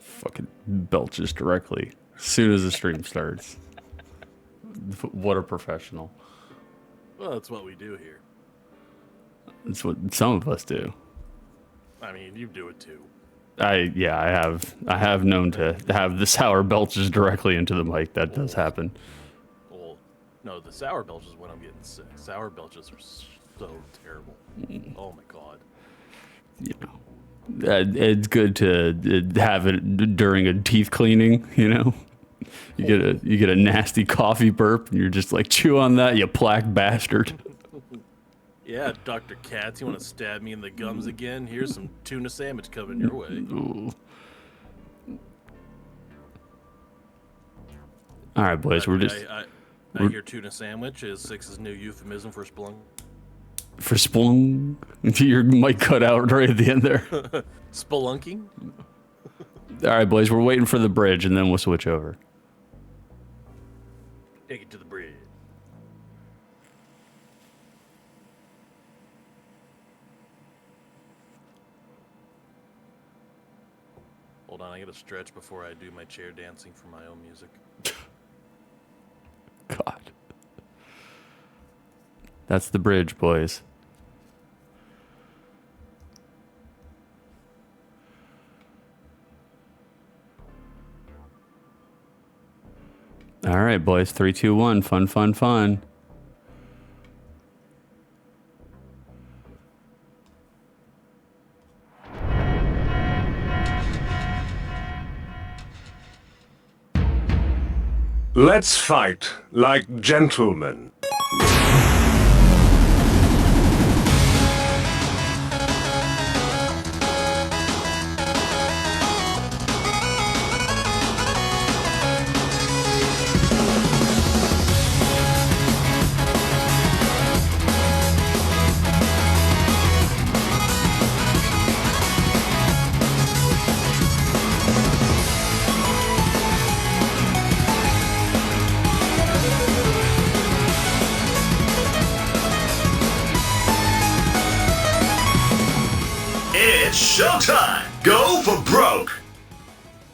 Fucking belches directly as soon as the stream starts. What a professional. Well, that's what we do here. That's what some of us do. I mean, you do it too. I have known to have the sour belches directly into the mic. That does happen. Well, no, the sour belches when I'm getting sick. Sour belches are so terrible. Oh my god. You know, it's good to have it during a teeth cleaning. You know, you get a nasty coffee burp, and you're just like, chew on that, you plaque bastard. Yeah, Dr. Katz, you want to stab me in the gums again? Here's some tuna sandwich coming your way. Ooh. All right, boys, I hear tuna sandwich is Six's new euphemism for splunk. For splung. Your mic cut out right at the end there. Spelunking? All right, boys, we're waiting for the bridge, and then we'll switch over. Take it to the bridge. Hold on, I gotta stretch before I do my chair dancing for my own music. God. That's the bridge, boys. All right, boys. 3, 2, 1. Fun, fun, fun. Let's fight like gentlemen. It's showtime! Go for broke!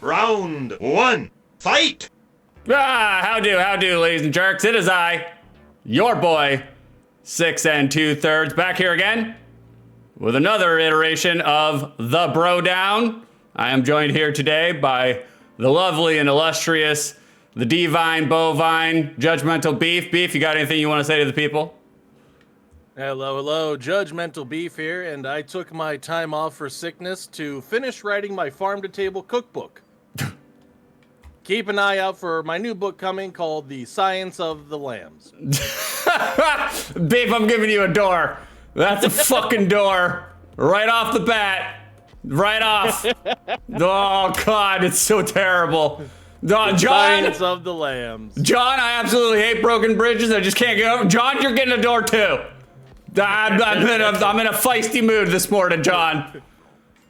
Round 1, fight! How do, ladies and jerks. It is I, your boy, 6 2/3, back here again with another iteration of the BroDown. I am joined here today by the lovely and illustrious, the divine, bovine, judgmental beef. Beef, you got anything you want to say to the people? Hello, Judgmental Beef here, and I took my time off for sickness to finish writing my farm-to-table cookbook. Keep an eye out for my new book coming called The Science of the Lambs. Beef, I'm giving you a door. That's a fucking door. Right off the bat. Right off. Oh, God, it's so terrible. John, Science of the Lambs. John, I absolutely hate broken bridges. I just can't get over. John, you're getting a door, too. I'm in a feisty mood this morning, John.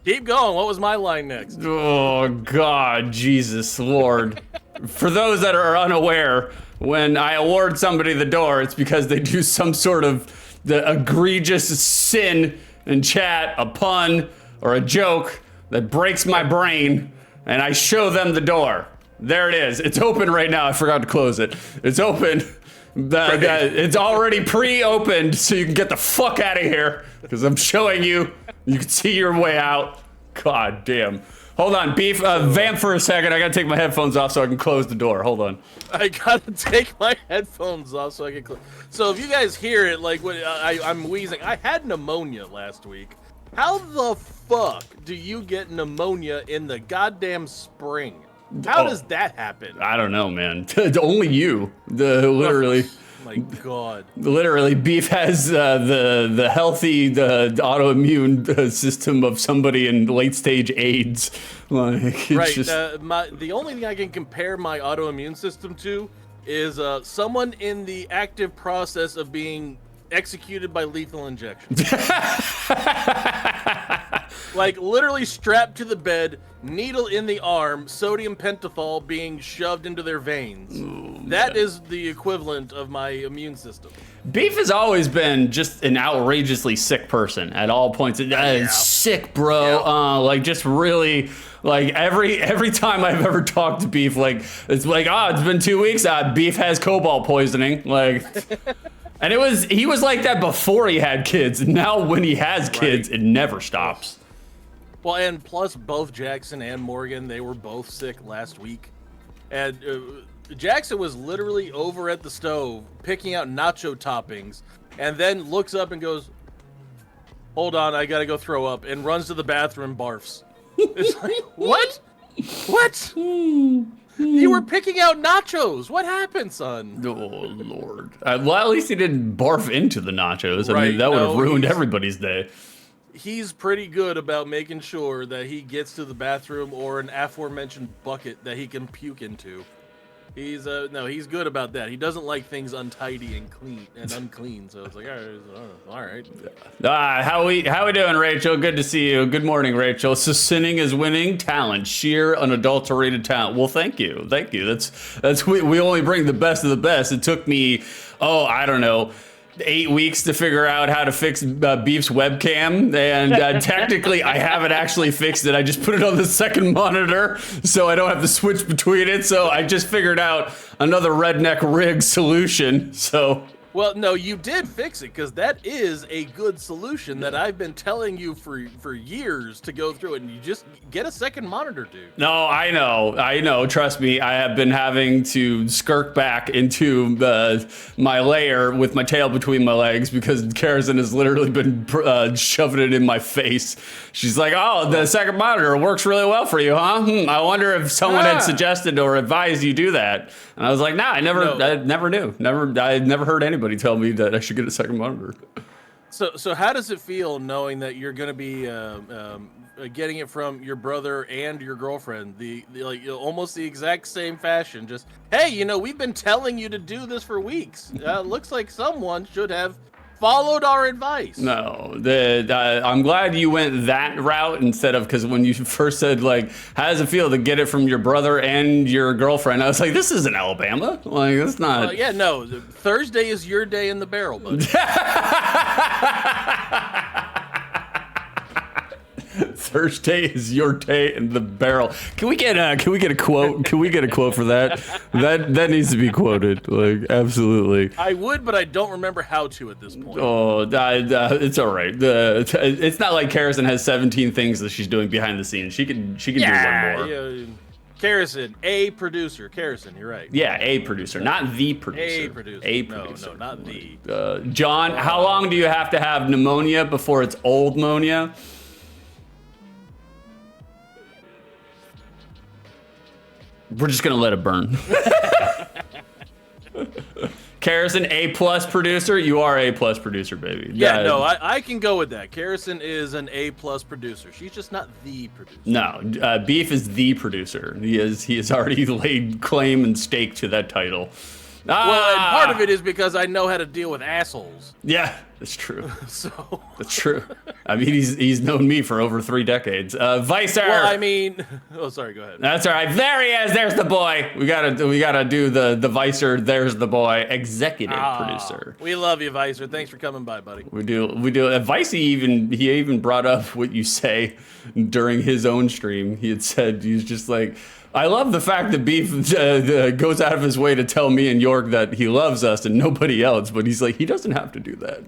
Keep going. What was my line next? Oh, God, Jesus, Lord. For those that are unaware, when I award somebody the door, it's because they do some sort of the egregious sin in chat, a pun or a joke that breaks my brain, and I show them the door. There it is. It's open right now. I forgot to close it. It's open. It's already pre-opened, so you can get the fuck out of here, because I'm showing you. You can see your way out. God damn. Hold on, Beef. Vamp for a second. I gotta take my headphones off so I can close the door. Hold on. I gotta take my headphones off so I can close. So if you guys hear it, like when I'm wheezing, I had pneumonia last week. How the fuck do you get pneumonia in the goddamn spring? How does that happen? I don't know, man. Only you. Literally. Oh my God. Literally, Beef has the healthy autoimmune system of somebody in late stage AIDS. Like, it's right. Just... The only thing I can compare my autoimmune system to is someone in the active process of being executed by lethal injection. Like, literally strapped to the bed, needle in the arm, sodium pentothal being shoved into their veins. That is the equivalent of my immune system. Beef has always been just an outrageously sick person at all points. Sick, bro. Yeah. Like, just really, like, every time I've ever talked to Beef, like, it's like, it's been 2 weeks. Beef has cobalt poisoning. Like, and he was like that before he had kids. Now when he has kids, it never stops. Well, and plus both Jackson and Morgan, they were both sick last week. And Jackson was literally over at the stove picking out nacho toppings and then looks up and goes, hold on, I gotta go throw up, and runs to the bathroom and barfs. It's like, what? What? You were picking out nachos. What happened, son? Oh, Lord. Well, at least he didn't barf into the nachos. I Right, mean, that would have no, ruined he's- everybody's day. He's pretty good about making sure that he gets to the bathroom or an aforementioned bucket that he can puke into. He's he's good about that. He doesn't like things untidy and clean and unclean. So it's like, all right. How we doing, Rachel? Good to see you. Good morning, Rachel. So sinning is winning. Talent, sheer unadulterated talent. Well, thank you. That's we only bring the best of the best. It took me, I don't know, 8 weeks to figure out how to fix Beef's webcam, and technically I haven't actually fixed it. I just put it on the second monitor so I don't have to switch between it. So I just figured out another redneck rig solution. So Well, no, you did fix it, because that is a good solution that I've been telling you for years to go through it, and you just get a second monitor, dude. no, I know. Trust me, I have been having to skirk back into my lair with my tail between my legs because Karison has literally been shoving it in my face. She's like, "Oh, the second monitor works really well for you, huh? I wonder if someone had suggested or advised you do that." And I was like, "Nah, I never knew. I never heard anybody tell me that I should get a second monitor." So how does it feel knowing that you're going to be getting it from your brother and your girlfriend, the like almost the exact same fashion? Just, hey, we've been telling you to do this for weeks. Looks like someone should have followed our advice. No, I'm glad you went that route instead of, because when you first said, like, how does it feel to get it from your brother and your girlfriend? I was like, this isn't Alabama. Like, that's not. Yeah, no. Thursday is your day in the barrel, buddy. Thursday is your day in the barrel. Can we get a quote? Can we get a quote for that? That needs to be quoted. Like, absolutely. I would, but I don't remember how to at this point. Oh, it's all right. It's not like Karison has 17 things that she's doing behind the scenes. She can do one more. Yeah. Karison, a producer. Karison, you're right. Yeah, a producer, not the producer. A producer. A No, producer. not the. John, how long do you have to have pneumonia before it's old pneumonia? We're just gonna let it burn. Karison, A+ producer. You are A+ producer, baby. Yeah, no, I can go with that. Karison is an A+ producer. She's just not the producer. No, Beef is the producer. He has already laid claim and stake to that title. Well, and part of it is because I know how to deal with assholes. Yeah, that's true. So. That's true. I mean, he's known me for over 3 decades. Vicer. Well, I mean, oh, sorry. Go ahead. That's all right. There he is. There's the boy. We gotta do the Vicer. There's the boy. Executive producer. We love you, Vicer. Thanks for coming by, buddy. We do. Vice he even brought up what you say during his own stream. He had said, he's just like, I love the fact that Beef goes out of his way to tell me and York that he loves us and nobody else, but he's like, he doesn't have to do that.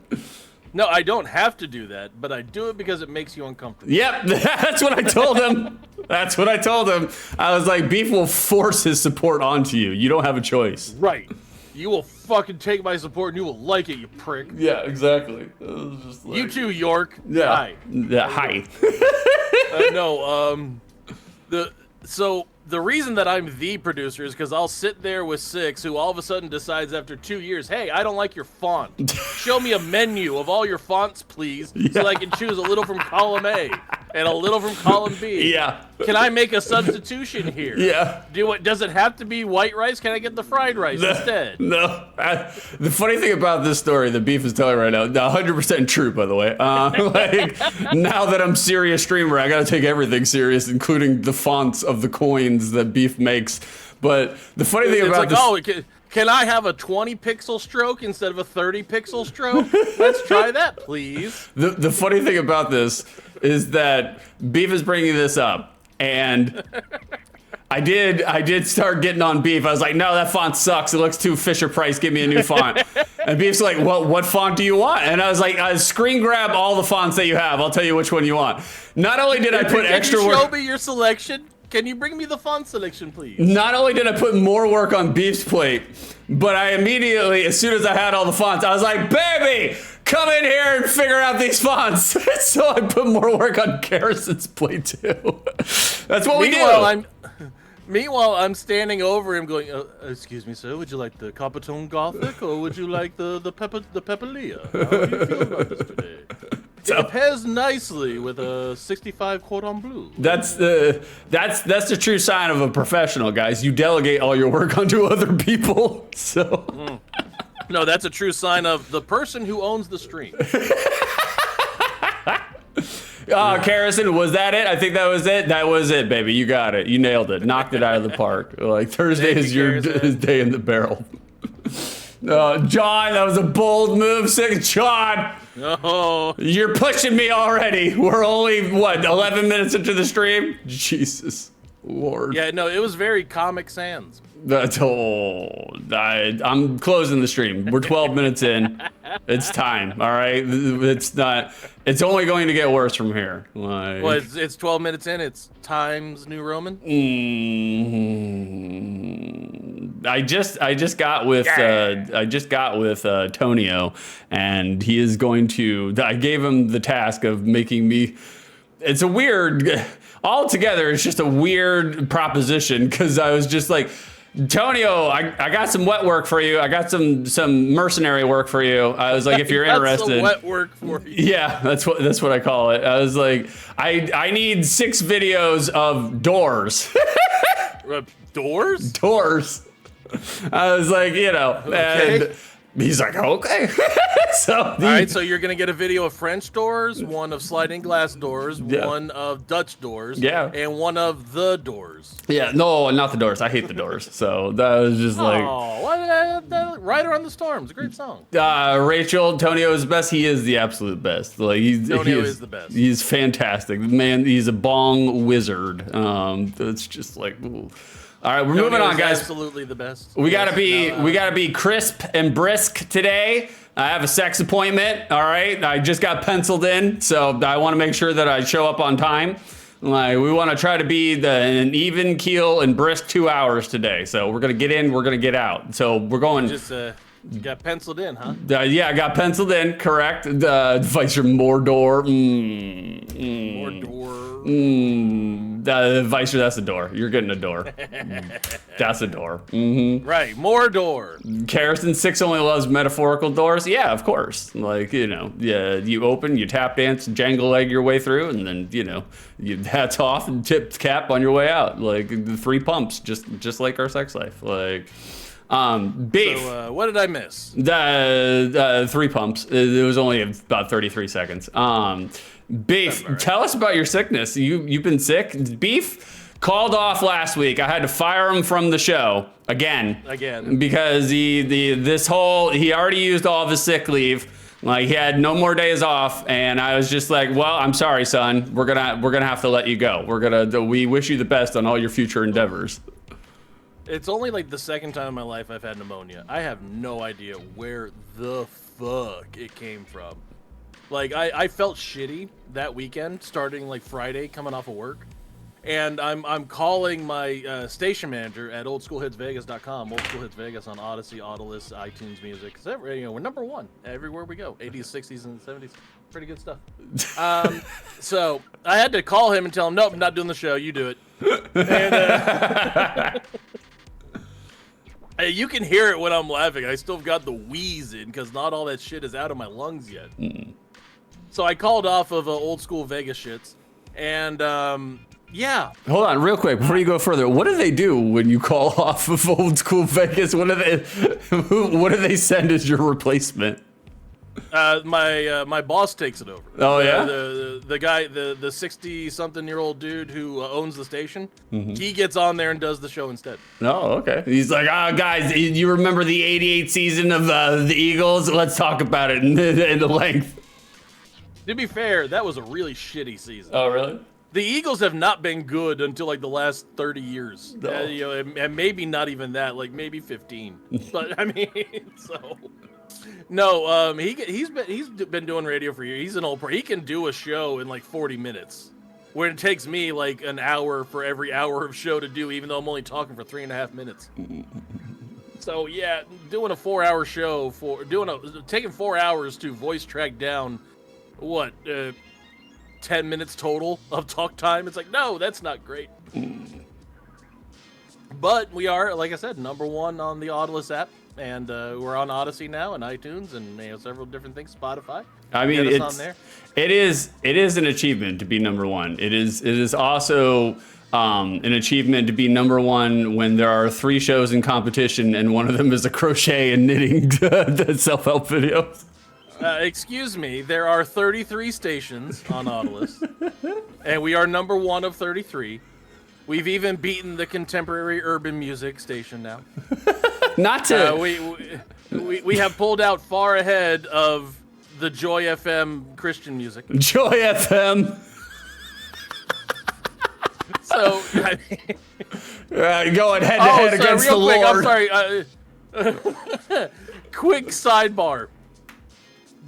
No, I don't have to do that, but I do it because it makes you uncomfortable. Yep, that's what I told him. That's what I told him. I was like, Beef will force his support onto you. You don't have a choice. Right. You will fucking take my support and you will like it, you prick. Yeah, exactly. It was just like, You too, York. yeah. Hi. Yeah, hi. So the reason that I'm the producer is because I'll sit there with Six, who all of a sudden decides after 2 years, hey, I don't like your font. Show me a menu of all your fonts, please, so I can choose a little from column A. and a little from column B. Yeah. Can I make a substitution here? Yeah. Does it have to be white rice? Can I get the fried rice instead? No. The funny thing about this story that Beef is telling right now, 100% true, by the way. Like, now that I'm serious streamer, I gotta take everything serious, including the fonts of the coins that Beef makes. But the funny thing about this... oh, can I have a 20 pixel stroke instead of a 30 pixel stroke? Let's try that, please. The funny thing about this is that Beef is bringing this up, and I did start getting on Beef. I was like, no, that font sucks. It looks too Fisher Price. Give me a new font. And Beef's like, what font do you want? And I was like, screen grab all the fonts that you have. I'll tell you which one you want. Not only did I put extra work... Can you show me your selection? Can you bring me the font selection, please? Not only did I put more work on Beef's plate, but I immediately, as soon as I had all the fonts, I was like, baby, come in here and figure out these fonts. So I put more work on Garrison's plate, too. That's what we do. Meanwhile, I'm standing over him going, excuse me, sir, would you like the Coppertone Gothic, or would you like the Pepperlia? How do you feel about this today? It pairs nicely with a 65 Cordon Bleu. That's the true sign of a professional, guys. You delegate all your work onto other people. So No, that's a true sign of the person who owns the stream. Harrison, was that it? I think that was it. That was it, baby. You got it. You nailed it. Knocked it out of the park. Like, Thursday is your day in the barrel. John, that was a bold move. John, oh, you're pushing me already. We're only, what, 11 minutes into the stream? Jesus Lord. Yeah, no, it was very Comic Sans. I'm closing the stream. We're 12 minutes in. It's time, all right? It's only going to get worse from here. Like, well, it's 12 minutes in. It's Times New Roman. I just got with Tonio, and he is going to. I gave him the task of making me. It's a weird. Altogether, it's just a weird proposition because I was just like, Tonio, I got some wet work for you. I got some mercenary work for you. I was like, if you're interested. Some wet work for you. Yeah, that's what I call it. I was like, I need 6 videos of doors. Doors? Doors. I was like, Okay. and he's like, okay. All right, so you're gonna get a video of French doors, one of sliding glass doors, one of Dutch doors, and one of the doors. Yeah, no, not the doors. I hate the doors. So that was just like, Rider on the Storm. It's a great song. Rachel, Tonio is the best. He is the absolute best. Like Tonio is the best. He's fantastic, man. He's a bong wizard. It's just like. Ooh. All right, we're moving on, guys. Absolutely the best. We gotta be crisp and brisk today. I have a sex appointment. All right, I just got penciled in, so I want to make sure that I show up on time. Like, we want to try to be an even keel and brisk 2 hours today. So we're gonna get in, we're gonna get out. So we're going. You got penciled in, huh? Yeah, I got penciled in. Correct. Vicer Mordor. Mordor. Vicer, that's a door. You're getting a door. That's a door. Mm-hmm. Right, more door. Harrison 6 only loves metaphorical doors. Yeah, of course. Like, you open, you tap dance, jangle leg your way through, and then, you hats off and tip cap on your way out. Like, the free pumps, just like our sex life. Like, Beef. So, what did I miss? 3 pumps. It was only about 33 seconds. Beef, tell us about your sickness. You've been sick? Beef called off last week. I had to fire him from the show again. Because he already used all of his sick leave. Like, he had no more days off, and I was just like, well, I'm sorry, son. We're gonna have to let you go. We wish you the best on all your future endeavors. It's only like the second time in my life I've had pneumonia. I have no idea where the fuck it came from. Like, I felt shitty that weekend, starting like Friday, coming off of work. And I'm calling my station manager at oldschoolhitsvegas.com, Old School Hits Vegas on Odyssey, Audiolist, iTunes Music. We're number 1 everywhere we go. 80s, 60s, and 70s. Pretty good stuff. So I had to call him and tell him, nope, I'm not doing the show. You do it. And you can hear it when I'm laughing. I still got the wheeze in because not all that shit is out of my lungs yet. So I called off of Old School Vegas shits. And yeah. Hold on, real quick, before you go further. What do they do when you call off of old school Vegas? What do they send as your replacement? My boss takes it over. Oh, yeah? The guy, the 60-something-year-old dude who owns the station, he gets on there and does the show instead. Oh, okay. He's like, guys, you remember the '88 season of the Eagles? Let's talk about it in the length. To be fair, that was a really shitty season. Oh, really? The Eagles have not been good until like the last 30 years. No. You know, and maybe not even that, like maybe 15. But I mean, so no, he's been doing radio for years. He's an old pro. He can do a show in like 40 minutes, where it takes me like an hour for every hour of show to do, even though I'm only talking for 3.5 minutes. So yeah, doing a 4-hour show taking 4 hours to voice track down what 10 minutes total of talk time. It's like, no, that's not great. But we are, like I said, #1 on the Audiolus app, and we're on Odyssey now and iTunes and several different things, Spotify. I mean, Get us on there. it is an achievement to be #1. It is also an achievement to be #1 when there are 3 shows in competition and one of them is a crochet and knitting self-help videos. Excuse me, there are 33 stations on Audiolus, and we are #1 of 33. We've even beaten the contemporary urban music station now. Not to... We have pulled out far ahead of the Joy FM Christian music. Joy FM. So, I mean, Going head to head against the quick, Lord. I'm sorry. Quick sidebar.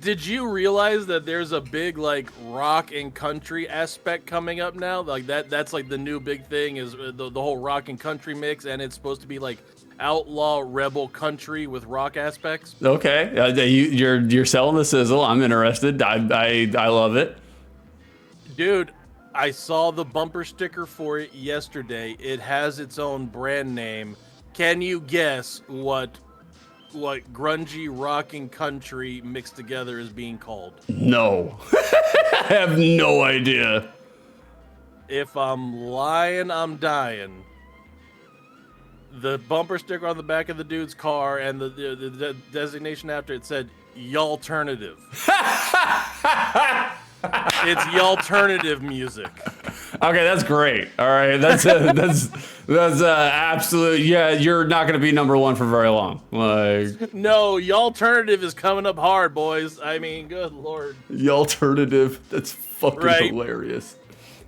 Did you realize that there's a big like rock and country aspect coming up now? Like that's like the new big thing is the whole rock and country mix, and it's supposed to be like outlaw rebel country with rock aspects. Okay, you're selling the sizzle. I'm interested. I love it. Dude, I saw the bumper sticker for it yesterday. It has its own brand name. Can you guess what grungy rock and country mixed together is being called? No. I have no idea. If I'm lying, I'm dying. The bumper sticker on the back of the dude's car and the designation after it said "Y'alternative." It's Y'alternative music. Okay, that's great. All right, that's absolute. Yeah, you're not going to be #1 for very long. Like, No, Y'alternative is coming up hard, boys. I mean, good lord. Y'alternative. That's fucking Right. hilarious.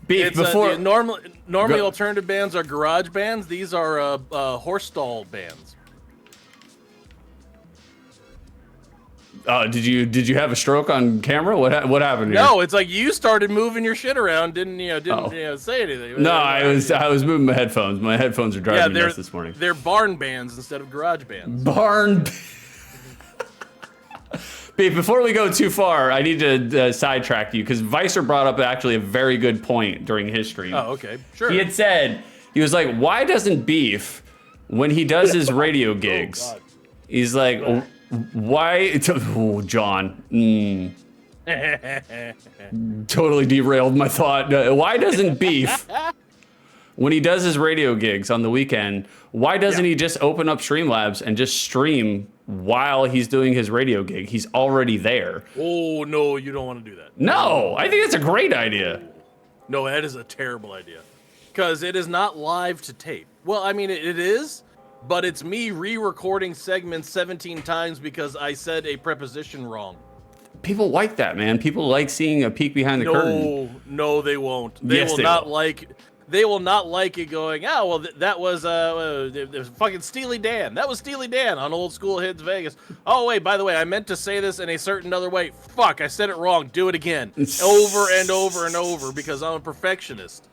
Beef, It's before normally Go- alternative bands are garage bands. These are horse stall bands. did you have a stroke on camera? What happened here? No, it's like you started moving your shit around, didn't say anything. No, I was moving my headphones. My headphones are driving me nuts this morning. They're barn bands instead of garage bands. Barn. Beef, before we go too far, I need to sidetrack you because Vicer brought up actually a very good point during his stream. Oh, okay, sure. He had said, he was like, why doesn't Beef, when he does his radio gigs, God. he's like, why? Oh, John. Totally derailed my thought. Why doesn't Beef, when he does his radio gigs on the weekend, why doesn't he just open up Streamlabs and just stream while he's doing his radio gig? He's already there. Oh, no, you don't want to do that. No, I think that's a great idea. No, that is a terrible idea. Because it is not live to tape. Well, I mean, it is, but it's me re-recording segments 17 times because I said a preposition wrong. People like that, man. People like seeing a peek behind the curtain. No, they won't. They Yes, will they not will. like. They will not like it going, oh, well, that was fucking Steely Dan. That was Steely Dan on Old School Hits Vegas. Oh, wait, by the way, I meant to say this in a certain other way. Fuck, I said it wrong. Do it again. Over and over and over because I'm a perfectionist.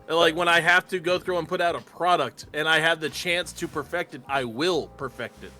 Like, when I have to go through and put out a product and I have the chance to perfect it, I will perfect it.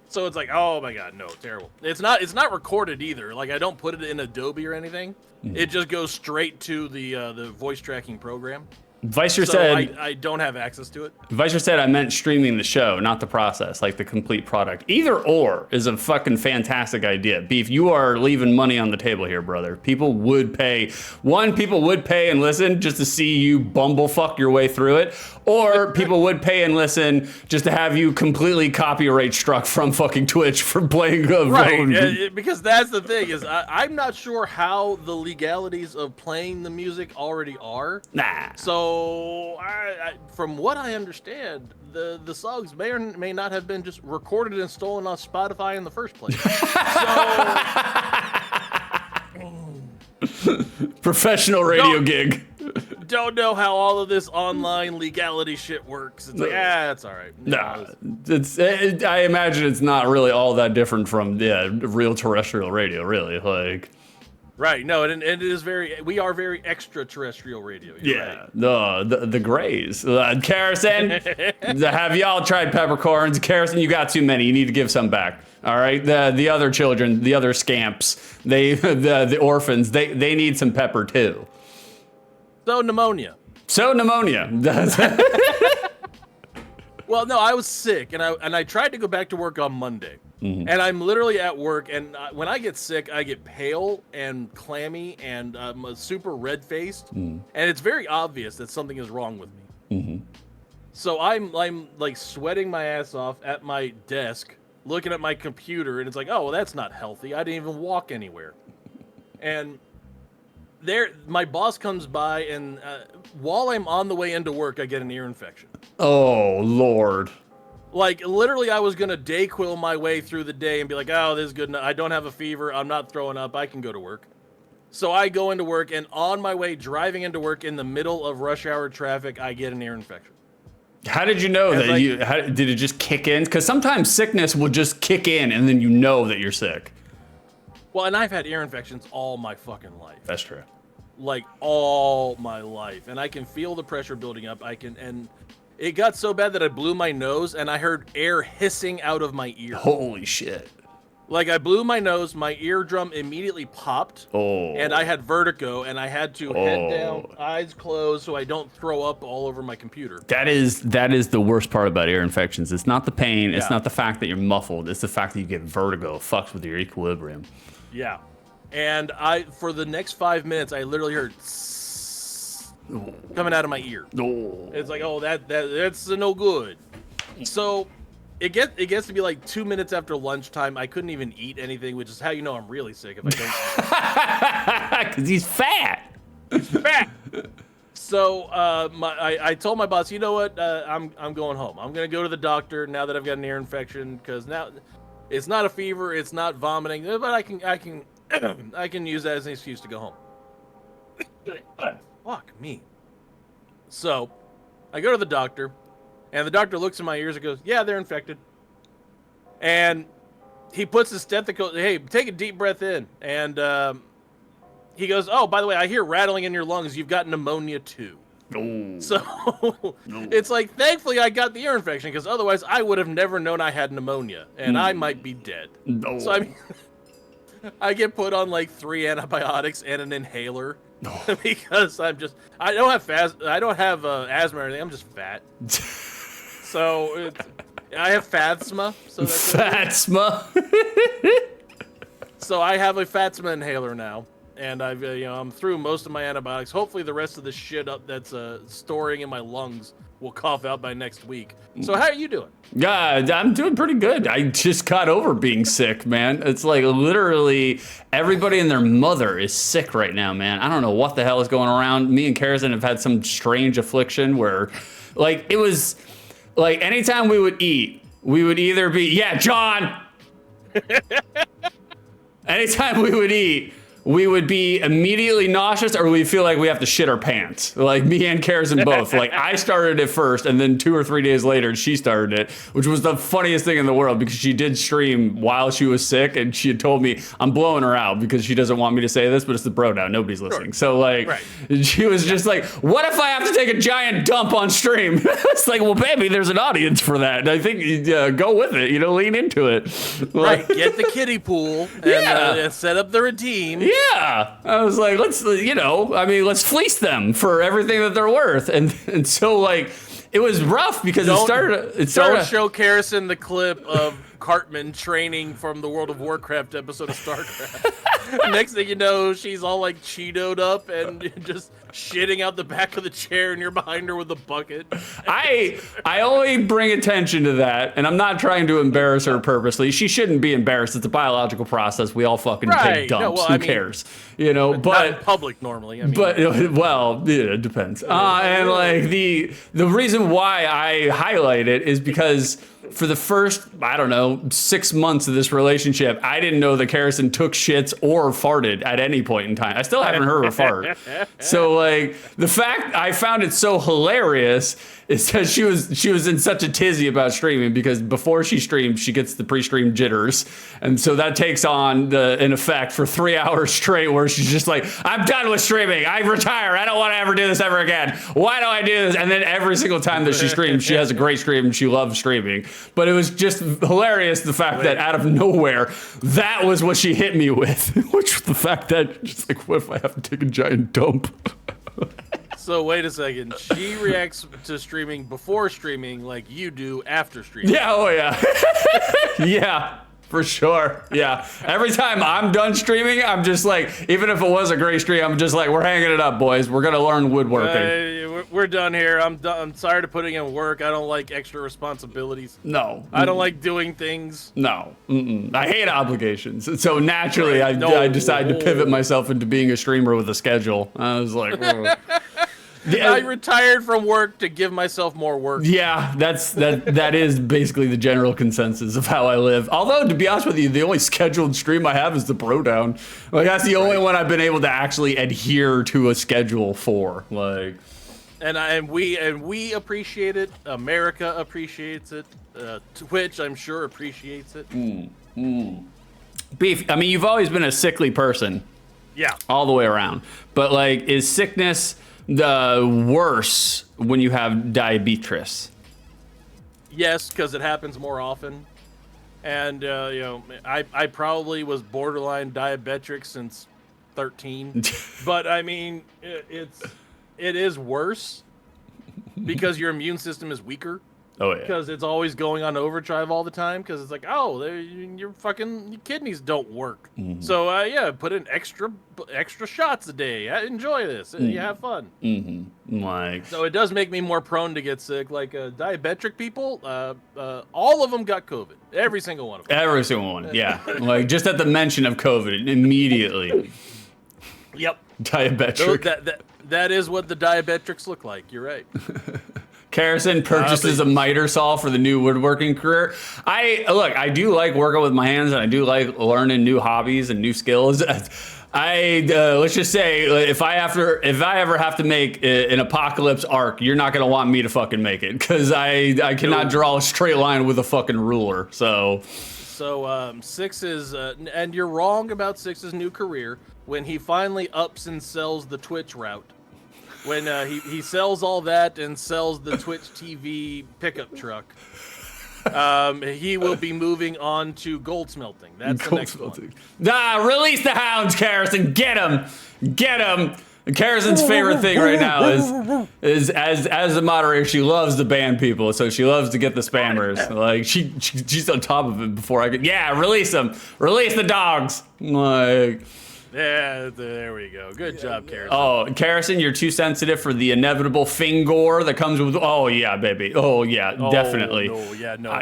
So it's like, oh my god, no, terrible. It's not recorded either. Like, I don't put it in Adobe or anything. It just goes straight to the voice tracking program. Vicer So said, I don't have access to it. Vicer said I meant streaming the show, not the process, like the complete product. Either or is a fucking fantastic idea. Beef, you are leaving money on the table here, brother. People would pay. One, people would pay and listen just to see you bumblefuck your way through it. Or people would pay and listen just to have you completely copyright struck from fucking Twitch for playing a Right, because that's the thing is I'm not sure how the legalities of playing the music already are. Nah. So, from what I understand, the songs may or may not have been just recorded and stolen on Spotify in the first place. Professional radio gig. Don't know how all of this online legality shit works. It's like, it's all right. Nah, I imagine it's not really all that different from real terrestrial radio, really. Like, right? No, and it is we are very extraterrestrial radio. You're right. the Greys. Karrison, have y'all tried peppercorns? Karrison, you got too many. You need to give some back. All right, the other children, the other scamps, the orphans, they need some pepper too. So pneumonia. Well, no, I was sick, and I tried to go back to work on Monday, and I'm literally at work, and when I get sick, I get pale and clammy and super red-faced, and it's very obvious that something is wrong with me. So I'm like sweating my ass off at my desk, looking at my computer, and it's like, oh, well, that's not healthy. I didn't even walk anywhere, and my boss comes by, and while I'm on the way into work, I get an ear infection. Oh, Lord. Like, literally, I was going to Dayquil my way through the day and be like, oh, this is good enough. I don't have a fever. I'm not throwing up. I can go to work. So I go into work, and on my way driving into work in the middle of rush hour traffic, I get an ear infection. How did you know that did it just kick in? Because sometimes sickness will just kick in, and then you know that you're sick. Well, and I've had ear infections all my fucking life. That's true. Like, all my life. And I can feel the pressure building up. And it got so bad that I blew my nose, and I heard air hissing out of my ear. Holy shit. Like, I blew my nose, my eardrum immediately popped, Oh. and I had vertigo, and I had to head down, eyes closed, so I don't throw up all over my computer. That is the worst part about ear infections. It's not the pain. It's Yeah. not the fact that you're muffled. It's the fact that you get vertigo. It fucks with your equilibrium. Yeah. And for the next 5 minutes, I literally heard coming out of my ear. Oh. It's like, oh, that's no good. So it gets to be like 2 minutes after lunchtime. I couldn't even eat anything, which is how you know I'm really sick if I don't. Because he's fat. Fat. So I told my boss, you know what? I'm going home. I'm gonna go to the doctor now that I've got an ear infection, because now it's not a fever, it's not vomiting, but I can I can use that as an excuse to go home. Fuck me. So I go to the doctor, and the doctor looks in my ears and goes, yeah, they're infected. And he puts his stethoscope, hey, take a deep breath in. And he goes, oh, by the way, I hear rattling in your lungs. You've got pneumonia too. Oh. So it's like, thankfully I got the ear infection, because otherwise I would have never known I had pneumonia, and I might be dead. No. So I mean, I get put on like 3 antibiotics and an inhaler because I don't have asthma or anything. I'm just fat. So I have fatsma. So that's Fatsma. So I have a fatsma inhaler now, and I'm through most of my antibiotics. Hopefully the rest of the shit up that's storing in my lungs will cough out by next week. So how are you doing? Yeah, I'm doing pretty good. I just got over being sick, man. It's like literally everybody and their mother is sick right now, man. I don't know what the hell is going around. Me and Karrison have had some strange affliction where, like, it was like anytime we would eat, we would either be, yeah, John. Anytime we would eat, we would be immediately nauseous, or we feel like we have to shit our pants. Like me and Karrison both. Like I started it first, and then 2 or 3 days later, she started it, which was the funniest thing in the world because she did stream while she was sick, and she had told me I'm blowing her out because she doesn't want me to say this, but it's the BroDown. Nobody's listening. So like, She was just like, "What if I have to take a giant dump on stream?" It's like, well, baby, there's an audience for that. I think go with it. Lean into it. Right. Get the kiddie pool and set up the redeem. Yeah, I was like, let's fleece them for everything that they're worth, and so like it was rough because it started. Don't show Karrison the clip of Cartman training from the World of Warcraft episode of StarCraft. Next thing you know, she's all like Cheetoed up and just shitting out the back of the chair, and you're behind her with a bucket. I only bring attention to that, and I'm not trying to embarrass her purposely. She shouldn't be embarrassed. It's a biological process. We all fucking take dumps. No, well, Who cares? You know, not but in public normally. I mean, but well, yeah, it depends. And like the reason why I highlight it is because for the first, I don't know, 6 months of this relationship, I didn't know that Karrison took shits or farted at any point in time. I still haven't heard her fart. So like the fact I found it so hilarious is that she was in such a tizzy about streaming because before she streams, she gets the pre-stream jitters. And so that takes on an effect for 3 hours straight where she's just like, I'm done with streaming. I retire. I don't want to ever do this ever again. Why do I do this? And then every single time that she streams, she has a great stream and she loves streaming. But it was just hilarious the fact that out of nowhere, that was what she hit me with, which was the fact that just like, what if I have to take a giant dump? So wait a second. She reacts to streaming before streaming like you do after streaming. Yeah, oh yeah. Yeah, for sure. Yeah. Every time I'm done streaming, I'm just like, even if it was a great stream, I'm just like, we're hanging it up, boys. We're going to learn woodworking. We're done here. I'm done. I'm tired of putting in work. I don't like extra responsibilities. No. I don't like doing things. No. I hate obligations. And so naturally, I decided to pivot myself into being a streamer with a schedule. I was like, whoa. I retired from work to give myself more work. Yeah, that is basically the general consensus of how I live. Although, to be honest with you, the only scheduled stream I have is the BroDown. Like that's the only one I've been able to actually adhere to a schedule for. Like, and we appreciate it. America appreciates it. Twitch, I'm sure, appreciates it. Beef. I mean, you've always been a sickly person. Yeah. All the way around. But like, is sickness the worse when you have diabetes? Yes, because it happens more often. And, I probably was borderline diabetic since 13. But, I mean, it is worse because your immune system is weaker. Oh, yeah. Because it's always going on overdrive all the time. Because it's like, oh, your kidneys don't work. Mm-hmm. So, put in extra shots a day. Enjoy this. Mm-hmm. You have fun. Mm-hmm. Like, so it does make me more prone to get sick. Like diabetic people, all of them got COVID. Every single one of them. Every single one, yeah. Like just at the mention of COVID, immediately. Yep. Diabetic. That is what the diabetics look like. You're right. Karrison purchases a miter saw for the new woodworking career. I do like working with my hands, and I do like learning new hobbies and new skills. Let's just say if I ever have to make an apocalypse arc, you're not gonna want me to fucking make it because I cannot draw a straight line with a fucking ruler. So Six is, and you're wrong about Six's new career when he finally ups and sells the Twitch route. When he sells all that and sells the Twitch TV pickup truck, he will be moving on to gold smelting. That's the next one. Release the hounds, Karrison. Get him. Karrison's favorite thing right now is as a moderator, she loves to ban people, so she loves to get the spammers. Like she's on top of it before I get. Yeah, release them. Release the dogs. Like. Yeah, there we go. Good job, Karrison. Oh, Karrison, you're too sensitive for the inevitable fingor that comes with. Oh yeah, baby. Oh yeah, definitely. No, yeah, no.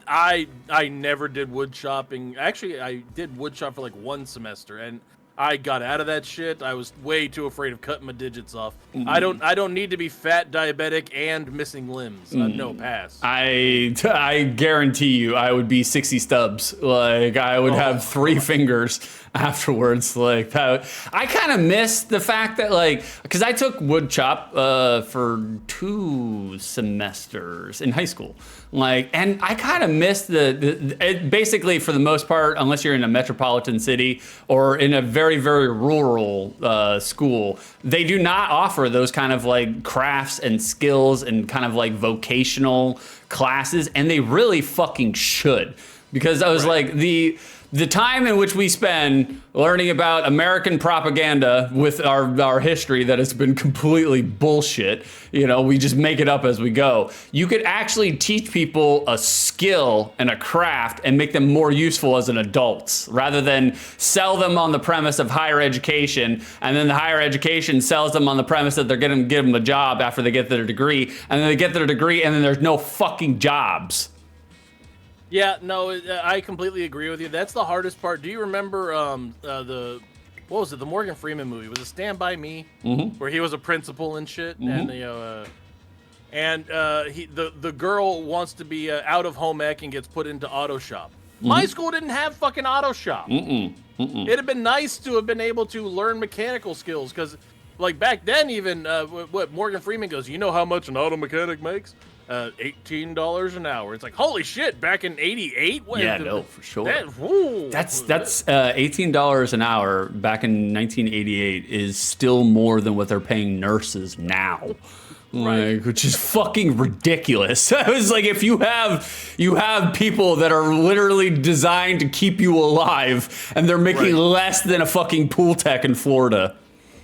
I never did wood shopping. Actually, I did wood shop for like 1 semester, and I got out of that shit. I was way too afraid of cutting my digits off. I don't need to be fat, diabetic, and missing limbs. No, pass. I guarantee you, I would be 60 stubs. Like I would have 3 fingers afterwards. Like that. I kind of miss the fact that because I took wood chop for 2 semesters in high school. And I kind of miss it basically for the most part, unless you're in a metropolitan city or in a very, very rural school, they do not offer those kind of crafts and skills and kind of vocational classes, and they really fucking should. Because I was the the time in which we spend learning about American propaganda with our history that has been completely bullshit, we just make it up as we go. You could actually teach people a skill and a craft and make them more useful as an adults, rather than sell them on the premise of higher education, and then the higher education sells them on the premise that they're going to give them a job after they get their degree, and then they get their degree and then there's no fucking jobs. Yeah, no, I completely agree with you. That's the hardest part. Do you remember what was it? The Morgan Freeman movie? Was it Stand By Me? Mm-hmm. Where he was a principal and shit, Mm-hmm. and the girl wants to be out of home ec and gets put into auto shop. Mm-hmm. My school didn't have fucking auto shop. It'd have been nice to have been able to learn mechanical skills, because like back then, even what Morgan Freeman goes, you know how much an auto mechanic makes? $18 an hour. It's like, holy shit, back in '88? Yeah, no, for sure. That's $18 an hour back in 1988 is still more than what they're paying nurses now. Right. Which is fucking ridiculous. I was like, if you have people that are literally designed to keep you alive, and they're making less than a fucking pool tech in Florida.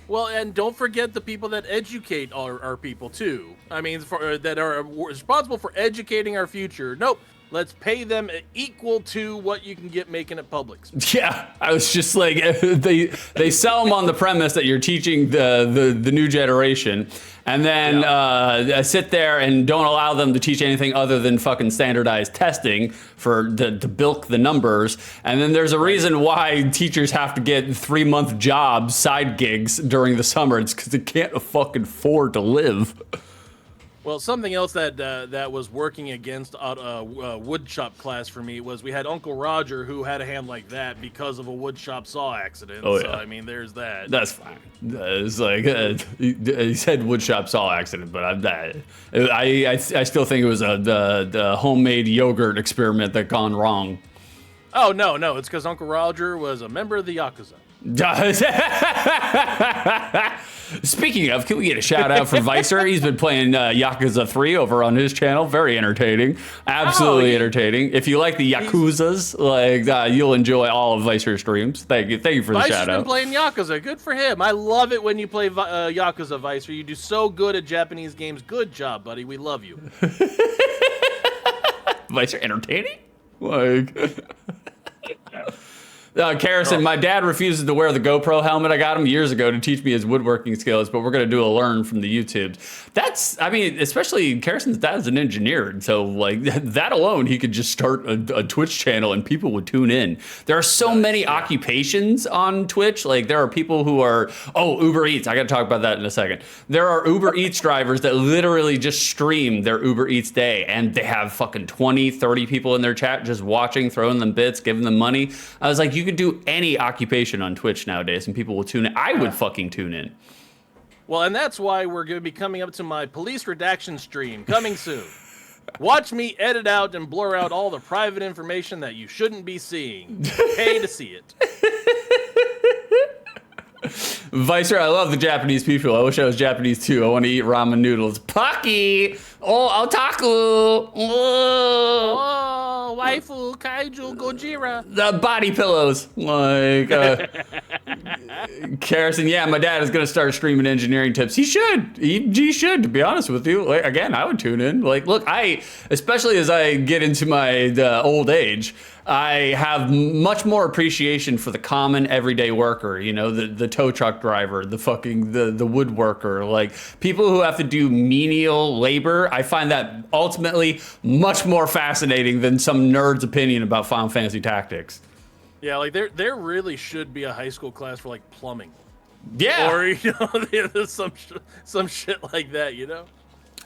Well, and don't forget the people that educate our people, too. I mean, that are responsible for educating our future. Nope. Let's pay them equal to what you can get making at Publix. Yeah, I was just like, they sell them on the premise that you're teaching the new generation, and then sit there and don't allow them to teach anything other than fucking standardized testing to bilk the numbers. And then there's a reason why teachers have to get 3-month jobs, side gigs during the summer. It's because they can't fucking afford to live. Well, something else that was working against woodshop class for me was we had Uncle Roger, who had a hand like that because of a woodshop saw accident. Oh, yeah. So, I mean, there's that. That's fine. It's like he said woodshop saw accident, but I still think it was the homemade yogurt experiment that gone wrong. Oh, no, it's because Uncle Roger was a member of the Yakuza. Speaking of, can we get a shout out for Vicer? He's been playing Yakuza 3 over on his channel. Very entertaining. Absolutely entertaining. If you like the Yakuzas, you'll enjoy all of Vicer's streams. Thank you for the Vicer's shout out. been playing Yakuza. Good for him. I love it when you play Yakuza, Vicer. You do so good at Japanese games. Good job, buddy. We love you. Vicer entertaining? Karrison, my dad refuses to wear the GoPro helmet. I got him years ago to teach me his woodworking skills, but we're going to do a learn from the YouTubes. Especially Karrison's dad is an engineer, and so that alone, he could just start a Twitch channel and people would tune in. There are so many occupations on Twitch. Like, there are people who are, Uber Eats. I got to talk about that in a second. There are Uber Eats drivers that literally just stream their Uber Eats day, and they have fucking 20, 30 people in their chat just watching, throwing them bits, giving them money. I was like, you could do any occupation on Twitch nowadays and people will tune in. I would fucking tune in. Well, and that's why we're going to be coming up to my police redaction stream coming soon. Watch me edit out and blur out all the private information that you shouldn't be seeing. Pay to see it. Vicer, I love the Japanese people. I wish I was Japanese too. I want to eat ramen noodles. Paki! Oh, otaku! Oh, waifu, kaiju, Gojira. The body pillows. Karrison, yeah, my dad is going to start streaming engineering tips. He should. He should, to be honest with you. Again, I would tune in. Look, especially as I get into my old age, I have much more appreciation for the common everyday worker, the tow truck driver, the woodworker, people who have to do menial labor. I find that ultimately much more fascinating than some nerd's opinion about Final Fantasy Tactics. Yeah, there really should be a high school class for plumbing. Yeah. Or some shit like that,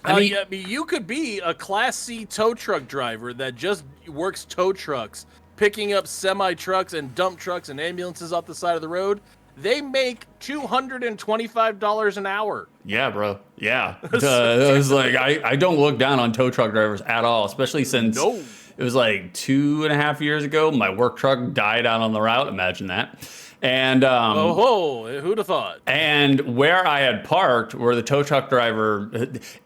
I mean, you could be a Class C tow truck driver that just works tow trucks, picking up semi-trucks and dump trucks and ambulances off the side of the road. They make $225 an hour. Yeah, bro. Yeah. I was like, I don't look down on tow truck drivers at all, especially since it was 2.5 years ago. My work truck died out on the route. Imagine that. And who'd have thought? and where I had parked, where the tow truck driver,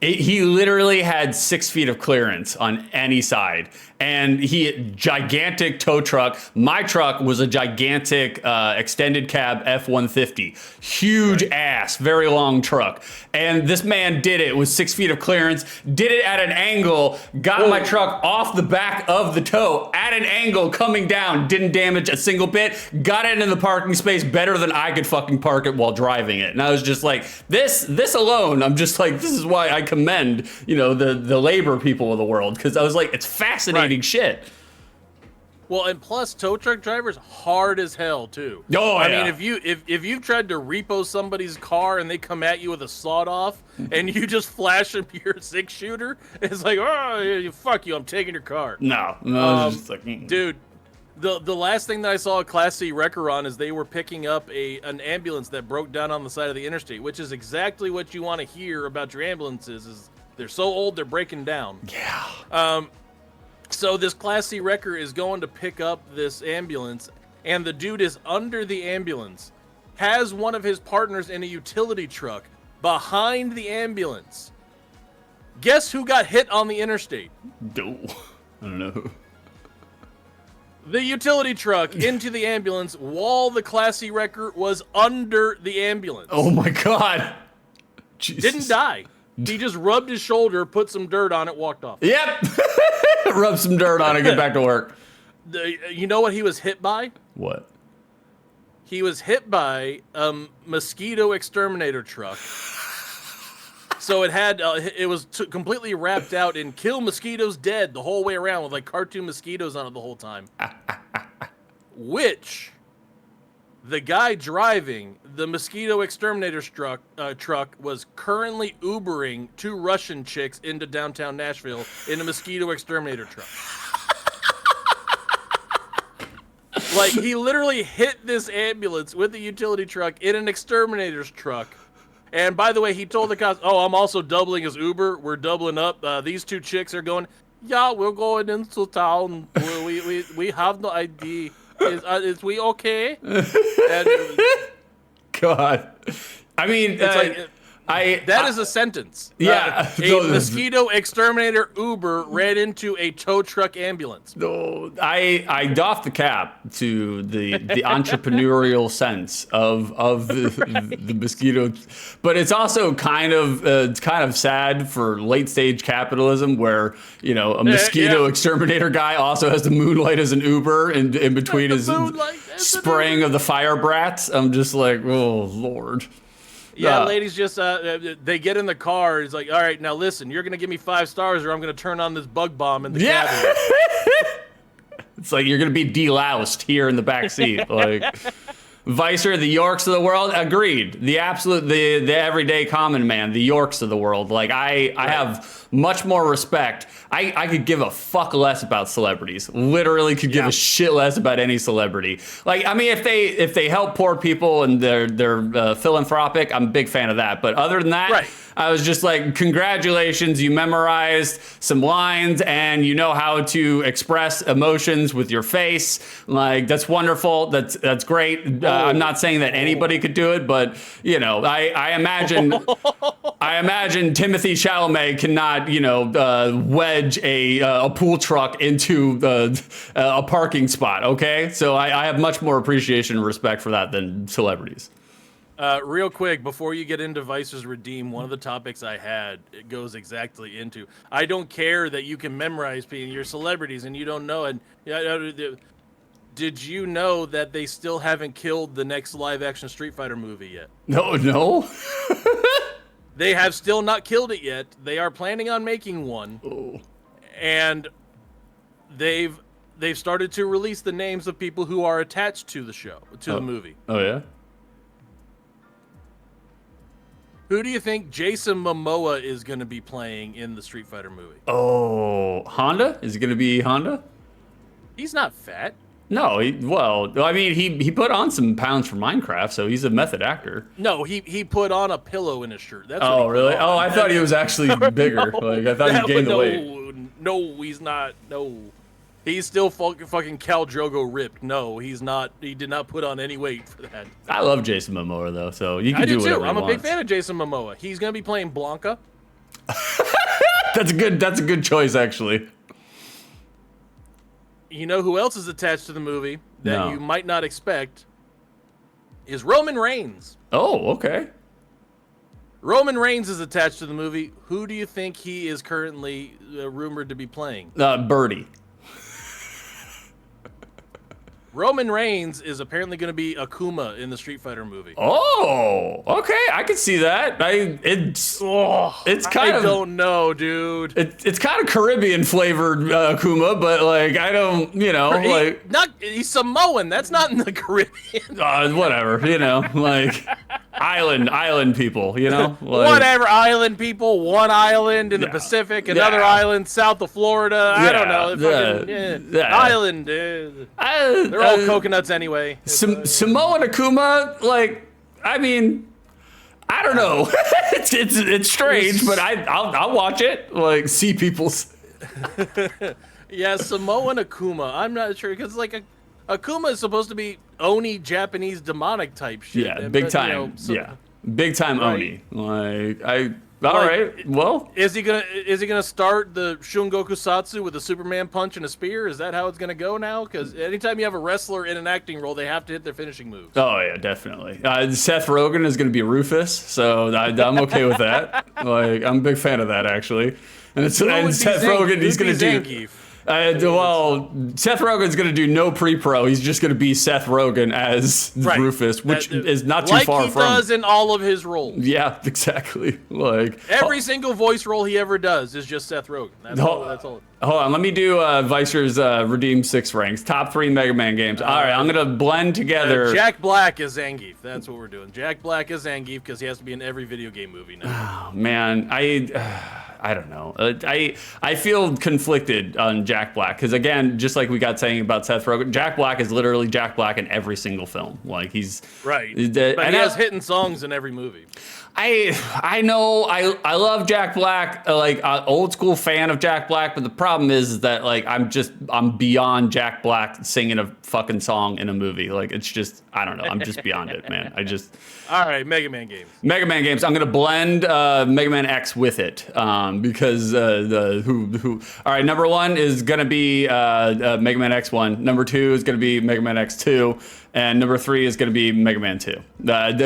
he literally had 6 feet of clearance on any side. And gigantic tow truck. My truck was a gigantic extended cab F-150. Huge ass, very long truck. And this man did it with 6 feet of clearance, did it at an angle, got my truck off the back of the tow at an angle coming down, didn't damage a single bit, got it in the parking space better than I could fucking park it while driving it. And I was just like, this alone, I'm just like, this is why I commend, the labor people of the world. Because I was like, it's fascinating shit. Well, and plus, tow truck drivers hard as hell too. Oh, I yeah. mean, if you've tried to repo somebody's car and they come at you with a sawed off, and you just flash them your 6-shooter, it's like, oh, fuck you, I'm taking your car. No, I was just like, dude. The last thing that I saw a Class C wrecker on is they were picking up an ambulance that broke down on the side of the interstate, which is exactly what you want to hear about your ambulances. Is they're so old they're breaking down. Yeah. So this Class C wrecker is going to pick up this ambulance, and the dude is under the ambulance, has one of his partners in a utility truck behind the ambulance. Guess who got hit on the interstate? I don't know. The utility truck into the ambulance while the Class C wrecker was under the ambulance. Oh my God. Jesus. Didn't die. He just rubbed his shoulder, put some dirt on it, walked off. Yep. Rub some dirt on it, get back to work. You know what he was hit by? What? He was hit by a mosquito exterminator truck. So it was completely wrapped out in kill mosquitoes dead the whole way around with like cartoon mosquitoes on it the whole time. Which the guy driving the mosquito exterminator truck was currently Ubering 2 Russian chicks into downtown Nashville in a mosquito exterminator truck. Like, he literally hit this ambulance with the utility truck in an exterminator's truck. And by the way, he told the cops, "Oh, I'm also doubling as Uber. We're doubling up. These 2 chicks are going, yeah, we're going into town. We have no ID. Is we okay?" And God. I mean, it's that is a sentence. Yeah. A mosquito exterminator Uber ran into a tow truck ambulance. No, I doff the cap to the entrepreneurial sense of the mosquito, but it's also kind of sad for late stage capitalism where a mosquito exterminator guy also has to moonlight as an Uber in between his spraying of the fire brats. I'm just like, oh Lord. Yeah, ladies just, they get in the car. It's like, all right, now listen, you're going to give me 5 stars or I'm going to turn on this bug bomb in the cabin. It's like you're going to be deloused here in the back seat. Like, Vicer, the Yorks of the world, agreed. The everyday common man, the Yorks of the world. Like, I have much more respect. I could give a fuck less about celebrities. Literally could give a shit less about any celebrity. Like, I mean, if they help poor people and they're philanthropic, I'm a big fan of that. But other than that, I was just like, congratulations, you memorized some lines and you know how to express emotions with your face. Like, that's wonderful. That's great. I'm not saying that anybody could do it, but I imagine Timothy Chalamet cannot wedge a pool truck into a parking spot. Okay, so I have much more appreciation and respect for that than celebrities. Real quick, before you get into Vice's Redeem, one of the topics I had, it goes exactly into, I don't care that you can memorize being your celebrities and you don't know. And did you know that they still haven't killed the next live-action Street Fighter movie yet? No. They have still not killed it yet. They are planning on making one. Oh. And they've started to release the names of people who are attached to the movie. Oh, yeah? Who do you think Jason Momoa is going to be playing in the Street Fighter movie? Oh, Honda? Is it going to be Honda? He's not fat. No, he put on some pounds for Minecraft, so he's a method actor. No, he put on a pillow in his shirt. That's what really? Oh, I thought he was actually bigger. Like, I thought he gained the weight. No, he's not. No. He's still fucking Khal Drogo ripped. No, he's not. He did not put on any weight for that. I love Jason Momoa though, so you can I do whatever too. he I'm a big wants. fan of Jason Momoa. He's gonna be playing Blanca. That's a good choice actually. You know who else is attached to the movie that No. you might not expect is Roman Reigns. Oh, okay. Roman Reigns is attached to the movie. Who do you think he is currently rumored to be playing? Birdie. Roman Reigns is apparently going to be Akuma in the Street Fighter movie. Oh, okay. I can see that. It's kind I of don't know, dude. it's kind of Caribbean flavored Akuma, but like I don't, He's Samoan. That's not in the Caribbean. whatever, like island people, like, Whatever, island people. One island in the Yeah. Pacific, another Yeah. island south of Florida. I don't know. Yeah. Island. They're all coconuts anyway. Samoa and Akuma, like, I mean, I don't know. it's strange, but I'll watch it. Like, see people's. Yeah, Samoan Akuma. I'm not sure because like Akuma is supposed to be Oni Japanese demonic type shit. Yeah, but, big time. Big time Right. Oni. Like, all right. Well, Is he gonna start the Shungoku Satsu with a Superman punch and a spear? Is that how it's gonna go now? Because anytime you have a wrestler in an acting role, they have to hit their finishing moves. oh yeah, definitely. Seth Rogen is going to be Rufus, so I'm okay with that. Like, I'm a big fan of that actually. And Seth Rogen, he's going to do. Seth Rogen's going to do no pre-pro. He's just going to be Seth Rogen as Rufus, which is not too far from. Like he does in all of his roles. Yeah, exactly. Like Every single voice role he ever does is just Seth Rogen. That's all. Hold on, let me do Vicer's Redeem 6 ranks. Top 3 Mega Man games. All right, I'm going to blend together. Jack Black is Zangief. That's what we're doing. Jack Black is Zangief because he has to be in every video game movie now. Oh, man, I don't know. I feel conflicted on Jack Black because, again, just like we got saying about Seth Rogen, Jack Black is literally Jack Black in every single film. Like, he's Right. But But he has hitting songs in every movie. I know I love Jack Black, like old school fan of Jack Black, but the problem is that like I'm beyond Jack Black singing a fucking song in a movie. Like, it's just, I don't know, I'm just beyond it, man. All right, Mega Man games. Mega Man games. I'm gonna blend Mega Man X with it because All right, number 1 is gonna be Mega Man X1. Number 2 is gonna be Mega Man X2. And number 3 is going to be Mega Man 2,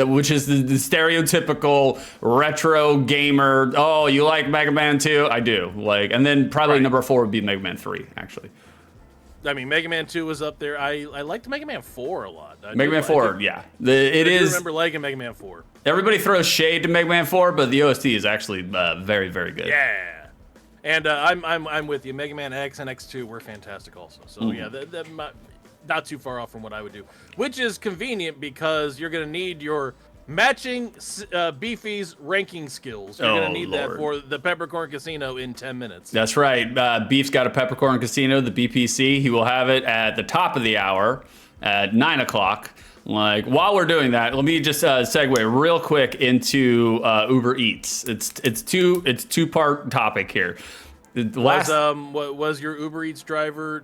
which is the stereotypical retro gamer. Oh, you like Mega Man 2? I do. Like, and then probably number 4 would be Mega Man 3, actually. I mean, Mega Man 2 was up there. I liked Mega Man 4 a lot. Mega Man 4, yeah. I remember liking Mega Man 4. Everybody throws shade to Mega Man 4, but the OST is actually very, very good. Yeah. And I'm with you. Mega Man X and X2 were fantastic also. So yeah, not too far off from what I would do, which is convenient because you're going to need your matching Beefy's ranking skills. You're going to need that for the Peppercorn Casino in 10 minutes. That's right. Beef's got a Peppercorn Casino, the BPC. He will have it at the top of the hour at 9 o'clock. Like, while we're doing that, let me just segue real quick into Uber Eats. It's two-part topic here. Was your Uber Eats driver,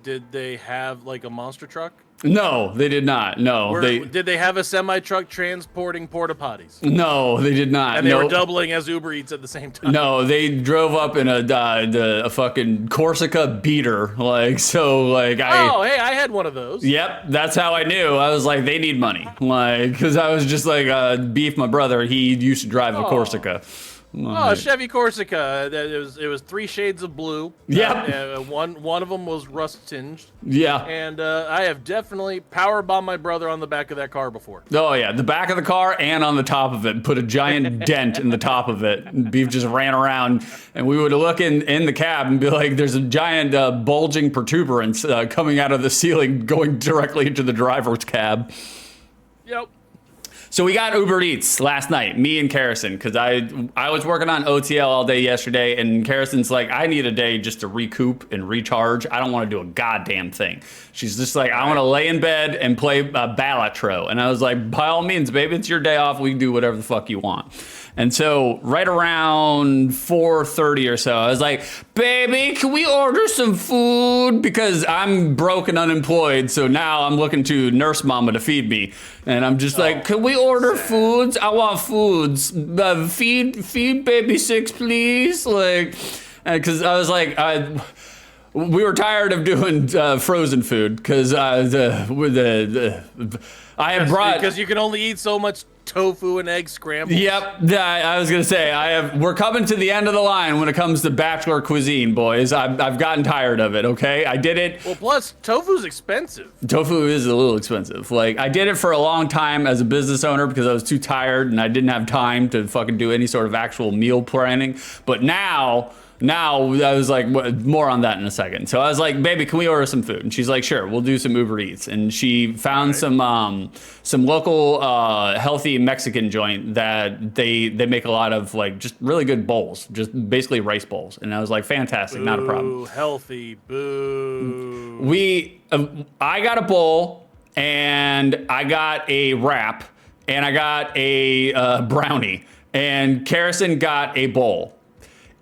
did they have like a monster truck? No, they did not. No, did they have a semi truck transporting porta potties? No, they did not. And they were doubling as Uber Eats at the same time. No, they drove up in a fucking Corsica beater, like so. Like hey, I had one of those. Yep, that's how I knew. I was like, they need money, like because I was just like, Beef, my brother, he used to drive a Corsica. Oh, Chevy Corsica. It was 3 shades of blue. Yep. One of them was rust tinged. Yeah. And I have definitely powerbombed my brother on the back of that car before. Oh yeah, the back of the car and on the top of it. Put a giant dent in the top of it. Beef just ran around, and we would look in the cab and be like, "There's a giant bulging protuberance coming out of the ceiling, going directly into the driver's cab." Yep. So we got Uber Eats last night, me and Karison, because I was working on OTL all day yesterday, and Karison's like, I need a day just to recoup and recharge. I don't want to do a goddamn thing. She's just like, I want to lay in bed and play Balatro. And I was like, by all means, baby, it's your day off. We can do whatever the fuck you want. And so right around 4:30 or so, I was like, baby, can we order some food? Because I'm broke and unemployed. So now I'm looking to nurse mama to feed me. And I'm just like, can we order foods? I want foods. Feed baby six, please. Like, because I was like, we were tired of doing frozen food because I had brought, because you can only eat so much tofu and egg scrambled. Yep, I was gonna say we're coming to the end of the line when it comes to bachelor cuisine, boys. I've gotten tired of it. Okay, I did it. Well, plus tofu's expensive. Tofu is a little expensive. Like, I did it for a long time as a business owner because I was too tired and I didn't have time to fucking do any sort of actual meal planning. But now I was like, more on that in a second. So I was like, baby, can we order some food? And she's like, sure, we'll do some Uber Eats. And she found some local healthy Mexican joint that they make a lot of, like, just really good bowls, just basically rice bowls. And I was like, fantastic, not a problem. Boo, healthy, boo. I got a bowl and I got a wrap and I got a brownie and Karison got a bowl.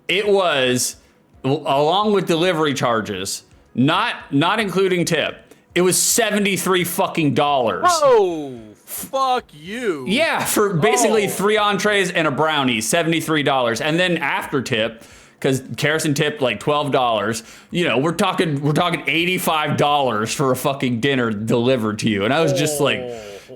It was, along with delivery charges, not including tip, it was $73 fucking dollars. Oh, fuck you. Yeah, for basically 3 entrees and a brownie, $73. And then after tip, because Karison tipped like $12, you know, we're talking $85 for a fucking dinner delivered to you. And I was just like,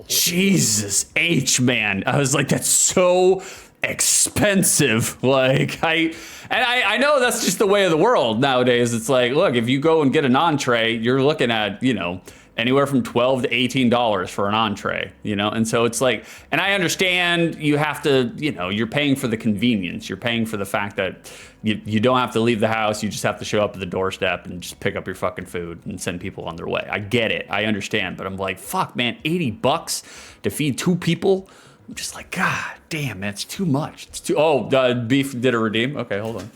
Jesus H, man. I was like, that's so expensive. Like, I know that's just the way of the world nowadays. It's like, look, if you go and get an entree, you're looking at, you know, anywhere from $12 to $18 for an entree, you know? And so it's like, and I understand you have to, you know, you're paying for the convenience. You're paying for the fact that you don't have to leave the house. You just have to show up at the doorstep and just pick up your fucking food and send people on their way. I get it. I understand. But I'm like, fuck, man, $80 to feed 2 people? I'm just like, God damn, man, it's too much. It's too. Oh, beef did a redeem. Okay, hold on.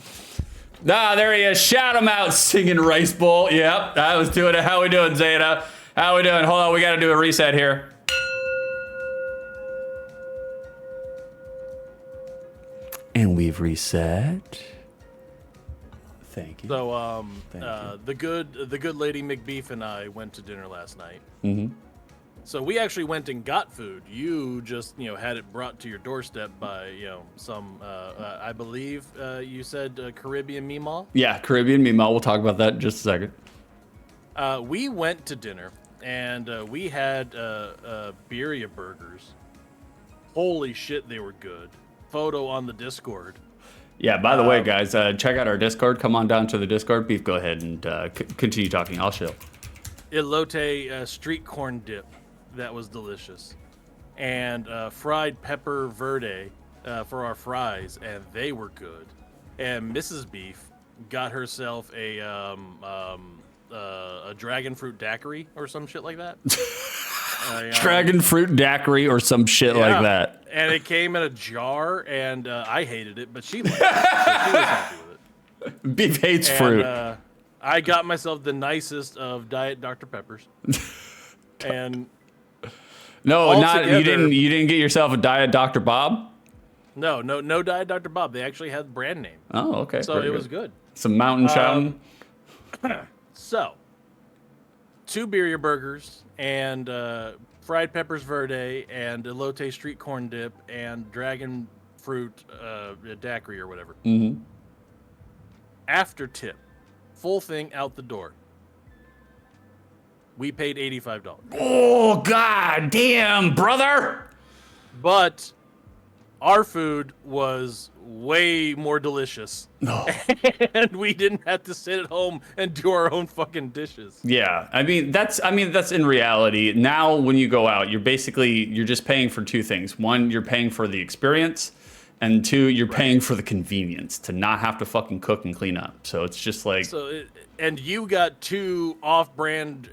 Ah, there he is. Shout him out, singing rice bowl. Yep, I was doing it. How we doing, Zeta? How we doing? Hold on, we got to do a reset here. And we've reset. Thank you. So, the good lady McBeef and I went to dinner last night. Mm-hmm. So we actually went and got food. You just, you know, had it brought to your doorstep by, you know, some, I believe you said Caribbean Meemaw? Yeah, Caribbean Meemaw. We'll talk about that in just a second. We went to dinner, and we had birria burgers. Holy shit, they were good. Photo on the Discord. Yeah, by the way, guys, check out our Discord. Come on down to the Discord. Beef, go ahead and continue talking. I'll chill. Elote street corn dip. That was delicious. And fried pepper verde for our fries, and they were good. And Mrs. Beef got herself a dragon fruit daiquiri or some shit like that. Dragon fruit daiquiri or some shit like that. And it came in a jar, and I hated it, but she liked it. So she was happy with it. Beef hates fruit. I got myself the nicest of Diet Dr. Peppers. And no, not you didn't get yourself a Diet Dr. Bob? No Diet Dr. Bob. They actually had the brand name. Oh, okay. So it was good. Some mountain shouting. So 2 birria burgers and fried peppers verde and elote street corn dip and dragon fruit daiquiri or whatever. Mm-hmm. After tip, full thing out the door. We paid $85. Oh, god damn, brother! But our food was way more delicious. No. And we didn't have to sit at home and do our own fucking dishes. Yeah, I mean that's in reality. Now when you go out, you're just paying for 2 things. 1, you're paying for the experience, and 2, you're paying for the convenience to not have to fucking cook and clean up. So it's just like and you got 2 off-brand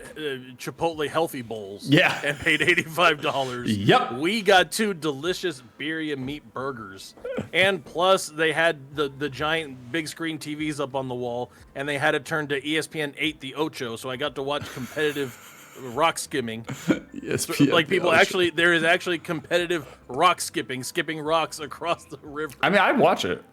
Chipotle healthy bowls. Yeah. And paid $85. Yep. We got 2 delicious birria meat burgers. And plus they had the giant big screen TVs up on the wall, and they had it turned to ESPN 8 the Ocho, so I got to watch competitive rock skimming. Yes, Like people actually, there is actually competitive rock skipping rocks across the river. I mean, I'd watch it.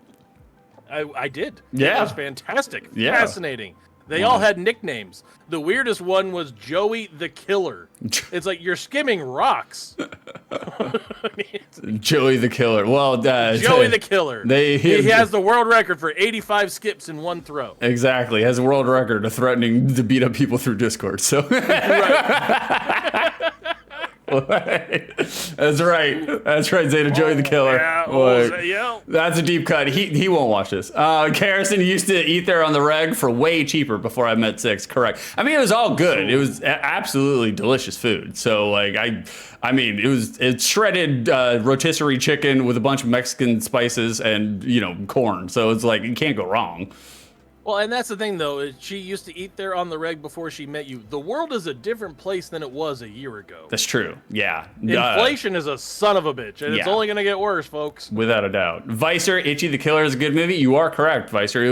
I did. Yeah. It was fantastic. Yeah. Fascinating. They all had nicknames. The weirdest one was Joey the Killer. It's like you're skimming rocks. Joey the Killer. Well, Joey the Killer. He has the world record for 85 skips in one throw. Exactly. Has a world record of threatening to beat up people through Discord. So That's right, Zeta. Joey the Killer. Yeah. That's a deep cut. He won't watch this. Garrison used to eat there on the reg for way cheaper before I met Six. Correct. I mean, it was all good. It was absolutely delicious food. So like I mean, it's shredded rotisserie chicken with a bunch of Mexican spices and corn. So it's like you can't go wrong. Well, and that's the thing, though. Is she used to eat there on the reg before she met you. The world is a different place than it was a year ago. That's true. Yeah. Inflation is a son of a bitch, and it's only going to get worse, folks. Without a doubt. Vicer, Itchy the Killer is a good movie. You are correct, Vicer.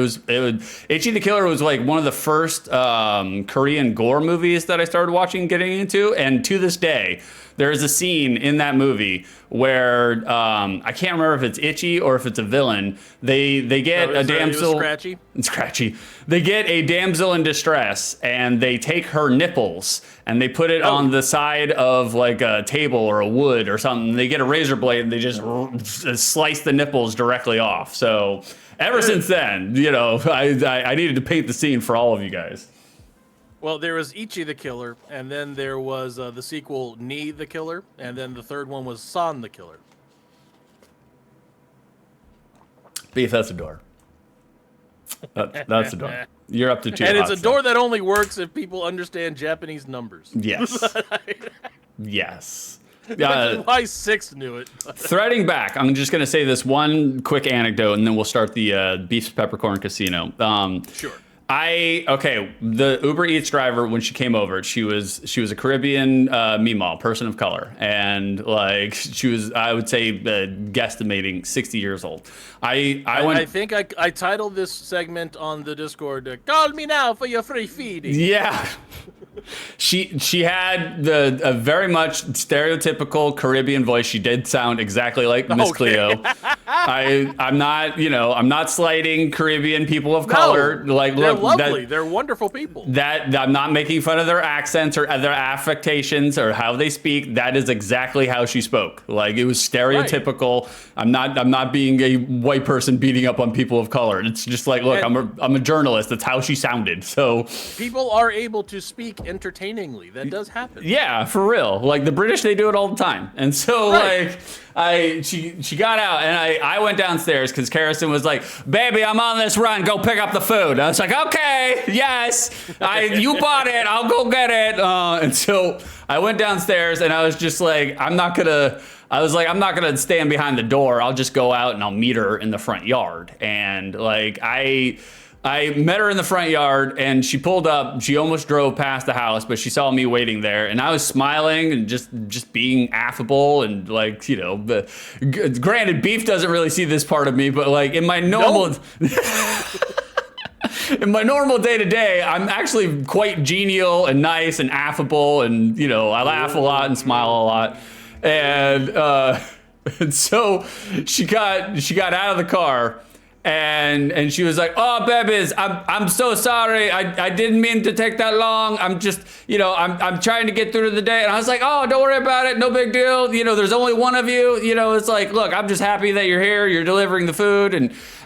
Itchy the Killer was like one of the first Korean gore movies that I started watching, getting into, and to this day, there is a scene in that movie where I can't remember if it's Itchy or if it's a villain. They get a damsel. Scratchy. Scratchy. They get a damsel in distress and they take her nipples and they put it on the side of like a table or a wood or something. They get a razor blade and they just slice the nipples directly off. So ever since then, I needed to paint the scene for all of you guys. Well, there was Ichi the Killer, and then there was the sequel Ni the Killer, and then the third one was San the Killer. Beef, that's a door. That's a door. You're up to 2. And it's a door that only works if people understand Japanese numbers. Yes. Yes. Why 6 knew it. Threading back, I'm just going to say this one quick anecdote, and then we'll start the Beef's Peppercorn Casino. Sure. The Uber Eats driver, when she came over, she was a Caribbean Meemaw, person of color, and like she was, I would say, guesstimating 60 years old. I think I titled this segment on the Discord, "Call me now for your free feeding." Yeah. She had a very much stereotypical Caribbean voice. She did sound exactly like Miss Cleo. I'm not slighting Caribbean people of color. Like, they're look, lovely. They're wonderful people. I'm not making fun of their accents or their affectations or how they speak. That is exactly how she spoke. Like, it was stereotypical. Right. I'm not being a white person beating up on people of color. It's just like, look, I'm a journalist. That's how she sounded. So people are able to speak entertainingly. That does happen. Yeah, for real. Like the British, they do it all the time. And so she got out and I went downstairs because Harrison was like, "Baby, I'm on this run. Go pick up the food." I was like, "Okay, yes, you bought it. I'll go get it." And so I went downstairs and I was just like, I'm not gonna stand behind the door. I'll just go out and I'll meet her in the front yard. And like I met her in the front yard and she pulled up. She almost drove past the house, but she saw me waiting there and I was smiling and just being affable and like, granted, Beef doesn't really see this part of me, but like in my normal in my normal day-to-day, I'm actually quite genial and nice and affable and, I laugh a lot and smile a lot. And so she got out of the car. And she was like, "Oh, babies, I'm so sorry. I didn't mean to take that long. I'm just, I'm trying to get through the day." And I was like, "Oh, don't worry about it. No big deal. There's only one of you. It's like, look, I'm just happy that you're here. You're delivering the food."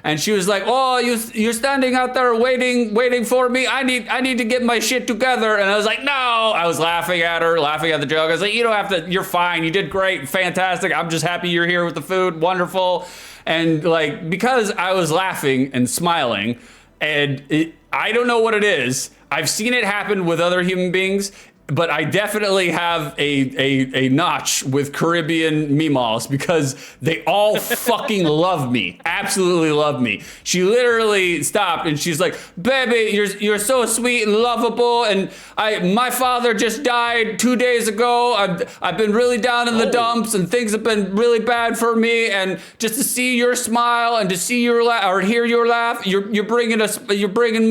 And she was like, "Oh, you're standing out there waiting for me. I need to get my shit together." And I was like, "No." I was laughing at her, laughing at the joke. I was like, "You don't have to. You're fine. You did great. Fantastic. I'm just happy you're here with the food. Wonderful." And like, because I was laughing and smiling, and I don't know what it is. I've seen it happen with other human beings, but I definitely have a notch with Caribbean meemaws because they all fucking love me. Absolutely love me. She literally stopped and she's like, "Baby, you're so sweet and lovable. And my father just died 2 days ago. I've been really down in the dumps and things have been really bad for me. And just to see your smile and to see your laugh or hear your laugh, you're bringing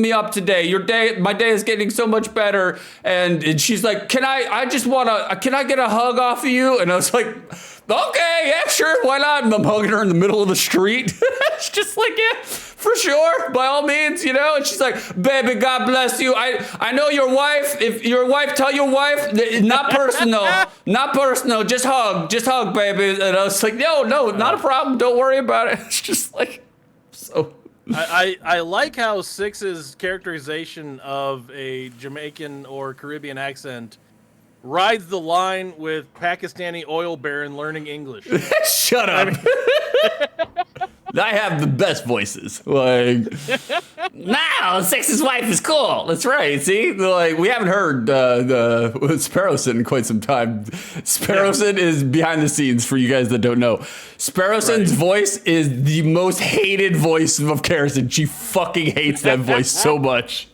me up today. My day is getting so much better." And she's like, like, can I get a hug off of you? And I was like, okay, yeah, sure, why not? And I'm hugging her in the middle of the street. It's just like, yeah, for sure, by all means, you know. And she's like, baby, God bless you. I know your wife. If your wife, tell your wife, not personal, just hug, baby. And I was like, no, not a problem. Don't worry about it. It's just like, so. I like how Six's characterization of a Jamaican or Caribbean accent rides the line with Pakistani oil baron learning English. Shut up. I have the best voices. Like, now Six's wife is cool. That's right. See, like we haven't heard the Sparrowson in quite some time. Sparrowson is behind the scenes for you guys that don't know. Sparrowson's voice is the most hated voice of Karrison. She fucking hates that voice so much.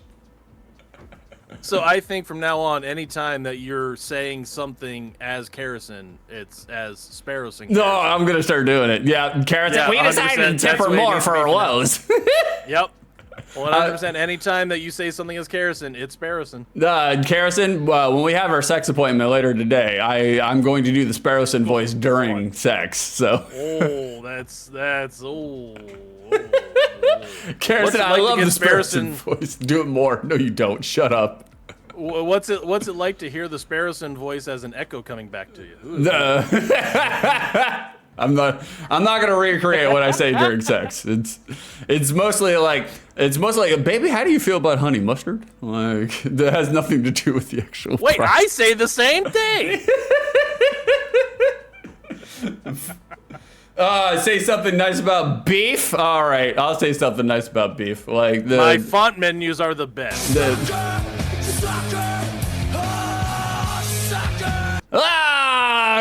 So I think from now on, anytime that you're saying something as Karrison, it's as Sparrowson. No, I'm gonna start doing it. Yeah, Karrison. Yeah, we decided to tip her more for her woes. Yep. 100%. Anytime that you say something as Karrison, it's Sparrowson. Karrison, when we have our sex appointment later today, I'm going to do the Sparrowson voice during sex. So. Oh, that's Karrison, I love the Sparrowson voice. Do it more. No, you don't. Shut up. What's it like to hear the Sparrowson voice as an echo coming back to you? I'm not gonna recreate what I say during sex. It's mostly like baby, how do you feel about honey mustard? Like that has nothing to do with the actual. Wait, process. I say the same thing. Say something nice about beef. All right, I'll say something nice about beef. Like my font menus are the best.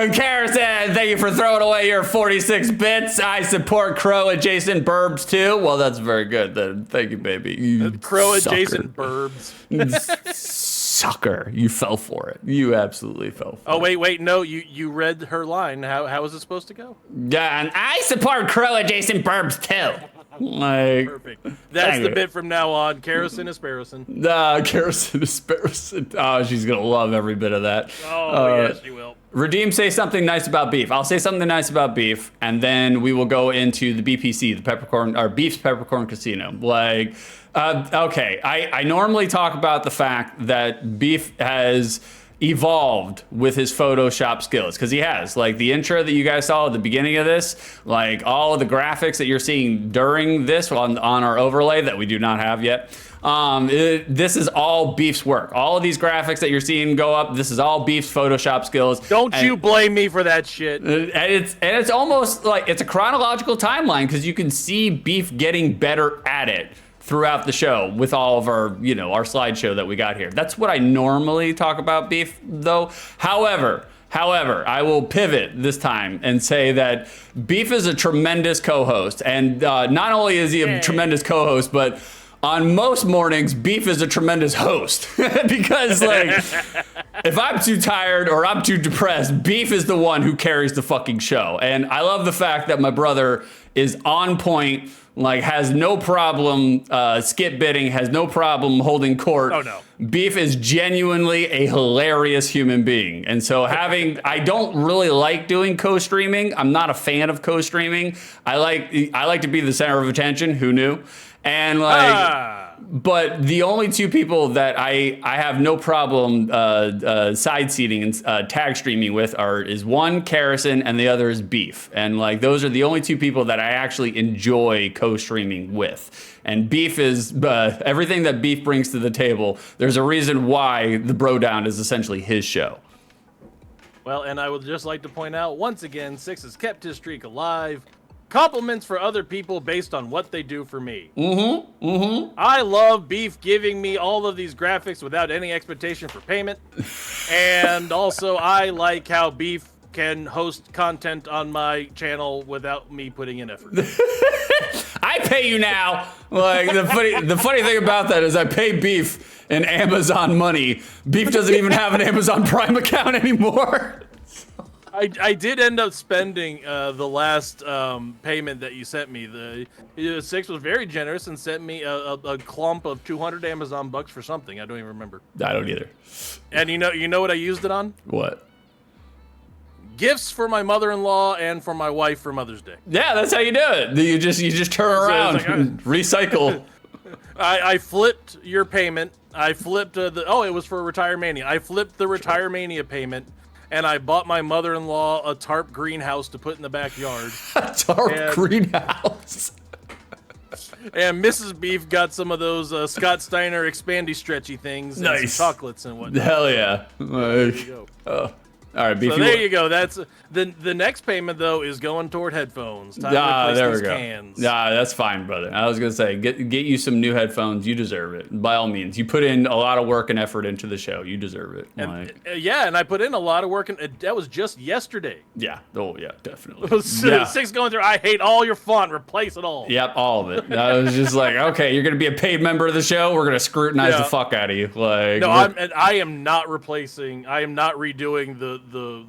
Karrison, thank you for throwing away your 46 bits. I support crow-adjacent burbs too. Well, that's very good then. Thank you, baby. You crow-adjacent burbs. Sucker. You fell for it. You absolutely fell for it. Oh, wait. No, you read her line. How was it supposed to go? Yeah, and I support crow-adjacent burbs too. Like, perfect. That's the bit from now on. Karrison is Sparrowson. Karrison is Sparrowson. Oh, she's gonna love every bit of that. Oh, yes, she will. Redeem, say something nice about beef. I'll say something nice about beef, and then we will go into the BPC, the peppercorn, or Beef's Peppercorn Casino. Like, okay, I normally talk about the fact that Beef has evolved with his Photoshop skills, because he has. Like the intro that you guys saw at the beginning of this, like all of the graphics that you're seeing during this on our overlay that we do not have yet, this is all Beef's work. All of these graphics that you're seeing go up, this is all Beef's Photoshop skills. Don't you blame me for that shit. And it's almost like it's a chronological timeline, because you can see Beef getting better at it throughout the show with all of our, our slideshow that we got here. That's what I normally talk about Beef, though. However, I will pivot this time and say that Beef is a tremendous co-host. And not only is he a tremendous co-host, but on most mornings, Beef is a tremendous host. Because, like, if I'm too tired or I'm too depressed, Beef is the one who carries the fucking show. And I love the fact that my brother is on point, like has no problem skip bidding, has no problem holding court. Oh, no. Beef is genuinely a hilarious human being. And so I don't really like doing co-streaming. I'm not a fan of co-streaming. I like to be the center of attention. Who knew? And but the only two people that I have no problem side seating and tag streaming with is one Karrison and the other is Beef. And like those are the only two people that I actually enjoy co-streaming with. And Beef is everything that Beef brings to the table. There's a reason why the BroDown is essentially his show. Well, and I would just like to point out once again, Six has kept his streak alive. Compliments for other people based on what they do for me. I love Beef giving me all of these graphics without any expectation for payment. And also, I like how Beef can host content on my channel without me putting in effort. I pay you now. Like the funny thing about that is I pay Beef in Amazon money. Beef doesn't even have an Amazon Prime account anymore. I did end up spending the last payment that you sent me. The Six was very generous and sent me a clump of 200 Amazon bucks for something. I don't even remember. I don't either. And you know what I used it on? What? Gifts for my mother-in-law and for my wife for Mother's Day. Yeah, that's how you do it. You just turn around it's like, and recycle. I flipped your payment. I flipped it was for Retiremania. I flipped the Retiremania payment, and I bought my mother-in-law a tarp greenhouse to put in the backyard. Tarp greenhouse. And Mrs. Beef got some of those Scott Steiner expandy stretchy things, and Nice. some chocolates and whatnot. Hell yeah. There you go. Oh. All right, Beef. So there you go. That's the next payment though is going toward headphones. Time to replace there we these go. cans. That's fine, brother. I was gonna say, get you some new headphones. You deserve it. By all means, you put in a lot of work and effort into the show. You deserve it. And I put in a lot of work, and that was just yesterday. Yeah. Oh yeah, definitely. Six going through. I hate all your font. Replace it all. Yep, all of it. I was just like, okay, you're gonna be a paid member of the show. We're gonna scrutinize the fuck out of you. Like, no, I am not replacing. I am not redoing the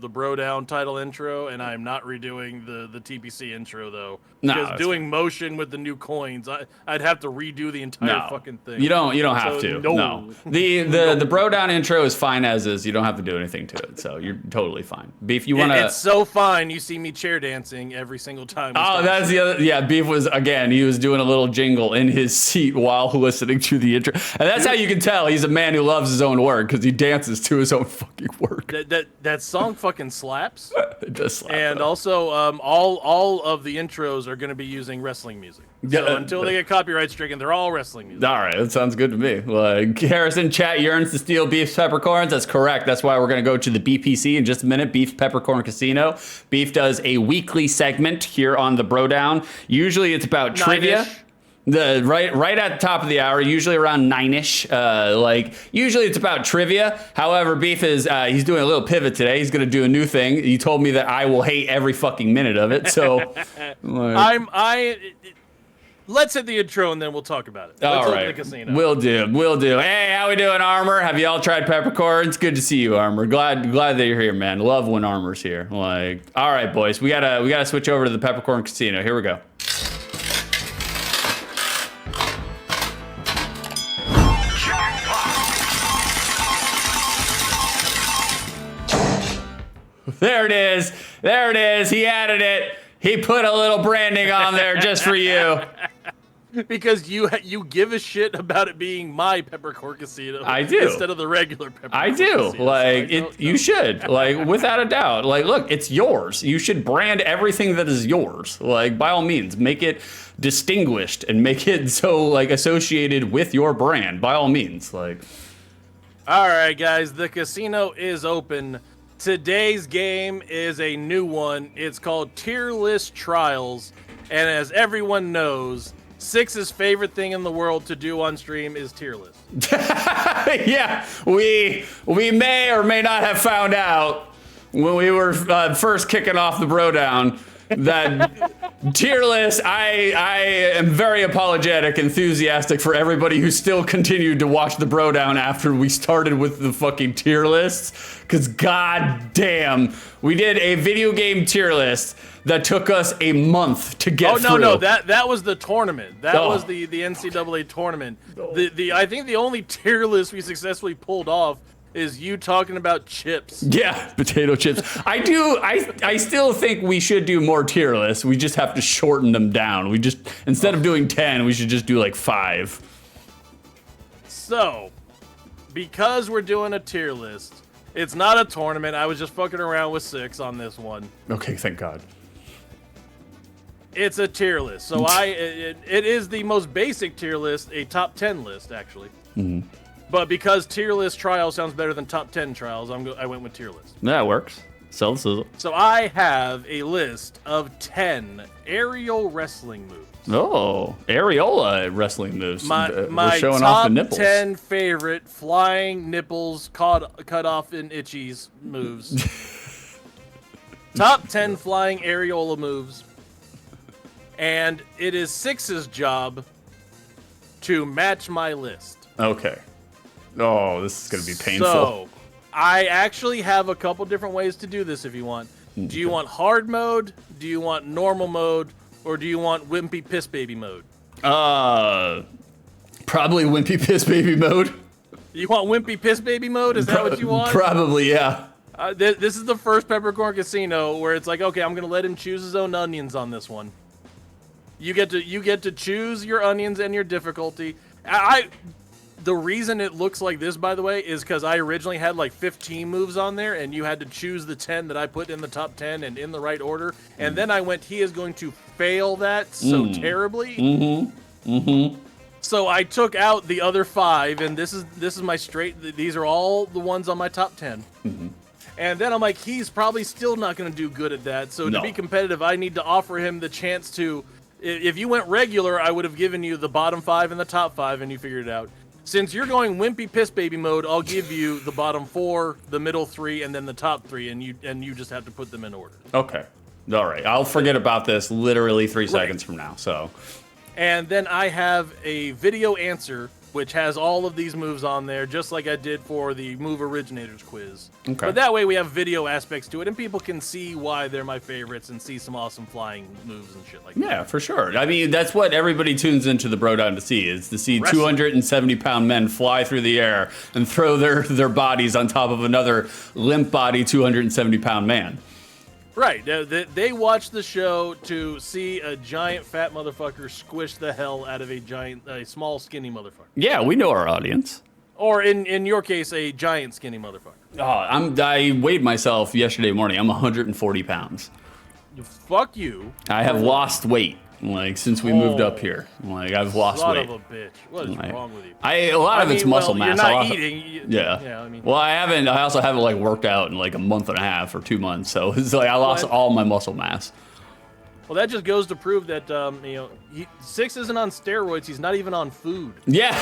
BroDown title intro, and I am not redoing the TPC intro though. Because doing motion with the new coins, I'd have to redo the entire fucking thing. You don't have to. No. The BroDown intro is fine as is. You don't have to do anything to it. So you're totally fine. Beef, you wanna It's so fine you see me chair dancing every single time. Oh, that's the other. Yeah, Beef was he was doing a little jingle in his seat while listening to the intro, and that's how you can tell he's a man who loves his own work because he dances to his own fucking work. That song fucking slaps. It does slap. And though. also, all of the intros are going to be using wrestling music. So until they get copyright stricken, they're all wrestling music. All right, that sounds good to me. Like Harrison, chat yearns to steal Beef's peppercorns. That's correct. That's why we're going to go to the BPC in just a minute. Beef Peppercorn Casino. Beef does a weekly segment here on the BroDown. Usually it's about trivia. Right at the top of the hour, usually around 9-ish. Usually it's about trivia. However, Beef is he's doing a little pivot today. He's gonna do a new thing. He told me that I will hate every fucking minute of it. So let's hit the intro and then we'll talk about it. All Let's right, open the casino. Will do. Hey, how we doing, Armor? Have y'all tried peppercorns? Good to see you, Armor. Glad that you're here, man. Love when Armor's here. Like, all right, boys, we gotta switch over to the Peppercorn Casino. Here we go. There it is. He added it. He put a little branding on there just for you. Because you give a shit about it being my Peppercorn Casino. I do. Instead of the regular Peppercorn I do. Casino. Like, you should. Like, without a doubt. Like, look, it's yours. You should brand everything that is yours. Like, by all means, make it distinguished and make it so, like, associated with your brand. By all means. Like. All right, guys. The casino is open. Today's game is a new one. It's called Tier List Trials. And as everyone knows, Six's favorite thing in the world to do on stream is tier list. Yeah, we may or may not have found out when we were first kicking off the BroDown that tier list, I am very apologetic, enthusiastic for everybody who still continued to watch the BroDown after we started with the fucking tier lists. Because god damn, we did a video game tier list that took us a month to get through. No, that was the tournament. That was the NCAA tournament. I think the only tier list we successfully pulled off is you talking about chips. Yeah, potato chips. I still think we should do more tier lists. We just have to shorten them down. We just, instead of doing 10, we should just do like 5. So, because we're doing a tier list, it's not a tournament. I was just fucking around with Six on this one. Okay, thank God. It's a tier list. So it is the most basic tier list, a top 10 list, actually. Mm-hmm. But because tier list trial sounds better than top 10 trials, I went with tier list. That works. Sell the sizzle. So I have a list of 10 aerial wrestling moves. Oh, areola wrestling moves. My showing top off the nipples. 10 favorite flying nipples cut off in itchies moves. Top 10 flying areola moves. And it is Six's job to match my list. Okay. Oh, this is going to be painful. So, I actually have a couple different ways to do this if you want. Do you want hard mode? Do you want normal mode? Or do you want wimpy piss baby mode? Probably wimpy piss baby mode. You want wimpy piss baby mode? Is that what you want? Probably, yeah. This is the first Peppercorn Casino where it's like, okay, I'm gonna let him choose his own onions on this one. You get to choose your onions and your difficulty. The reason it looks like this, by the way, is because I originally had like 15 moves on there, and you had to choose the 10 that I put in the top 10 and in the right order. And then I went, he is going to fail that so terribly. So I took out the other 5, and this is my straight. These are all the ones on my top 10. And then I'm like, he's probably still not going to do good at that. So to be competitive, I need to offer him the chance to. If you went regular, I would have given you the bottom 5 and the top 5, and you figured it out. Since you're going wimpy piss baby mode, I'll give you the bottom 4, the middle 3, and then the top 3, and you just have to put them in order. Okay. All right. I'll forget about this literally 3 seconds from now. So. And then I have a video answer, which has all of these moves on there, just like I did for the Move Originators quiz. Okay. But that way we have video aspects to it, and people can see why they're my favorites and see some awesome flying moves and shit like that. Yeah, for sure. I mean, that's what everybody tunes into the BroDown to see, is to see Wrestling. 270-pound men fly through the air and throw their bodies on top of another limp body 270-pound man. Right. They watch the show to see a giant fat motherfucker squish the hell out of a small skinny motherfucker. Yeah, we know our audience. Or in your case, a giant skinny motherfucker. Oh, I weighed myself yesterday morning. I'm 140 pounds. Fuck you. I have lost weight, like, since we moved up here. Like, I've lost Son weight. of a bitch. What is wrong with you? A lot of it's muscle mass. You're not I eating. Yeah. I mean. Well, I also haven't like worked out in like a month and a half or 2 months, so it's like I lost all my muscle mass. Well, that just goes to prove that 6 isn't on steroids. He's not even on food. Yeah.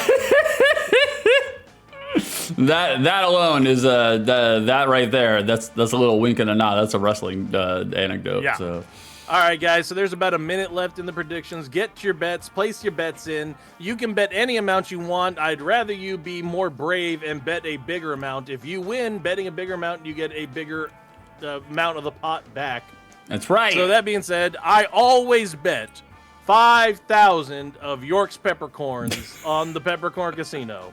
that alone is that right there. That's a little wink and a nod. That's a wrestling anecdote. Yeah. So. All right, guys, so there's about a minute left in the predictions. Get your bets, place your bets in. You can bet any amount you want. I'd rather you be more brave and bet a bigger amount. If you win betting a bigger amount, you get a bigger amount of the pot back. That's right. So that being said, I always bet 5,000 of York's peppercorns on the Peppercorn Casino.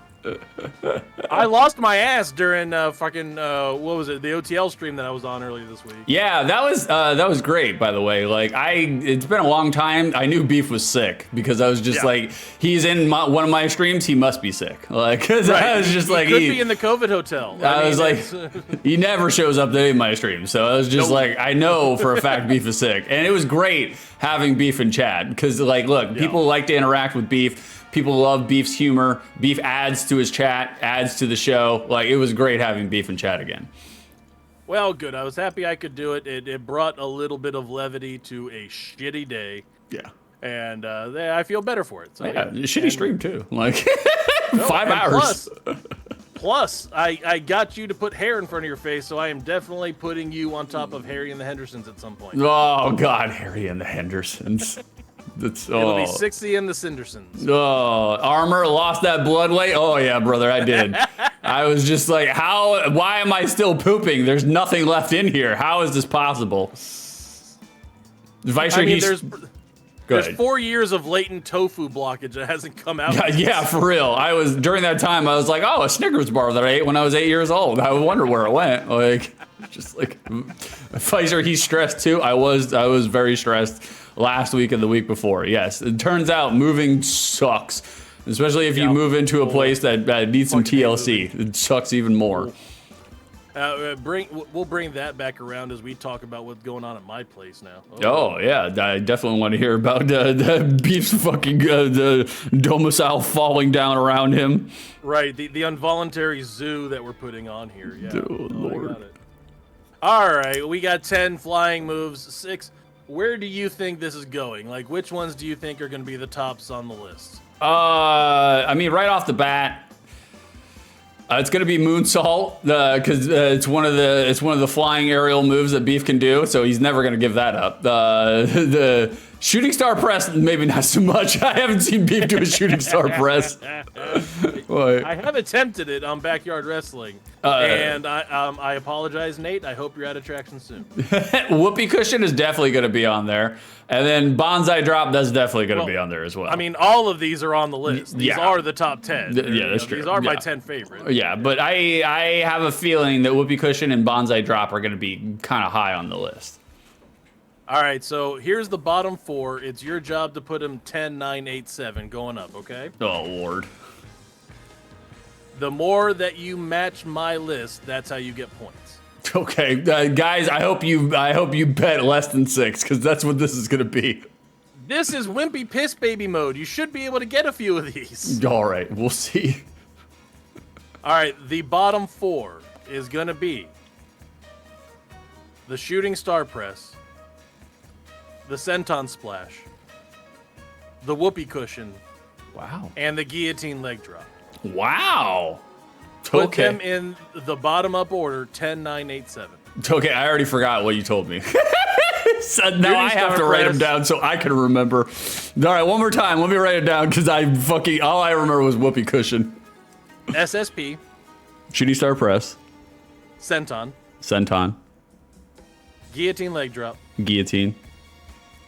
I lost my ass during what was it, the OTL stream that I was on earlier this week. Yeah, that was great, by the way. Like, it's been a long time. I knew Beef was sick because I was just like, he's in one of my streams, he must be sick. Like, cause I was just like, he could be in the COVID hotel. I was like, he never shows up to any of my streams, so I was just like, I know for a fact Beef is sick, and it was great having Beef in chat because, like, look, people like to interact with Beef. People love Beef's humor. Beef adds to his chat, adds to the show. Like, it was great having Beef in chat again. Well, good. I was happy I could do it. It brought a little bit of levity to a shitty day. Yeah. And I feel better for it. So, yeah, shitty stream, too. Like, 5 hours. Plus, I got you to put hair in front of your face, so I am definitely putting you on top of Harry and the Hendersons at some point. Oh, God, Harry and the Hendersons. It'll be 60 in the Cindersons. Oh, Armor lost that blood weight? Oh, yeah, brother, I did. I was just like, why am I still pooping? There's nothing left in here. How is this possible? There's 4 years of latent tofu blockage that hasn't come out. Yeah, for real. During that time, I was like, oh, a Snickers bar that I ate when I was 8 years old. I wonder where it went. Like, just like, Pfizer, he's stressed too. I was very stressed last week and the week before. Yes, it turns out moving sucks, especially if you move into a place that needs some TLC. It sucks even more. We'll bring that back around as we talk about what's going on at my place now. Oh yeah, I definitely want to hear about the Beef's fucking the domicile falling down around him. Right, the involuntary zoo that we're putting on here. Yeah. Oh, Lord. I got it. All right, we got 10 flying moves. 6. Where do you think this is going? Like, which ones do you think are going to be the tops on the list? I mean, right off the bat, it's going to be moonsault because it's one of the flying aerial moves that Beef can do. So he's never going to give that up. Shooting star press, maybe not so much. I haven't seen Beef do a shooting star press. What? I have attempted it on Backyard Wrestling, and I apologize, Nate. I hope you're at attraction soon. Whoopee cushion is definitely going to be on there, and then bonsai drop, that's definitely going to be on there as well. I mean, all of these are on the list. These are the top 10. Yeah, that's true. These are my 10 favorites. Yeah, but I have a feeling that whoopee cushion and bonsai drop are going to be kind of high on the list. All right, so here's the bottom 4. It's your job to put them 10, 9, 8, 7 going up, okay? Oh, Lord. The more that you match my list, that's how you get points. Okay, guys, I hope you bet less than 6, because that's what this is going to be. This is Wimpy Piss Baby mode. You should be able to get a few of these. All right, we'll see. All right, the bottom 4 is going to be the Shooting Star Press, the Senton Splash, the Whoopee Cushion, Wow. and the Guillotine Leg Drop. Wow. Put them in the bottom up order, 10, 9, 8, 7. Okay, I already forgot what you told me. So now I have to write them down so I can remember. All right, one more time. Let me write it down because all I remember was whoopee cushion. SSP. Shooting star press. Senton. Senton. Guillotine Leg Drop. Guillotine.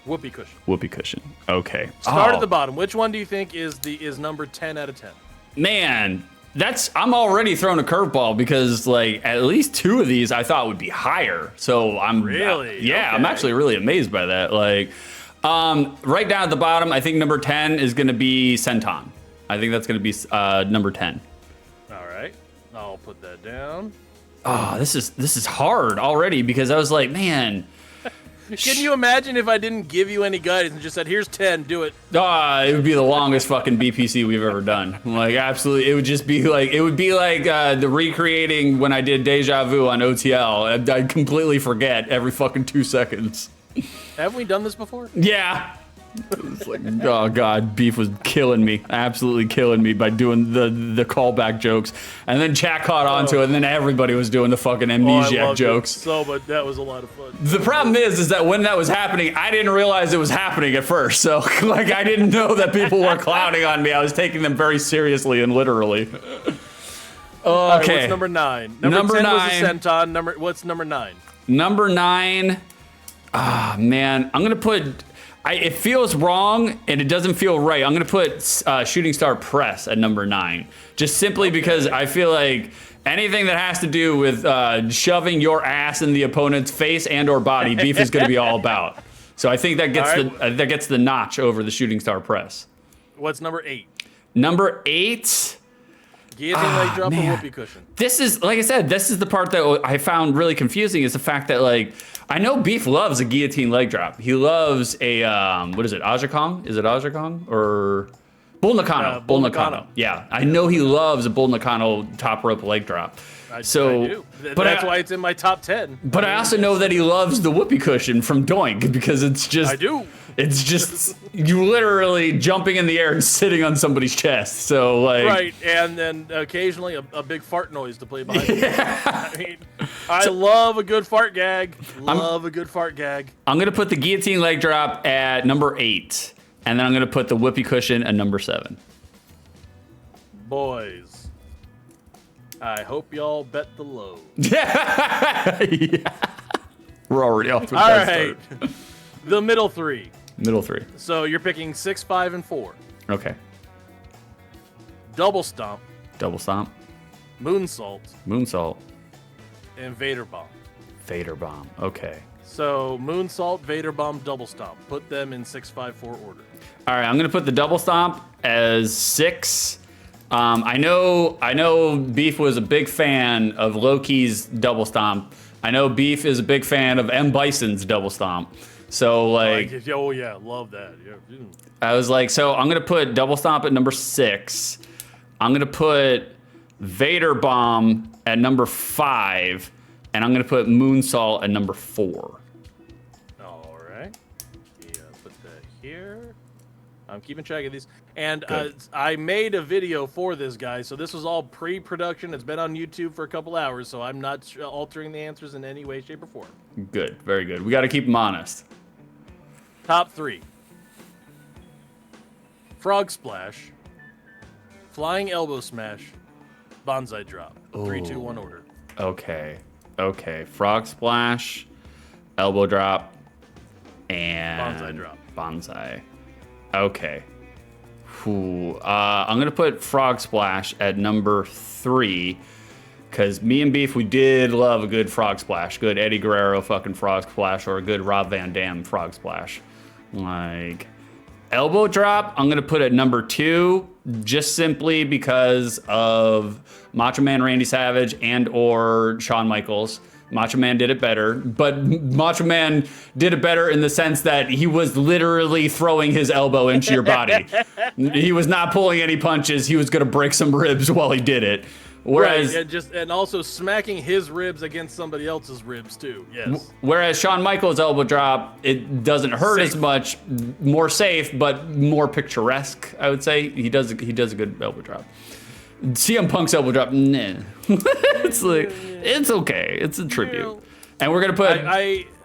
Whoopee Cushion. Whoopee cushion. Okay. Start at the bottom. Which one do you think is number 10 out of 10? Man, I'm already throwing a curveball because like at least 2 of these I thought would be higher. So I'm really yeah, okay. I'm actually really amazed by that. Like right down at the bottom, I think number 10 is going to be Senton. I think that's going to be number 10. All right. I'll put that down. Oh, this is hard already because I was like, man, can you imagine if I didn't give you any guidance and just said, here's 10, do it? it would be the longest fucking BPC we've ever done. Like, absolutely. It would be like the recreating when I did Deja Vu on OTL. I'd completely forget every fucking 2 seconds. Haven't we done this before? Yeah. It's like, oh god, Beef was killing me, absolutely killing me by doing the callback jokes, and then Jack caught onto it, and then everybody was doing the fucking amnesiac jokes. So, but that was a lot of fun. The problem is that when that was happening, I didn't realize it was happening at first. So, like, I didn't know that people were clowning on me. I was taking them very seriously and literally. All Okay. right, what's number 9? Number 10 was a Senton. What's number 9? Number 9. Ah, man, I'm gonna put. It feels wrong and it doesn't feel right. I'm gonna put Shooting Star Press at number 9, just simply because I feel like anything that has to do with shoving your ass in the opponent's face and/or body, Beef is gonna be all about. So I think that gets the notch over the Shooting Star Press. What's number 8? Number 8. Guillotine Leg Drop or Whoopee Cushion? This is, like I said, this is the part that I found really confusing, is the fact that, like, I know Beef loves a guillotine leg drop. He loves a, what is it, Aja Kong? Is it Aja Kong? Or Bull Nakano? Bull Nakano. Yeah, I know he loves a Bull Nakano top rope leg drop. I do. But that's why it's in my top 10. But I also know that he loves the whoopee cushion from Doink because it's just... I do. It's just you literally jumping in the air and sitting on somebody's chest. So like right, and then occasionally a big fart noise to play behind. Yeah. I mean, I love a good fart gag. Love a good fart gag. I'm gonna put the guillotine leg drop at number 8, and then I'm gonna put the whoopee cushion at number 7. Boys, I hope y'all bet the low. Yeah. We're already off to a All bad right, start. The middle 3. Middle 3. So you're picking 6, 5, and 4. Okay. Double Stomp, Double stomp. Moonsault, Moonsault. and Vader Bomb. Vader bomb. Okay. So Moonsault, Vader Bomb, Double Stomp. Put them in 6, 5, 4 order. All right. I'm gonna put the double stomp as 6. I know Beef was a big fan of Loki's double stomp. I know Beef is a big fan of M. Bison's double stomp. So like, oh yeah, love that. Yeah. I was like, so I'm gonna put double stomp at number 6. I'm gonna put Vader bomb at number 5, and I'm gonna put Moonsault at number 4. All right. Yeah, put that here. I'm keeping track of these. And I made a video for this, guy. So this was all pre-production. It's been on YouTube for a couple hours, so I'm not altering the answers in any way, shape, or form. Good, very good. We got to keep them honest. Top 3. frog splash, flying elbow smash, bonsai drop. 3, 2, 1 order. Okay. Frog splash, elbow drop, and Bonsai drop. Bonsai. Okay. I'm gonna put frog splash at number 3. Because me and Beef, we did love a good frog splash. Good Eddie Guerrero fucking frog splash, or a good Rob Van Dam frog splash. Like, elbow drop, I'm going to put at number 2, just simply because of Macho Man Randy Savage and or Shawn Michaels. Macho Man did it better, but Macho Man did it better in the sense that he was literally throwing his elbow into your body. He was not pulling any punches. He was going to break some ribs while he did it. Whereas, right, and also smacking his ribs against somebody else's ribs too. Yes. Whereas Shawn Michaels' elbow drop, it doesn't hurt Safe. as much, more safe, but more picturesque. I would say he does a good elbow drop. CM Punk's elbow drop, nah. It's okay. It's a tribute, and we're gonna put.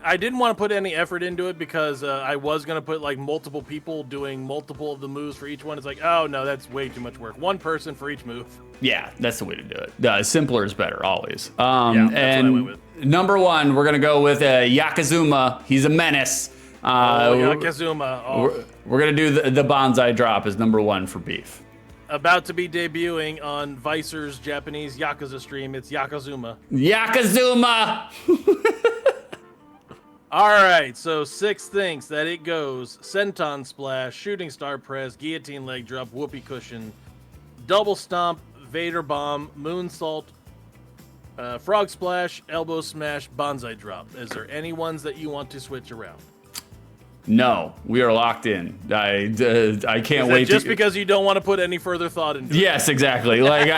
I didn't want to put any effort into it because I was going to put like multiple people doing multiple of the moves for each one. It's like, oh no, that's way too much work. One person for each move. Yeah, that's the way to do it. Simpler is better, always. Yeah, that's what I went with. Number 1, we're gonna go with Yokozuna. He's a menace. Yokozuna. Oh. We're gonna do the bonsai drop as number 1 for Beef. About to be debuting on Vicer's Japanese Yakuza stream. It's Yokozuna. Yokozuna! All right, so 6 things that it goes: senton splash, shooting star press, guillotine leg drop, whoopee cushion, double stomp, Vader bomb, moonsault, frog splash, elbow smash, bonsai drop. Is there any ones that you want to switch around? No, we are locked in. I can't wait. Just because you don't want to put any further thought into it? Yes, exactly. Like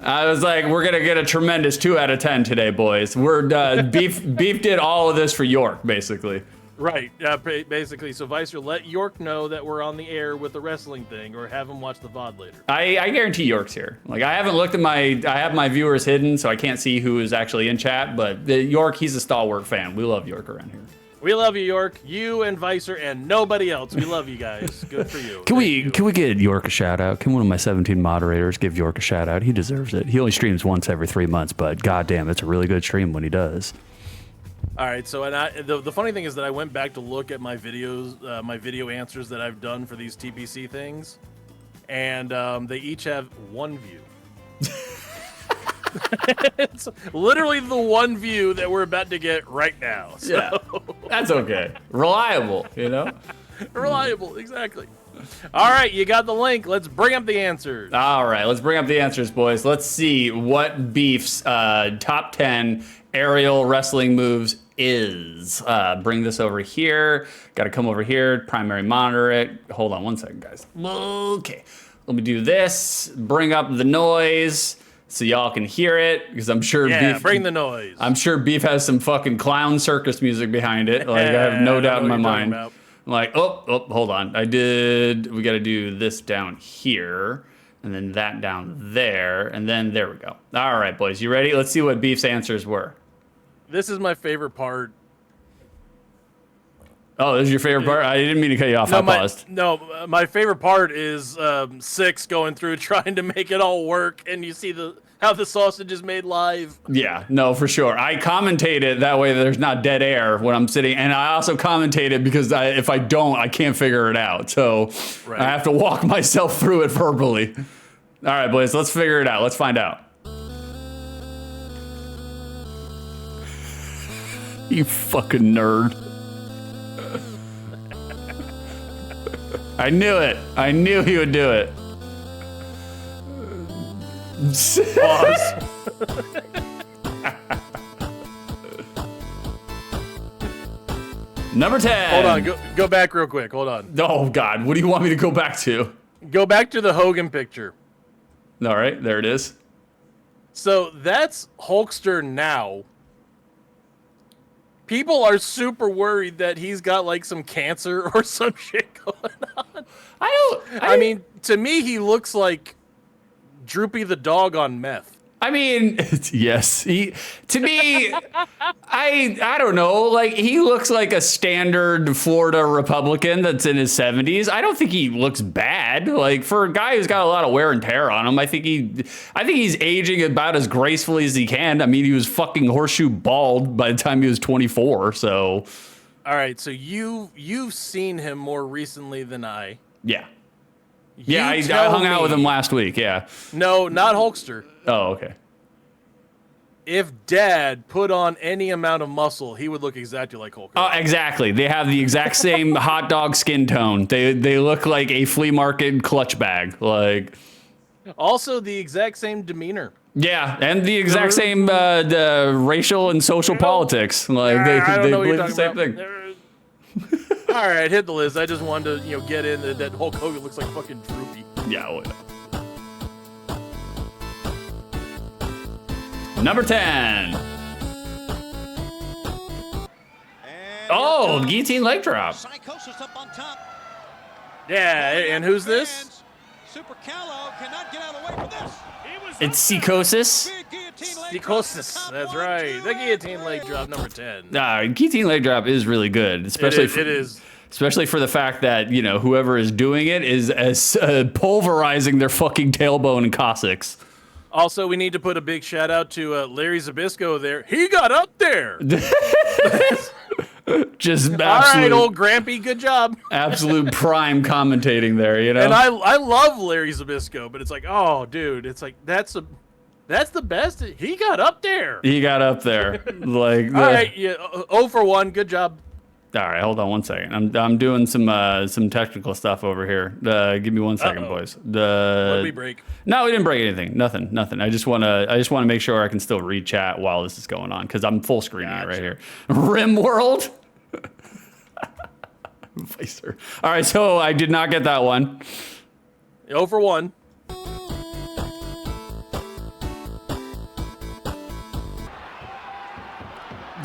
I was like, we're gonna get a tremendous 2 out of 10 today, boys. We're Beef did all of this for York, basically. Right, basically. So Vicer, let York know that we're on the air with the wrestling thing, or have him watch the VOD later. I guarantee York's here. Like, I haven't looked at I have my viewers hidden, so I can't see who is actually in chat, but York, he's a stalwart fan. We love York around here. We love you, York. You and Vicer and nobody else. We love you guys. Good for you. Can we get York a shout out? Can one of my 17 moderators give York a shout out? He deserves it. He only streams once every 3 months, but goddamn, it's a really good stream when he does. All right, so the funny thing is that I went back to look at my videos, my video answers that I've done for these TPC things, and they each have 1 view. It's literally the 1 view that we're about to get right now. So. Yeah, that's okay. Reliable, you know? Reliable, exactly. All right, you got the link. Let's bring up the answers. All right, let's bring up the answers, boys. Let's see what Beef's top 10 aerial wrestling moves is. Bring this over here. Got to come over here. Primary monitor it. Hold on 1 second, guys. Okay, let me do this. Bring up the noise so y'all can hear it, because I'm sure Beef. Bring the noise. I'm sure Beef has some fucking clown circus music behind it. Like, I have no doubt in my mind. I'm like, oh, hold on. We got to do this down here, and then that down there, and then there we go. All right, boys, you ready? Let's see what Beef's answers were. This is my favorite part. Oh, this is your favorite part? I didn't mean to cut you off. I paused. My favorite part is 6 going through trying to make it all work, and you see how the sausage is made live. Yeah, no, for sure. I commentate it that way there's not dead air when I'm sitting, and I also commentate it because if I don't, I can't figure it out. So right. I have to walk myself through it verbally. All right, boys, let's figure it out. Let's find out. You fucking nerd. I knew it. I knew he would do it. Pause. Number 10. Hold on. Go back real quick. Hold on. Oh, God. What do you want me to go back to? Go back to the Hogan picture. All right. There it is. So that's Hulkster now. People are super worried that he's got like some cancer or some shit going on. I mean, to me, he looks like Droopy the dog on meth. I mean, yes. To me, I don't know. Like, he looks like a standard Florida Republican that's in his 70s. I don't think he looks bad. Like, for a guy who's got a lot of wear and tear on him, I think he's aging about as gracefully as he can. I mean, he was fucking horseshoe bald by the time he was 24. So, all right. So you've seen him more recently than I. Yeah. You I tell hung out with me- him last week. Yeah. No, not Hulkster. Oh, okay. If Dad put on any amount of muscle, he would look exactly like Hulk. Oh, exactly. They have the exact same hot dog skin tone. They look like a flea market clutch bag. Like, Also, the exact same demeanor. yeah, and the exact same the racial and social politics. Like, I don't they know what you're believe the same talking thing. about. All right, hit the list. I just wanted to, get in that Hulk Hogan looks like fucking droopy. Yeah. Oh, yeah. Number 10. Oh, guillotine leg drop. Psychosis up on top. Yeah, and who's this? Super Callow cannot get out of the way for this. It's psychosis. Big guillotine leg drop to the Psychosis. top. That's 1, right. 2, The guillotine leg drop, number 10. Guillotine leg drop is really good, especially It is. Especially for the fact that, whoever is doing it is as pulverizing their fucking tailbone in Cossacks. Also, we need to put a big shout out to Larry Zabisco there. He got up there. Just All right, absolute, old Grampy, good job. absolute prime commentating there, And I love Larry Zabisco, but it's like, oh, dude, it's like that's the best. He got up there. He got up there. Like, All right, yeah, 0 for 1. Good job. All right, hold on one second. I'm doing some technical stuff over here. Give me 1 second, boys. What did we break? No, we didn't break anything. Nothing. I just wanna make sure I can still read chat while this is going on because I'm full screening it right here. Rim World. Vicer. All right, so I did not get that one. 0 for 1.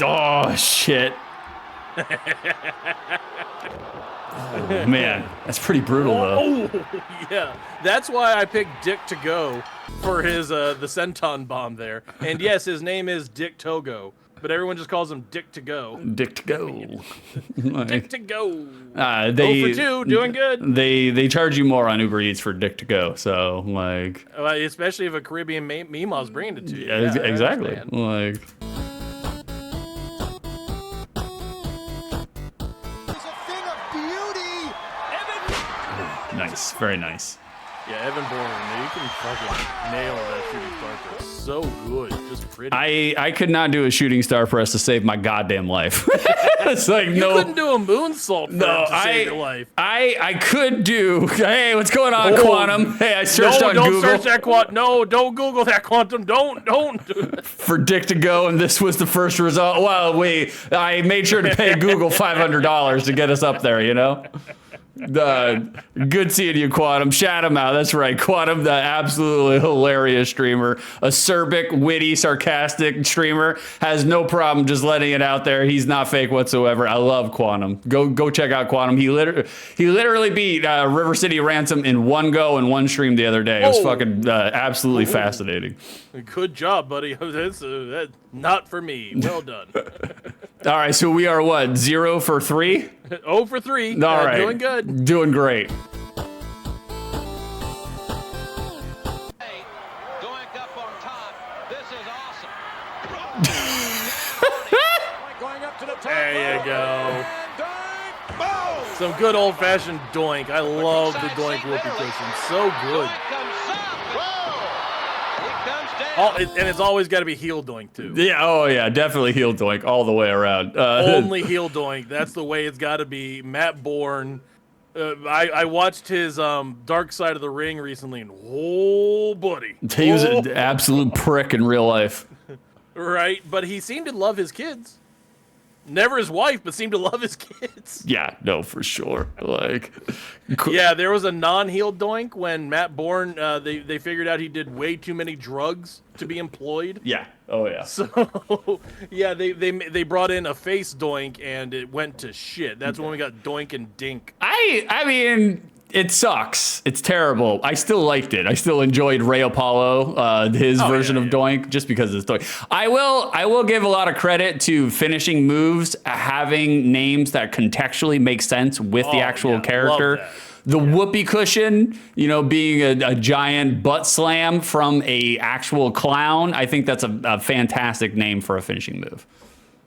Oh shit. Oh man, that's pretty brutal though. Oh, yeah. That's why I picked Dick to go for his the senton bomb there. And yes, his name is Dick Togo, but everyone just calls him Dick to go. Dick to go. Dick to go. They 0 for 2, doing good. They charge you more on Uber Eats for Dick to go. So like, Especially if a Caribbean Meemaw's bringing it to you. yeah, Yeah, I exactly. understand. Like, It's a thing of beauty. nice, very nice. Yeah, Evan Bourne, man, you can fucking nail that shooting star press. So good, just pretty. I could not do a shooting star press to save my goddamn life. It's like you no. couldn't do a moonsault No, to save your life. I could do. Hey, what's going on, Quantum? Hey, I searched on don't Google search that quantum. No, don't Google that quantum. Don't. for Dick to go, and this was the first result. Well, I made sure to pay Google $500 to get us up there. Good seeing you, Quantum. Shout him out. That's right, Quantum, the absolutely hilarious streamer, acerbic, witty, sarcastic streamer, has no problem just letting it out there. He's not fake whatsoever. I love Quantum. Go check out Quantum. He literally beat River City Ransom in one go in one stream the other day. It was Oh. fucking absolutely fascinating. Good job, buddy. That's not for me. Well done. All right, so we are what, 0 for 3? 0 for 3. All right, Doing good. doing great. Doink up on top. This is awesome. Going up to the top. There you go. Doink. Boom. Some good old-fashioned doink. I love the doink whoopee cushion. So good. And it's always got to be heel doink too. Yeah, oh yeah, definitely heel doink all the way around. Only heel doink. That's the way it's got to be. Matt Bourne. I watched his Dark Side of the Ring recently, and oh, buddy. He was an absolute prick in real life. Right, but he seemed to love his kids. Never his wife, but seemed to love his kids. Yeah, no, for sure. Like, Yeah, there was a non-heel doink when Matt Bourne, they figured out he did way too many drugs to be employed. yeah, oh yeah. So, yeah, they brought in a face doink, and it went to shit. That's when we got doink and dink. I mean, It sucks. It's terrible. I still liked it. I still enjoyed Rey Apollo, his version of Doink, just because it's Doink. I will give a lot of credit to finishing moves having names that contextually make sense with the actual character. The whoopee cushion, being a giant butt slam from a actual clown. I think that's a fantastic name for a finishing move.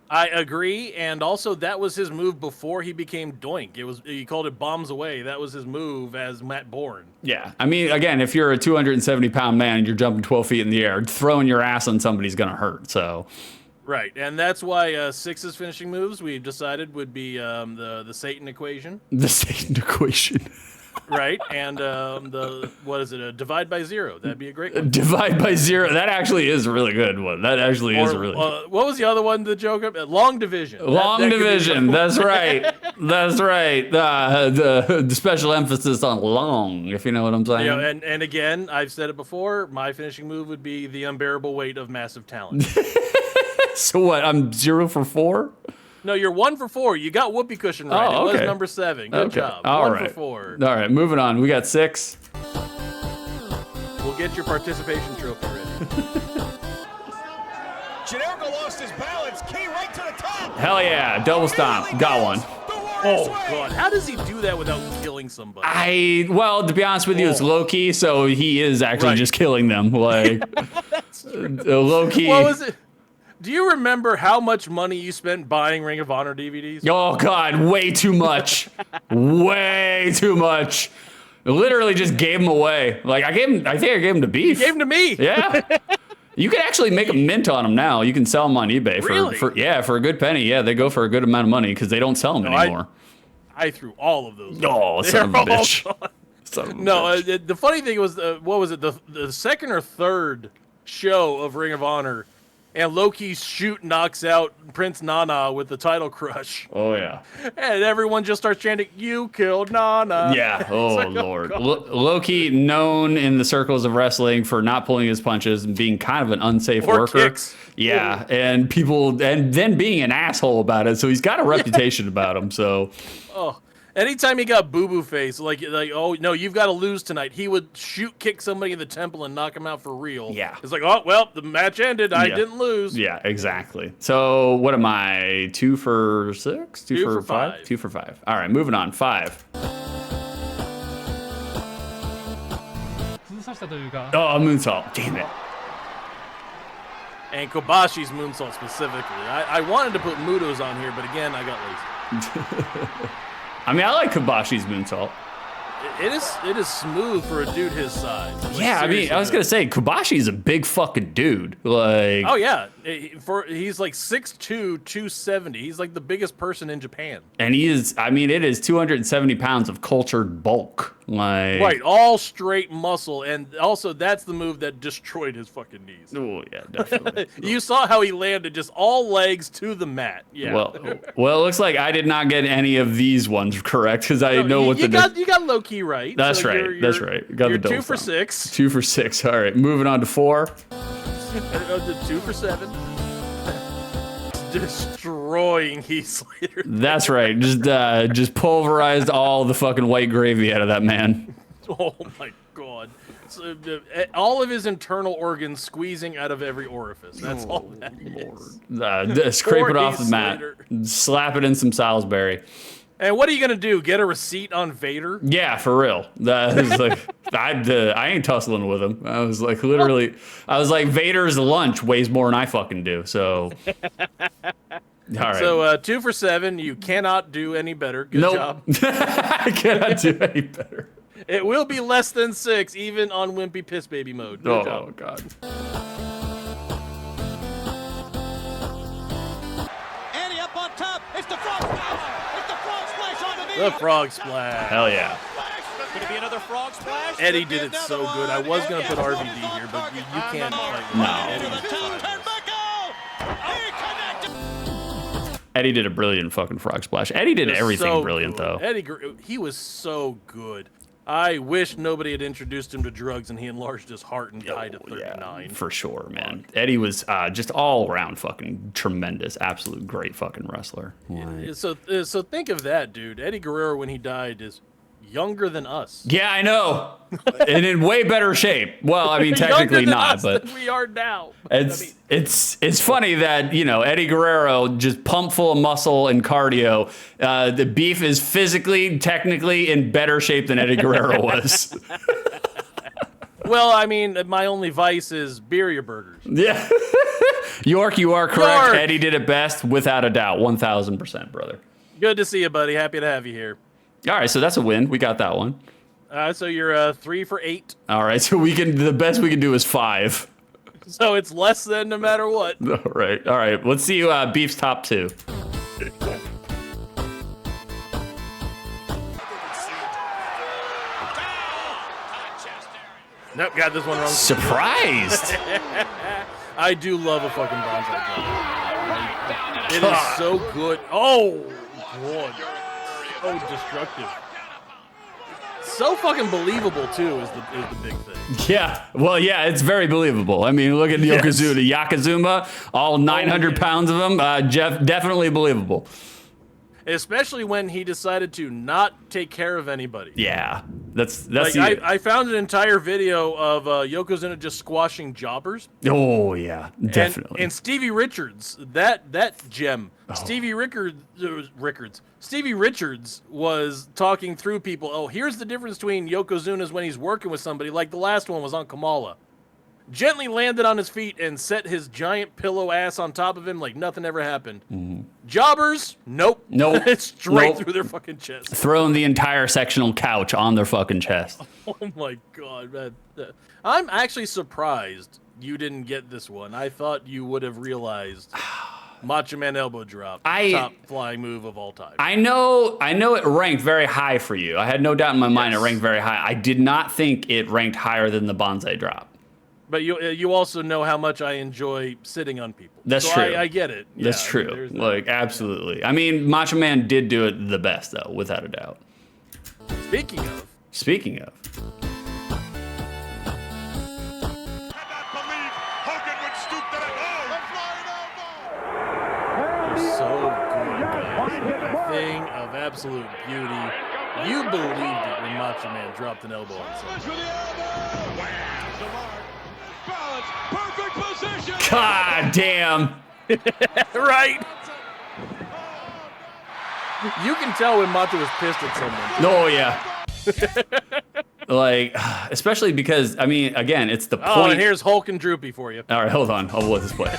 I agree, and also that was his move before he became Doink. He called it Bombs Away. That was his move as Matt Bourne. Yeah, I mean, again, if you're a 270-pound man and you're jumping 12 feet in the air, throwing your ass on somebody's gonna hurt. So, right, and that's why Six's finishing moves we've decided would be the Satan equation. The Satan equation. Right, and a divide by zero. That'd be a great one. Divide by zero. That actually is a really good one. That actually is a really good. What was the other one, the joke? Long division. Long division. That's right. That's right. The special emphasis on long, if you know what I'm saying. And again, I've said it before, my finishing move would be the unbearable weight of massive talent. So what? I'm 0 for 4? No, you're 1 for 4. You got whoopee cushion right. Oh, okay. It was number 7. Good job. All 1 right. for 4. All right, moving on. We got 6. We'll get your participation trophy ready. Generico lost his balance. Key right to the top. Hell yeah, double stomp. Got one. Oh, God. How does he do that without killing somebody? Well, to be honest with you, it's low-key, so he is actually just killing them. Like, low-key. What was it? Do you remember how much money you spent buying Ring of Honor DVDs? Oh, God, way too much. Way too much. Literally just gave them away. Like, I think I gave them to Beef. You gave them to me. Yeah. You can actually make a mint on them now. You can sell them on eBay Really? for a good penny. Yeah, they go for a good amount of money because they don't sell them anymore. I threw all of those. Oh, son of a bitch. Son of a bitch. The funny thing was, what was it? The second or third show of Ring of Honor, and Loki's shoot knocks out Prince Nana with the title crush. Oh, yeah. And everyone just starts chanting, "You killed Nana." Yeah. Oh, like, Lord. God. Loki, known in the circles of wrestling for not pulling his punches and being kind of an unsafe Or worker. kicks. Yeah. And then being an asshole about it. So he's got a reputation about him. So. Oh. Anytime he got boo-boo face, like, oh, no, you've got to lose tonight, he would kick somebody in the temple and knock him out for real. Yeah. It's like, oh, well, the match ended. I didn't lose. Yeah, exactly. So what am I? 2 for 6? 2 for 5? 2 for 5. All right, moving on. 5. Oh, moonsault. Damn it. And Kobashi's moonsault specifically. I wanted to put Muto's on here, but again, I got lazy. I mean, I like Kobashi's moonsault. It is smooth for a dude his size. Like, Yeah, I mean, I was gonna say Kobashi's a big fucking dude. Like, oh yeah, he's like 6'2", 270. He's like the biggest person in Japan. and he is. I mean, it is 270 pounds of cultured bulk. Like, Right, all straight muscle, and also that's the move that destroyed his fucking knees. Oh yeah, definitely. You saw how he landed, just all legs to the mat. Yeah. Well, it looks like I did not get any of these ones correct because I know what you got low key right. That's So right. That's right. Got you're the double 2 for stomp. 6. 2 for 6. All right, moving on to 4. 2 for 7. Destroying Heath Slater. That's right. Just pulverized all the fucking white gravy out of that man. Oh my god. So, all of his internal organs squeezing out of every orifice. That's all that is. Scrape Poor it off Heath the mat. Slater. Slap it in some Salisbury. And what are you gonna do? Get a receipt on Vader? Yeah, for real. That is like I ain't tussling with him. I was like literally. I was like Vader's lunch weighs more than I fucking do. So. All right. So 2 for 7. You cannot do any better. Good job. I cannot do any better. It will be less than 6, even on Wimpy Piss Baby mode. Good job. Oh God. Andy up on top. It's the frog splash. It's the frog splash on the knee. The frog splash. Hell yeah. Could it be another frog splash? Eddie Could be did it another so one. good. I was gonna put Yes, RVD yes, here, but you target can't on the fight. No. Eddie To the was top, fine. turnbuckle. He connected. Eddie did a brilliant fucking frog splash. Eddie did everything So brilliant good. though. He was so good. I wish nobody had introduced him to drugs and he enlarged his heart and died at 39. For sure, man. Eddie was just all around fucking tremendous, absolute great fucking wrestler. Like, So think of that, dude. Eddie Guerrero when he died is younger than us. Yeah, I know. And in way better shape. Well, I mean, technically Younger than not, us but than we are now. it's funny that, you know, Eddie Guerrero just pumped full of muscle and cardio. The Beef is physically, technically in better shape than Eddie Guerrero was. Well, I mean, my only vice is birria burgers. Yeah. York, you are correct. York! Eddie did it best, without a doubt. 1,000%, brother. Good to see you, buddy. Happy to have you here. All right, so that's a win. We got that one. So you're 3 for 8. All right, so the best we can do is 5. So it's less than no matter what. All right. Let's see Beef's top 2. Nope, got this one wrong. Surprised. I do love a fucking bonsai jump. It is so good. Oh, God. So destructive. So fucking believable, too, is the big thing. Yeah, well, yeah, it's very believable. I mean, look at Yokozuna, all 900 pounds of him. Jeff, definitely believable. Especially when he decided to not take care of anybody. Yeah, that's like, I found an entire video of Yokozuna just squashing jobbers. Oh yeah, definitely. And Stevie Richards, that gem. Oh. Stevie Richards was talking through people. Oh, here's the difference between Yokozuna's when he's working with somebody, like the last one was on Kamala. Gently landed on his feet and set his giant pillow ass on top of him like nothing ever happened. Mm-hmm. Jobbers, nope. It's straight through their fucking chest. Throwing the entire sectional couch on their fucking chest. Oh my God, man. I'm actually surprised you didn't get this one. I thought you would have realized Macho Man elbow drop, top flying move of all time. I know it ranked very high for you. I had no doubt in my mind it ranked very high. I did not think it ranked higher than the bonsai drop. But you also know how much I enjoy sitting on people. That's so true. I get it. That's true. Like, absolutely. Yeah. I mean, Macho Man did do it the best, though, without a doubt. Speaking of. So good. Thing of absolute beauty. You believed it when Macho Man dropped an elbow on somebody. Perfect position. God damn. Right. You can tell when Macho is pissed at someone. Oh, yeah. Like, especially because, I mean, again, it's the point. Oh, and here's Hulk and Droopy for you. All right, hold on. I'll let this play.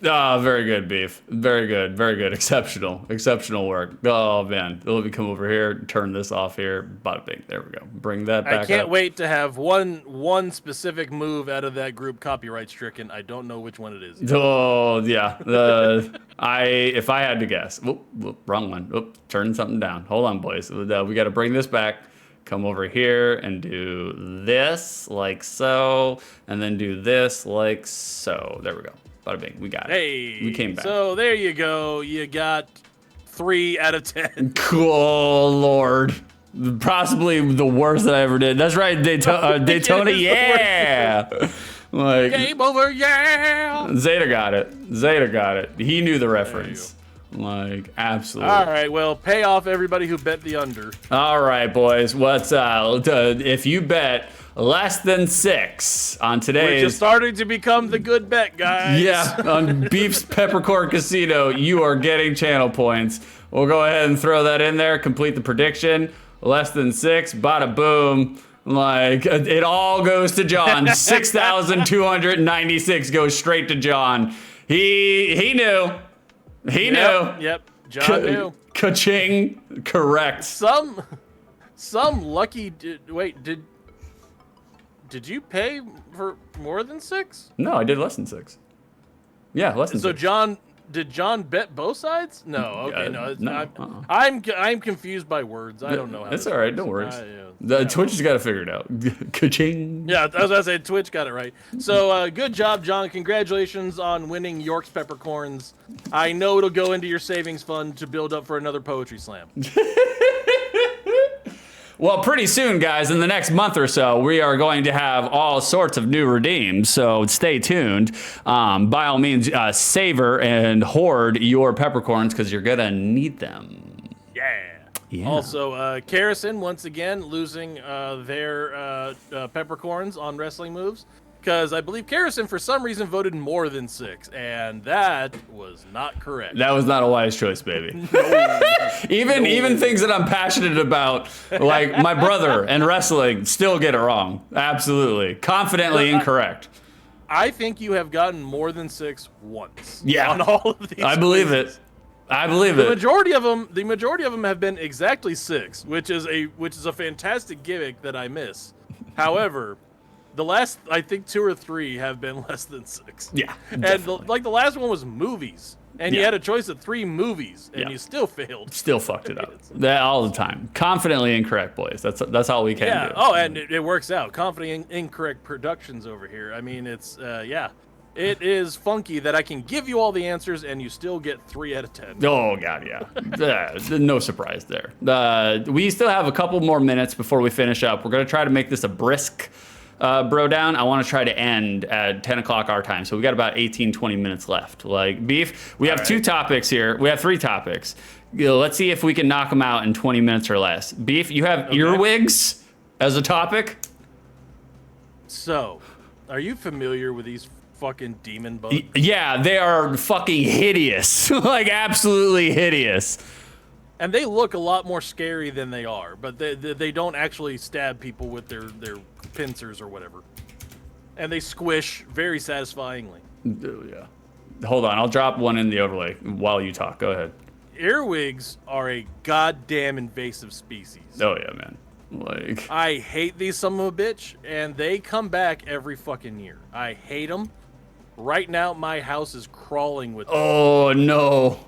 Ah, very good, Beef. Very good. Exceptional work. Oh, man. Let me come over here, turn this off here. Bada bing. There we go. Bring that back up. I can't wait to have one specific move out of that group copyright stricken. I don't know which one it is. Oh, yeah. If I had to guess. Wrong one. Turn something down. Hold on, boys. We got to bring this back. Come over here and do this like so, and then do this like so. There we go. Bada bing, we got it. Hey, we came back. So there you go. You got 3 out of 10. Cool, Lord. Possibly the worst that I ever did. That's right, Daytona, yeah. Like, Game over, yeah. Zeta got it. He knew the reference. Like, absolutely. All right, well, pay off everybody who bet the under. All right, boys. What's if you bet less than 6 on today's... Which is starting to become the good bet, guys. Yeah, on Beef's Peppercorn Casino, you are getting channel points. We'll go ahead and throw that in there, complete the prediction. Less than 6, bada boom. Like, it all goes to John. 6,296 goes straight to John. He knew. He knew. Yep, John knew. Ka-ching. Correct. Some lucky... Wait, did you pay for more than 6? No, I did less than 6. Yeah, less than 6. So did John bet both sides? No, okay, no. I'm confused by words. I don't know how. It's all right. Don't worry. Twitch has got to figure it out. Ka-ching. Yeah, I was gonna say Twitch got it right. So good job, John. Congratulations on winning York's Peppercorns. I know it'll go into your savings fund to build up for another poetry slam. Well, pretty soon, guys, in the next month or so, we are going to have all sorts of new redeems, so stay tuned. By all means, savor and hoard your peppercorns because you're going to need them. Yeah. Also, Karrison, once again, losing their peppercorns on wrestling moves. Because I believe Karrison, for some reason, voted more than 6, and that was not correct. That was not a wise choice, baby. Even things that I'm passionate about, like my brother and wrestling, still get it wrong. Absolutely. Confidently incorrect. I think you have gotten more than 6 once. Yeah. On all of these. I believe it. I believe it. The majority of them have been exactly 6, which is a fantastic gimmick that I miss. However, the last, I think 2 or 3 have been less than 6. Yeah, and definitely. the last one was movies, and you had a choice of 3 movies, and you still failed. Still fucked it up. That all the time. Confidently incorrect, boys. That's all we can do. Oh, and it works out. Confidently incorrect productions over here. I mean, it's it is funky that I can give you all the answers and you still get 3 out of 10. Oh, God, yeah. No surprise there. We still have a couple more minutes before we finish up. We're going to try to make this a brisk BroDown. I want to try to end at 10 o'clock our time. So we got about 18, 20 minutes left. Like, Beef, we have 2 topics here. We have 3 topics. Let's see if we can knock them out in 20 minutes or less. Beef, you have earwigs as a topic? So, are you familiar with these fucking demon bugs? Yeah, they are fucking hideous. Like, absolutely hideous. And they look a lot more scary than they are, but they don't actually stab people with their pincers or whatever. And they squish very satisfyingly. Yeah. Hold on, I'll drop one in the overlay while you talk. Go ahead. Earwigs are a goddamn invasive species. Oh, yeah, man. Like, I hate these son of a bitch, and they come back every fucking year. I hate them. Right now, my house is crawling with them. oh, no.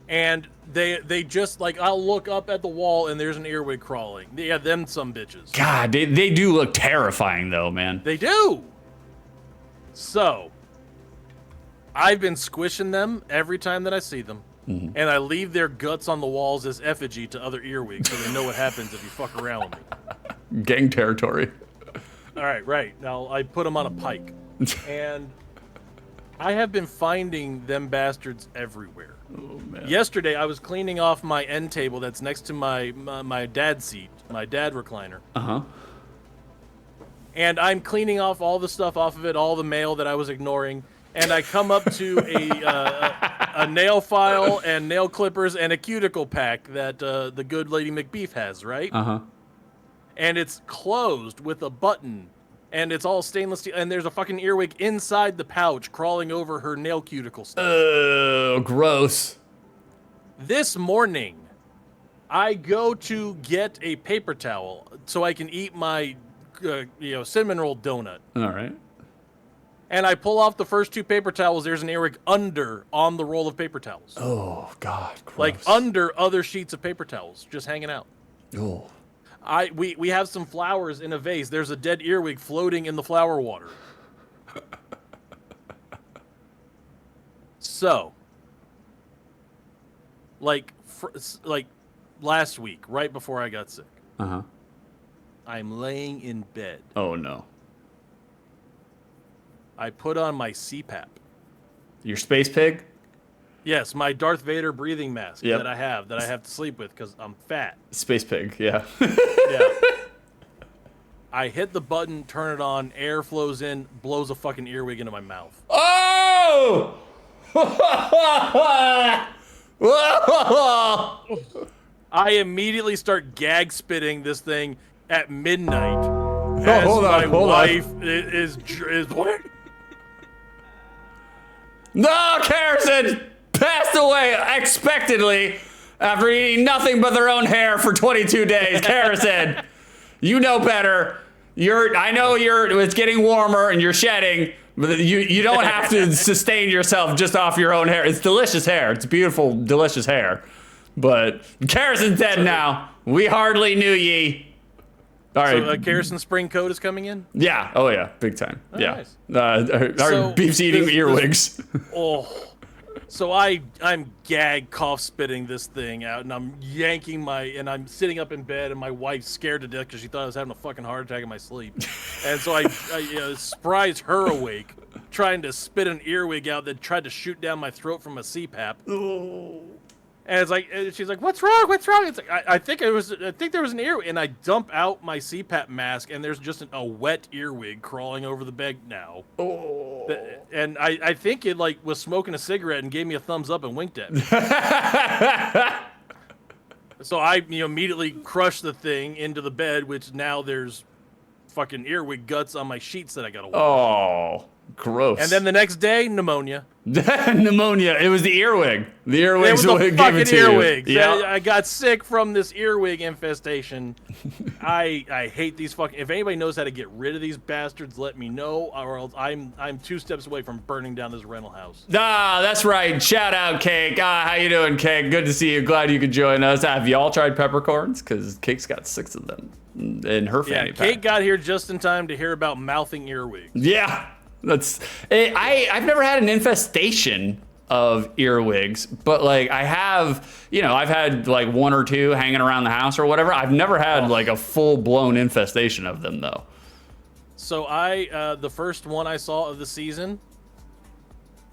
And they just, like, I'll look up at the wall and there's an earwig crawling. Yeah, them some bitches. God, they do look terrifying, though, man. They do! So, I've been squishing them every time that I see them. Mm-hmm. And I leave their guts on the walls as effigy to other earwigs so they know what happens if you fuck around with me. Gang territory. All right. Now, I put them on a pike. And I have been finding them bastards everywhere. Oh, man. Yesterday, I was cleaning off my end table that's next to my dad's seat, my dad recliner. Uh-huh. And I'm cleaning off all the stuff off of it, all the mail that I was ignoring. And I come up to a nail file and nail clippers and a cuticle pack that the good Lady McBeef has, right? Uh-huh. And it's closed with a button. And it's all stainless steel. And there's a fucking earwig inside the pouch crawling over her nail cuticle stuff. Oh, gross. This morning, I go to get a paper towel so I can eat my cinnamon roll donut. All right. And I pull off the first 2 paper towels. There's an earwig on the roll of paper towels. Oh, God, gross. Like under other sheets of paper towels, just hanging out. Oh. We have some flowers in a vase. There's a dead earwig floating in the flower water. So, like last week, right before I got sick, Uh-huh. I'm laying in bed. Oh, no. I put on my CPAP. Your space pig? Yes, my Darth Vader breathing mask Yep. that I have to sleep with because I'm fat. Space pig, yeah. Yeah. I hit the button, turn it on, air flows in, blows a fucking earwig into my mouth. Oh! I immediately start gag spitting this thing at midnight. Hold on, my hold on. wife is what? No, Karrison passed away unexpectedly after eating nothing but their own hair for 22 days. Karrison, you know better. I know it's getting warmer and you're shedding, but you don't have to sustain yourself just off your own hair. It's delicious hair. It's beautiful, delicious hair. But Karrison's dead now. We hardly knew ye. All right. So Karrison spring coat is coming in? Yeah. Oh, yeah. Big time. Oh, yeah. nice. Our So beef's eating earwigs. Oh, So I'm gag cough spitting this thing out, and I'm yanking and I'm sitting up in bed, and my wife's scared to death because she thought I was having a fucking heart attack in my sleep, and so I surprised her awake, trying to spit an earwig out that tried to shoot down my throat from a CPAP. And it's like, and she's like, "What's wrong? What's wrong?" It's like, I think there was an earwig, and I dump out my CPAP mask, and there's just a wet earwig crawling over the bed now. Oh. And I think it like was smoking a cigarette and gave me a thumbs up and winked at me. So I immediately crushed the thing into the bed, which now there's fucking earwig guts on my sheets that I gotta wash. Oh, gross. And then the next day, pneumonia. Pneumonia. It was the earwig. The earwig's It was the what gave fucking it to earwigs. you. Yeah. I got sick from this earwig infestation. I hate these fucking. If anybody knows how to get rid of these bastards, let me know, or else I'm 2 steps away from burning down this rental house. Ah, that's right. Shout out, Cake. How you doing, Cake? Good to see you. Glad you could join us. Have y'all tried peppercorns? Because Cake's got 6 of them in her fanny pack. Kate got here just in time to hear about mouthing earwigs. Yeah. I've never had an infestation of earwigs, but like I've had like 1 or 2 hanging around the house or whatever. I've never had like a full-blown infestation of them though. So the first one I saw of the season,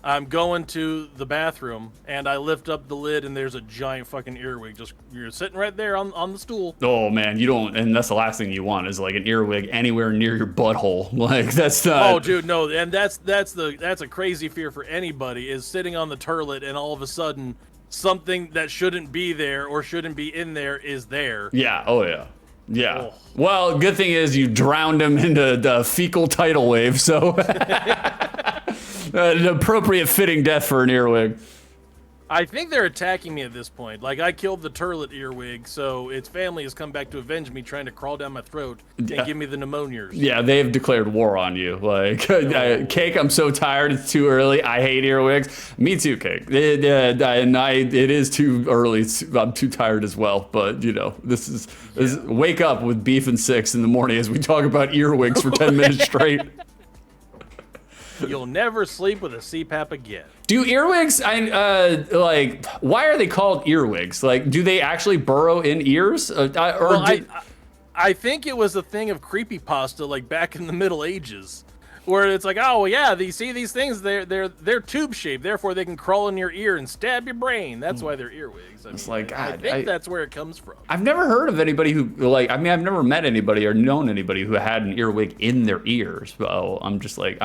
I'm going to the bathroom and I lift up the lid and there's a giant fucking earwig you're sitting right there on the stool. Oh man, and that's the last thing you want is like an earwig anywhere near your butthole. Like that's not. Oh dude, no, and that's a crazy fear for anybody is sitting on the toilet and all of a sudden something that shouldn't be there or shouldn't be in there is there. Yeah. Oh yeah. Yeah. Oh. Well, good thing is you drowned him into the fecal tidal wave, so an appropriate fitting death for an earwig. I think they're attacking me at this point. Like, I killed the turlet earwig, so its family has come back to avenge me, trying to crawl down my throat and give me the pneumonias. Yeah, they've declared war on you. Like, Cake, I'm so tired. It's too early. I hate earwigs. Me too, Cake. It is too early. I'm too tired as well. But, this is wake up with Beef and 6 in the morning as we talk about earwigs for 10 minutes straight. You'll never sleep with a CPAP again. Do earwigs, why are they called earwigs? Like, do they actually burrow in ears? I think it was a thing of creepypasta, like back in the Middle Ages, where it's like, oh yeah, you see these things, they're tube shaped, therefore they can crawl in your ear and stab your brain. That's why they're earwigs. I think that's where it comes from. I've never heard of anybody who I've never met anybody or known anybody who had an earwig in their ears. So I'm just like,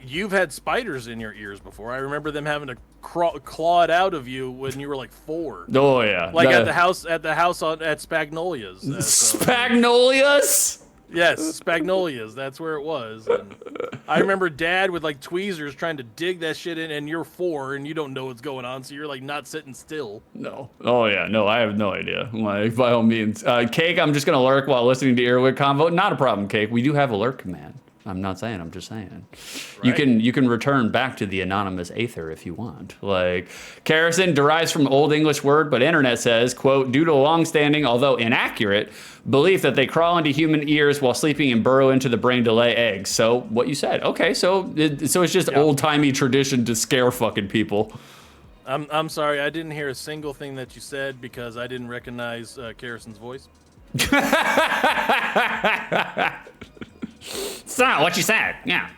you've had spiders in your ears before. I remember them having to claw it out of you when you were like 4. Oh yeah, like at the house at Spagnolia's. Spagnolia's. Yes, Spagnolia's. That's where it was. And I remember Dad with like tweezers trying to dig that shit in, and you're 4 and you don't know what's going on, so you're like not sitting still. No. Oh yeah. No, I have no idea. Like by all means, Cake. I'm just gonna lurk while listening to Earwig Convo. Not a problem, Cake. We do have a lurk command. I'm not saying. I'm just saying. Right. You can return back to the anonymous aether if you want. Like, kerosene derives from Old English word, but internet says, quote, due to a long-standing, although inaccurate, belief that they crawl into human ears while sleeping and burrow into the brain to lay eggs. So what you said. Okay, so it's just old-timey tradition to scare fucking people. I'm sorry, I didn't hear a single thing that you said because I didn't recognize Kerosene's voice. It's not what you said. Yeah.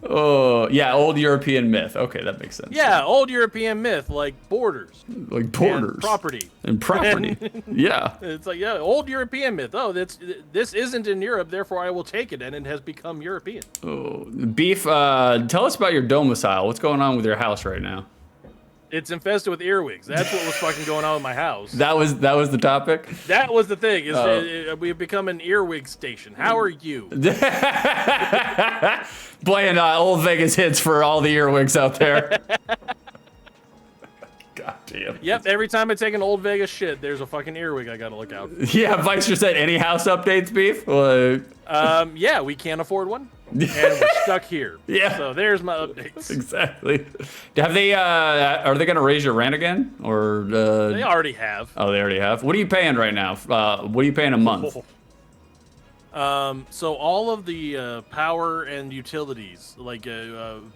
Oh, yeah, old European myth. Okay, that makes sense. Yeah, old European myth, like borders. Like borders. And property. And property. Yeah. It's like, old European myth. Oh, this isn't in Europe, therefore I will take it, and it has become European. Oh, Beef, tell us about your domicile. What's going on with your house right now? It's infested with earwigs. That's what was fucking going on with my house. That was the topic? That was the thing. We've become an earwig station. How are you? Playing old Vegas hits for all the earwigs out there. God damn. Yep, every time I take an old Vegas shit, there's a fucking earwig I gotta look out for. Yeah, Vice just said, any house updates, Beef? Yeah, we can't afford one. And we're stuck here. Yeah. So there's my updates. Exactly. Have they? Are they going to raise your rent again, or? They already have. Oh, they already have. What are you paying right now? What are you paying a month? So all of the power and utilities, like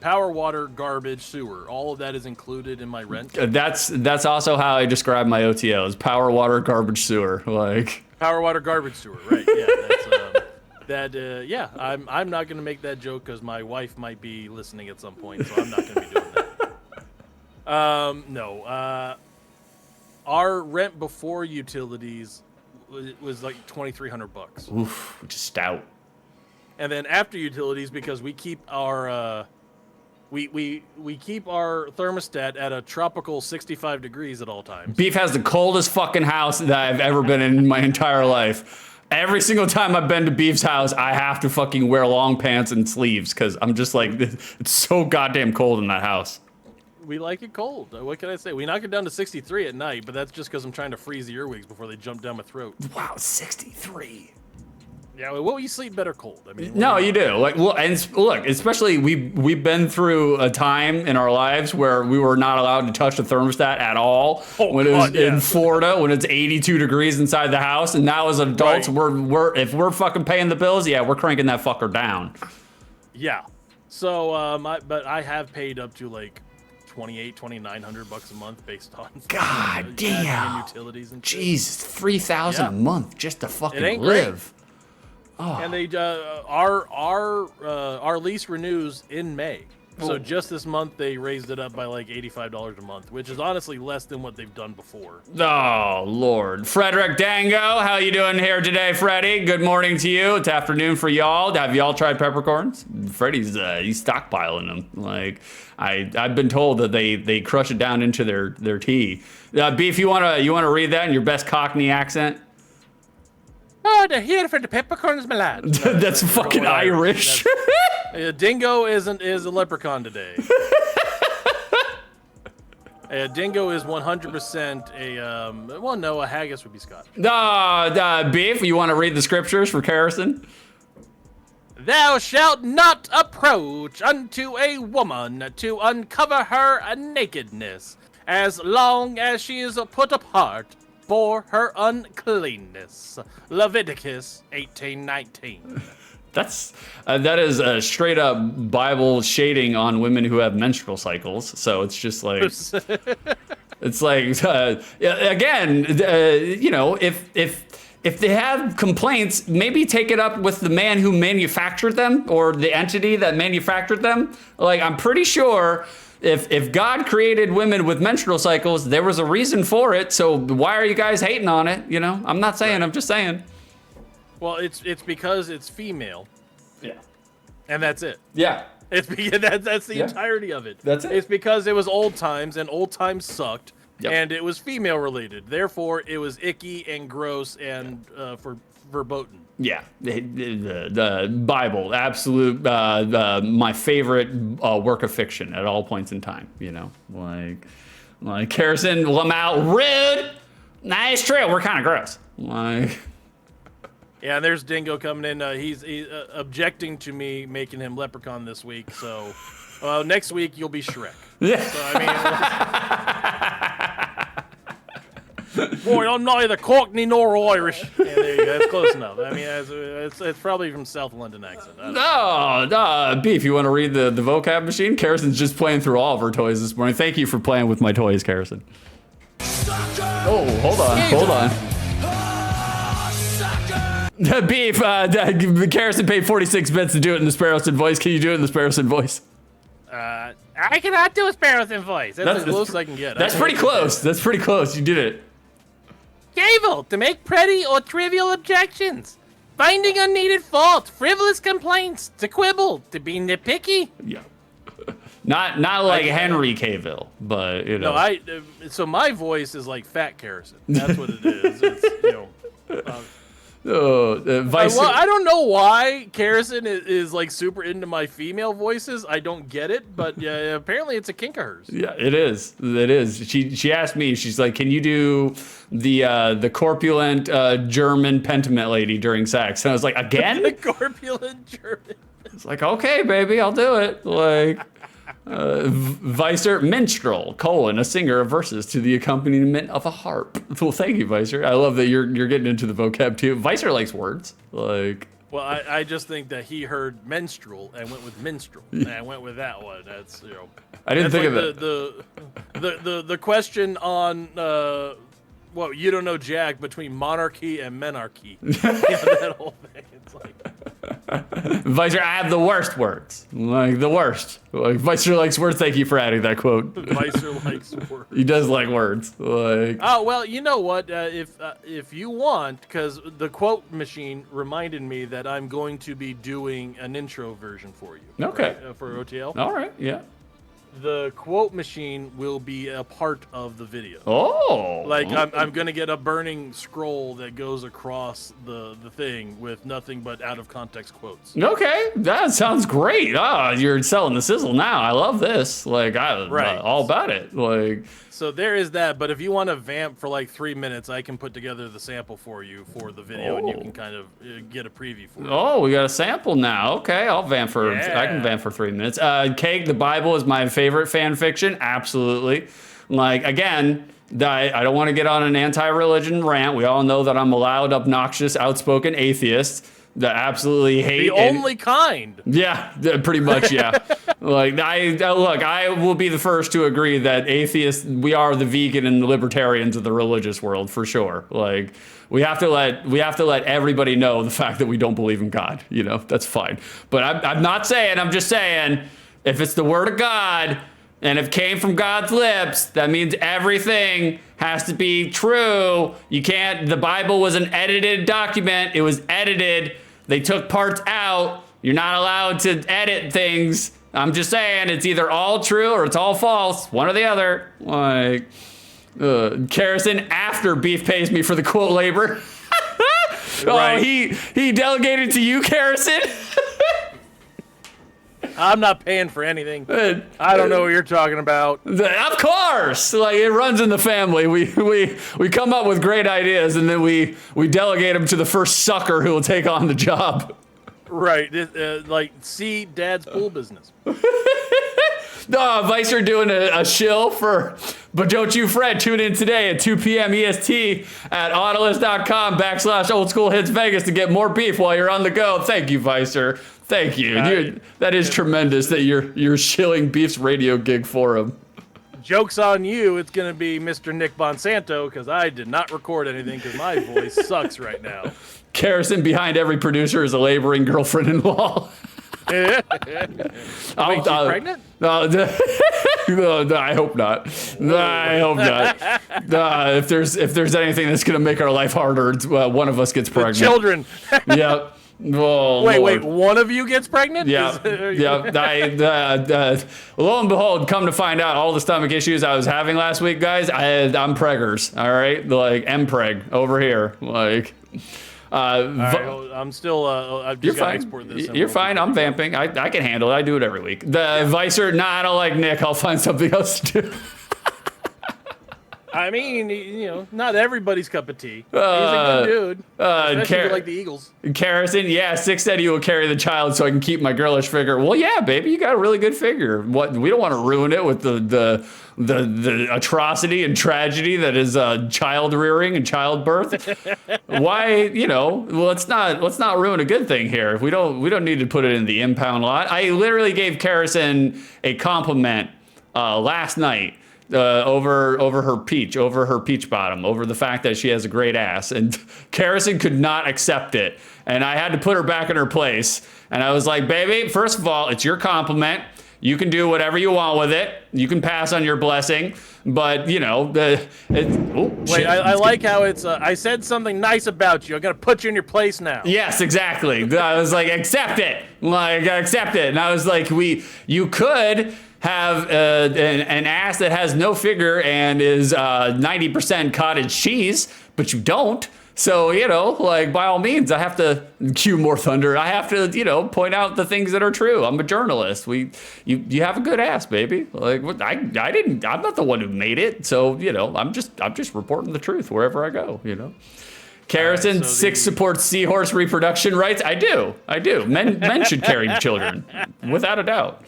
power, water, garbage, sewer, all of that is included in my rent. That's also how I describe my OTOs: power, water, garbage, sewer. Like Power, water, garbage, sewer. Right? Yeah. That's, yeah. I'm not gonna make that joke because my wife might be listening at some point, so I'm not gonna be doing that. No. Our rent before utilities was like $2,300. oof, which is stout. And then after utilities, because we keep our we keep our thermostat at a tropical 65 degrees at all times. Beef has the coldest fucking house that I've ever been in my entire life. Every single time I've been to Beef's house, I have to fucking wear long pants and sleeves because I'm just like, it's so goddamn cold in that house. We like it cold. What can I say? We knock it down to 63 at night, but that's just because I'm trying to freeze the earwigs before they jump down my throat. Wow, 63. Yeah, well, you sleep better cold. I mean, No, you do. Like, well, and look, especially we've been through a time in our lives where we were not allowed to touch the thermostat at all. When it was in Florida, when it's 82 degrees inside the house, and now as adults, Right. if we're fucking paying the bills, yeah, we're cranking that fucker down. Yeah. So, but I have paid up to like $2,900 a month based on God damn. and utilities and shit. Jesus, $3,000 Yeah. a month just to fucking ain't live. And they our lease renews in May. So just this month they raised it up by like $85 a month, which is honestly less than what they've done before. Oh, Lord. Frederick Dango, how you doing here today, Freddie? Good morning to you. It's afternoon for y'all. Have y'all tried peppercorns? Freddie's he's stockpiling them. Like I've been told that they crush it down into their tea. Beef, you wanna read that in your best Cockney accent? Oh, they're here for the peppercorns, my lad. That's fucking Irish. Dingo is a leprechaun today. Dingo is 100% a haggis would be Scotch. Beef, you want to read the scriptures for Carrison? Thou shalt not approach unto a woman to uncover her nakedness, as long as she is put apart for her uncleanness. Leviticus 18:19. That is a straight up Bible shading on women who have menstrual cycles. So it's just like it's like again, you know, if they have complaints, maybe take it up with the man who manufactured them or the entity that manufactured them. Like I'm pretty sure. If God created women with menstrual cycles, there was a reason for it. So why are you guys hating on it? You know, I'm not saying. I'm just saying. Well, it's because it's female, Yeah. and that's it. Yeah. It's because that's the entirety of it. That's it. It's because it was old times, and old times sucked, Yep. and it was female related. Therefore, it was icky and gross and verboten. Yeah, the Bible, absolute, my favorite work of fiction at all points in time. You know, like Harrison Lamau, rude. Nice true. We're kind of gross. Like, Yeah, and there's Dingo coming in. He's objecting to me making him Leprechaun this week. So next week you'll be Shrek. yeah. So I mean. Boy, I'm neither Cockney nor Irish. Yeah, there you go. That's close enough. I mean, it's probably from South London accent. No, Beef, you want to read the vocab machine? Harrison's just playing through all of her toys this morning. Thank you for playing with my toys, Harrison. Oh, hold on. Beef, Harrison paid 46 bits to do it in the Sparrowson voice. Can you do it in the Sparrowson voice? I cannot do a Sparrowson voice. That's as close as I can get. That's pretty close. That's pretty close. You did it. Cable to make petty or trivial objections, finding unneeded fault, frivolous complaints, to quibble, to be nitpicky. Yeah. Not like Henry Cavill, but you know. No, so my voice is like Fat Carrison. That's what it is. It's, you know. I don't know why Carrison is like super into my female voices. I don't get it, but yeah, apparently it's a kink of hers. Yeah, it is. It is. She asked me. She's like, "Can you do the corpulent German pentiment lady during sex?" And I was like, "Again?" The corpulent German. It's like, "Okay, baby, I'll do it." Like. Vicer, minstrel, a singer of verses to the accompaniment of a harp. Well, thank you, Vicer. I love that you're getting into the vocab too. Vicer likes words. Like, Well, I just think that he heard menstrual and went with minstrel, and I went with that one. That's I didn't think like of that. the question on well, you don't know jack between monarchy and menarchy. That whole thing. It's like Vicer, I have the worst words. Like, the worst. Like, Vicer likes words. Thank you for adding that quote. Vicer likes words. He does like words. Like, Oh, well, you know what? If you want, because the quote machine reminded me that I'm going to be doing an intro version for you. Okay. Right, for OTL. all right, yeah. The quote machine will be a part of the video. Oh. Like, I'm going to get a burning scroll that goes across the thing with nothing but out-of-context quotes. Okay, that sounds great. Ah, you're selling the sizzle now. I love this. Like, I'm Right. all about it. Like, So there is that, but if you want to vamp for like 3 minutes, I can put together the sample for you for the video, and you can kind of get a preview for it. oh, we got a sample now. Okay, I'll vamp for. Yeah. I can vamp for 3 minutes. Cake, the Bible is my favorite fan fiction. Absolutely. Like, again, I don't want to get on an anti-religion rant. We all know that I'm a loud, obnoxious, outspoken atheist that absolutely hate The only kind. Yeah, pretty much, yeah. Like, I will be the first to agree that atheists, we are the vegan and the libertarians of the religious world, for sure. Like, we have to let everybody know the fact that we don't believe in God. You know, that's fine. But I'm not saying, I'm just saying, if it's the word of God, and if it came from God's lips, that means everything has to be true. You can't, the Bible was an edited document. It was edited. They took parts out. You're not allowed to edit things. I'm just saying, it's either all true or it's all false. One or the other. Like, Carrison, after Beef pays me for the quote labor. Right. Oh, he delegated to you, Carrison? I'm not paying for anything. I don't know what you're talking about. Of course, like, it runs in the family. We come up with great ideas, and then we delegate them to the first sucker who will take on the job. Right. Like, see Dad's pool business. Vicer doing a shill for But Don't You Fret. Tune in today at 2 p.m. EST at Autolist.com/oldschoolhitsvegas to get more beef while you're on the go. Thank you, Vicer. Thank you. That is tremendous that you're shilling Beef's radio gig for him. Joke's on you. It's going to be Mr. Nick Bonsanto because I did not record anything because my voice sucks right now. Carrison behind every producer is a laboring girlfriend-in-law. Wait, she's pregnant? No, I hope not. I hope not. If there's anything that's going to make our life harder, one of us gets pregnant. Children. Yep. Oh, wait, Lord. one of you gets pregnant? Yeah, yeah. Lo and behold, come to find out, all the stomach issues I was having last week, guys, I'm preggers. All right, like M-preg over here. Like, all right, well, I'm still. I've just got to export this. You're fine. I'm vamping. I can handle it. I do it every week. The Vicer, nah, I don't like Nick. I'll find something else to do. I mean, not everybody's cup of tea. He's a good dude. Especially if you like the Eagles. Carrison, yeah, 6 said you will carry the child so I can keep my girlish figure. Well, yeah, baby, you got a really good figure. What we don't want to ruin it with the atrocity and tragedy that is child rearing and childbirth. Why, let's not ruin a good thing here. We don't need to put it in the impound lot. I literally gave Carrison a compliment last night. Over her peach bottom, over the fact that she has a great ass, and Carrison could not accept it, and I had to put her back in her place, and I was like, baby, first of all, it's your compliment. You can do whatever you want with it. You can pass on your blessing, but Wait, I like how it's. I said something nice about you. I gotta put you in your place now. Yes, exactly. I was like, accept it. Like, accept it. And I was like, you could have an ass that has no figure and is 90% cottage cheese, but you don't. So, like, by all means, I have to cue more thunder. I have to, point out the things that are true. I'm a journalist. You have a good ass, baby. Like, I'm not the one who made it. So, I'm just reporting the truth wherever I go, Carrison, Right, so 6 supports seahorse reproduction rights. I do. Men should carry children, without a doubt.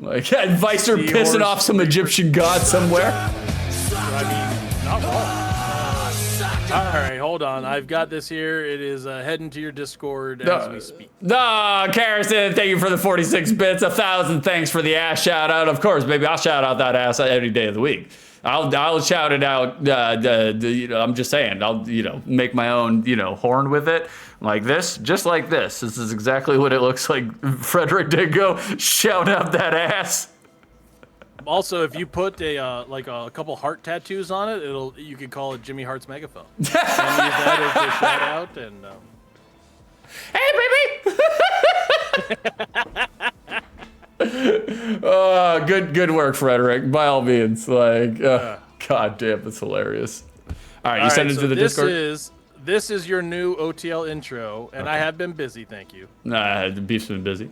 Like, Vicer pissing off some Egyptian god somewhere. I mean, not wrong. All right, hold on. I've got this here. It is heading to your Discord as we speak. No, Carrison, thank you for the 46 bits. 1,000 thanks for the ass shout out. Of course, baby, I'll shout out that ass every day of the week. I'll shout it out. I'm just saying. I'll make my own horn with it like this, just like this. This is exactly what it looks like. Frederick did go shout out that ass. Also, if you put a couple heart tattoos on it, you could call it Jimmy Hart's megaphone. And use that as a shout out. And hey, baby. Good work, Frederick. By all means, god damn, it's hilarious. All right, you send it to the Discord. This is your new OTL intro, and I have been busy. Thank you. The beef's been busy.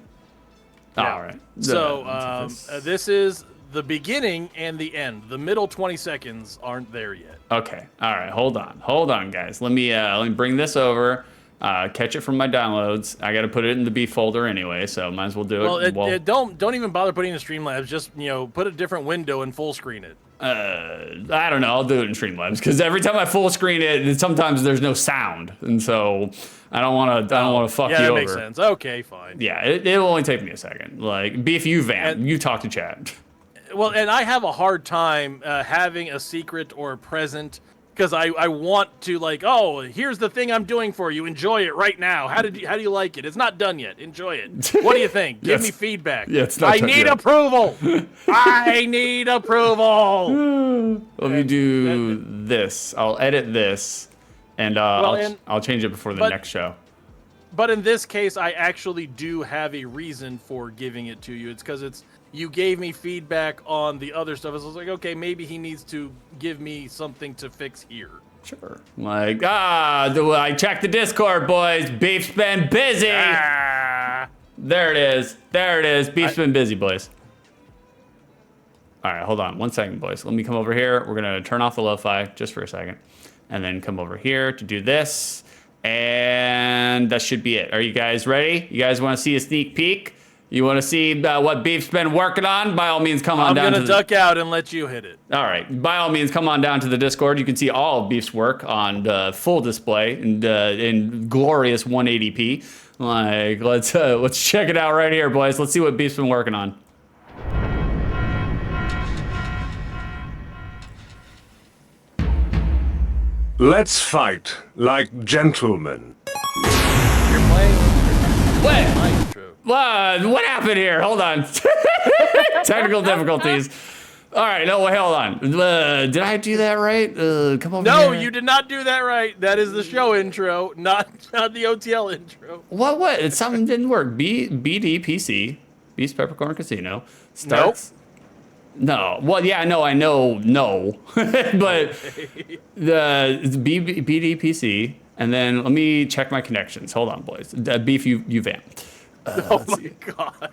Yeah. All right. So this is the beginning and the end. The middle 20 seconds aren't there yet. Okay. All right. Hold on, guys. Let me bring this over. Catch it from my downloads. I got to put it in the beef folder anyway, so might as well do it. Well, don't even bother putting it in Streamlabs. Just put a different window and full screen it. I don't know. I'll do it in Streamlabs because every time I full screen it, sometimes there's no sound, and so I don't want to fuck you over. Yeah, that makes sense. Okay, fine. Yeah, it'll only take me a second. Like beef, you vamp, you talk to chat. Well, and I have a hard time having a secret or a present because I want to here's the thing I'm doing for you. Enjoy it right now. How do you like it? It's not done yet. Enjoy it. What do you think? Give me feedback. Yeah, it's not I need approval. I need approval. Let me do this. I'll edit this, and I'll change it before the next show. But in this case, I actually do have a reason for giving it to you. It's because you gave me feedback on the other stuff. I was like, okay, maybe he needs to give me something to fix here. Sure. I checked the Discord, boys. Beef's been busy. There it is. Beef's been busy, boys. All right, hold on 1 second, boys. Let me come over here. We're going to turn off the lo-fi just for a second. And then come over here to do this. And that should be it. Are you guys ready? You guys want to see a sneak peek? You want to see what Beef's been working on? By all means, come on down. I'm going to duck out and let you hit it. All right. By all means, come on down to the Discord. You can see all of Beef's work on full display and in glorious 180p. Let's check it out right here, boys. Let's see what Beef's been working on. Let's fight like gentlemen. You're playing. What? What happened here? Hold on. Technical difficulties. All right, no, wait, hold on. Did I do that right? Come over No, here. you did not do that right. That is the show intro, not the OTL intro. What? Something didn't work. BDPC, Beast Peppercorn Casino, starts. Nope. No. Well, yeah, no, I know, no. But it's BDPC, and then let me check my connections. Hold on, boys. Beef, you vamp. Oh my god.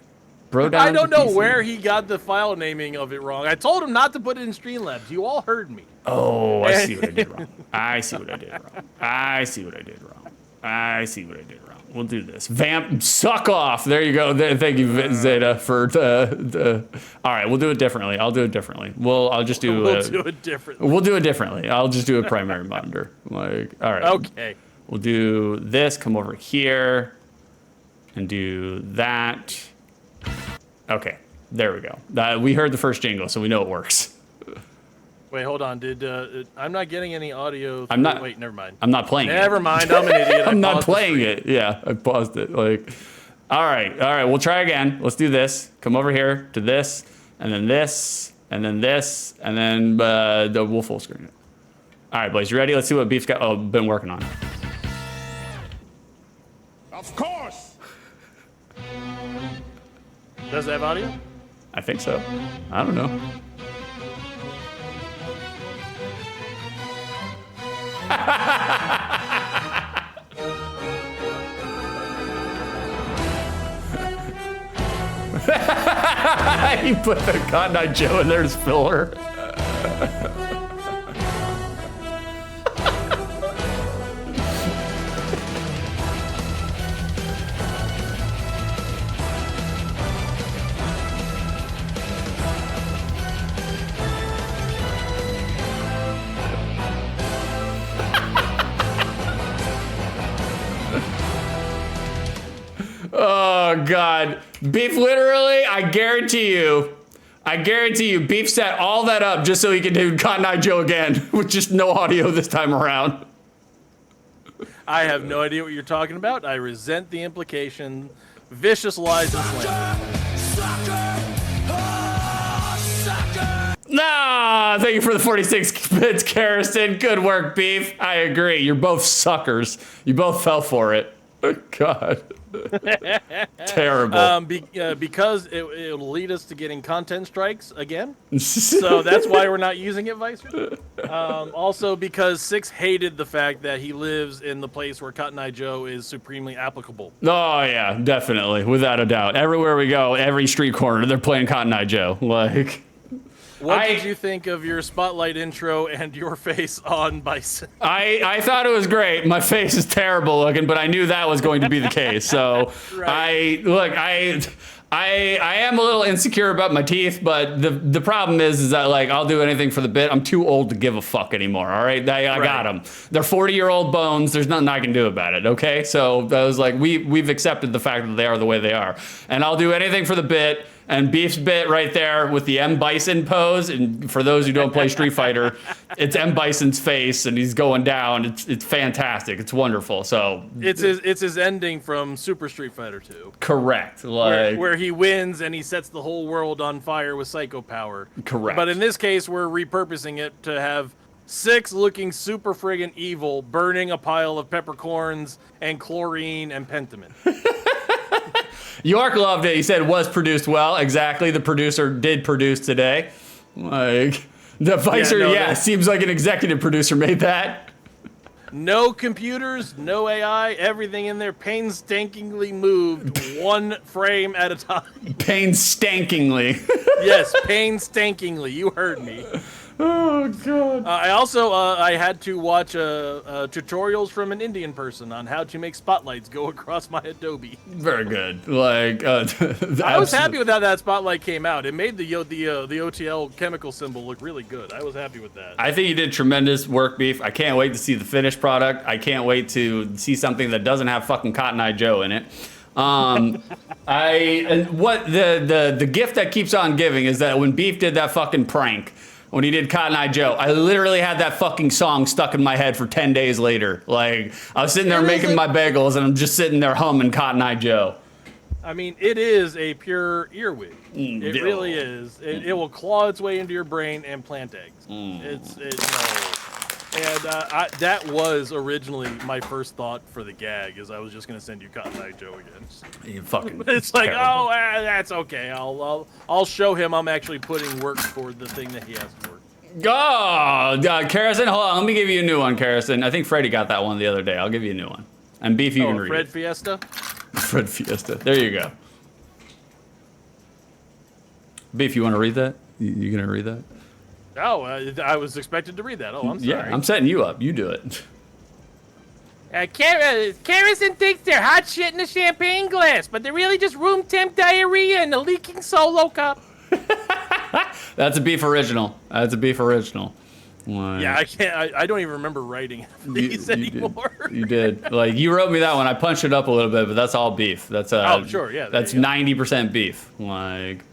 BroDown I don't know PC. where he got the file naming of it wrong. I told him not to put it in Streamlabs. You all heard me. Oh, I see what I did wrong. I see what I did wrong. We'll do this. Vamp, suck off. There you go. Thank you, Zeta, for the. All right, we'll do it differently. I'll do it differently. I'll just do. We'll do it differently. We'll do it differently. I'll just do a primary monitor. All right. Okay. We'll do this. Come over here, and do that. Okay, there we go. We heard the first jingle, so we know it works. Wait, hold on. I'm not getting any audio? I'm not. Wait, never mind. I'm not playing it. Never mind. I'm an idiot. I'm not playing it. Yeah, I paused it. All right. We'll try again. Let's do this. Come over here to this, and then this, and then this, and then we'll full screen it. All right, boys, you ready? Let's see what Beef's been working on. Of course. Does it have audio? I think so. I don't know. He put the Cotton Eye Joe in there as filler. Oh God, Beef! Literally, I guarantee you, Beef set all that up just so he could do Cotton Eye Joe again with just no audio this time around. I have no idea what you're talking about. I resent the implication. Vicious lies and slander. Nah, thank you for the 46 bits, Karrison. Good work, Beef. I agree. You're both suckers. You both fell for it. God. Terrible. Because it'll lead us to getting content strikes again. So that's why we're not using it, Vicer. Also because Six hated the fact that he lives in the place where Cotton Eye Joe is supremely applicable. Oh, yeah, definitely. Without a doubt. Everywhere we go, every street corner, they're playing Cotton Eye Joe. Like... What did you think of your Spotlight intro and your face on Bison? I thought it was great. My face is terrible looking, but I knew that was going to be the case. So right. I am a little insecure about my teeth, but the problem is that like I'll do anything for the bit. I'm too old to give a fuck anymore. All right, I got them. They're 40-year-old bones. There's nothing I can do about it. Okay, so I was like, we've accepted the fact that they are the way they are, and I'll do anything for the bit. And Beef's bit right there with the M. Bison pose, and for those who don't play Street Fighter, it's M. Bison's face, and he's going down. It's fantastic. It's wonderful. So it's his ending from Super Street Fighter 2. Correct. Like where he wins and he sets the whole world on fire with psycho power. Correct. But in this case, we're repurposing it to have Six looking super friggin' evil, burning a pile of peppercorns and chlorine and pentiment. York loved it. He said it was produced well. Exactly. The producer did produce today. Like, the Vicer, seems like an executive producer made that. No computers, no AI, everything in there painstakingly moved one frame at a time. Painstakingly. Yes, painstakingly. You heard me. Oh, God. I also I had to watch tutorials from an Indian person on how to make spotlights go across my Adobe. Very good. Like, I was happy with how that spotlight came out. It made the OTL chemical symbol look really good. I was happy with that. I think you did tremendous work, Beef. I can't wait to see the finished product. I can't wait to see something that doesn't have fucking Cotton Eye Joe in it. And what the gift that keeps on giving is that when Beef did that fucking prank, when he did Cotton Eye Joe, I literally had that fucking song stuck in my head for 10 days later. Like, I was sitting there making my bagels, and I'm just sitting there humming Cotton Eye Joe. I mean, it is a pure earwig. It really is. It will claw its way into your brain and plant eggs. And that was originally my first thought for the gag, is I was just gonna send you Cotton Eye Joe again. You fucking. It's like, terrible. That's okay. I'll show him I'm actually putting work toward the thing that he asked for. Oh, Karrison, hold on. Let me give you a new one, Karrison. I think Freddie got that one the other day. I'll give you a new one. And Beef, you can read Fred it. Fiesta? Fred Fiesta. There you go. Beef, you want to read that? You gonna read that? Oh, I was expected to read that. Oh, I'm sorry. Yeah, I'm setting you up. You do it. Karrison thinks they're hot shit in a champagne glass, but they're really just room temp diarrhea in a leaking Solo cup. That's a Beef original. That's a Beef original. Like, yeah, I can't. I don't even remember writing these anymore. You did. Like, you wrote me that one. I punched it up a little bit, but that's all Beef. That's oh, sure, yeah. That's 90% Beef. Like,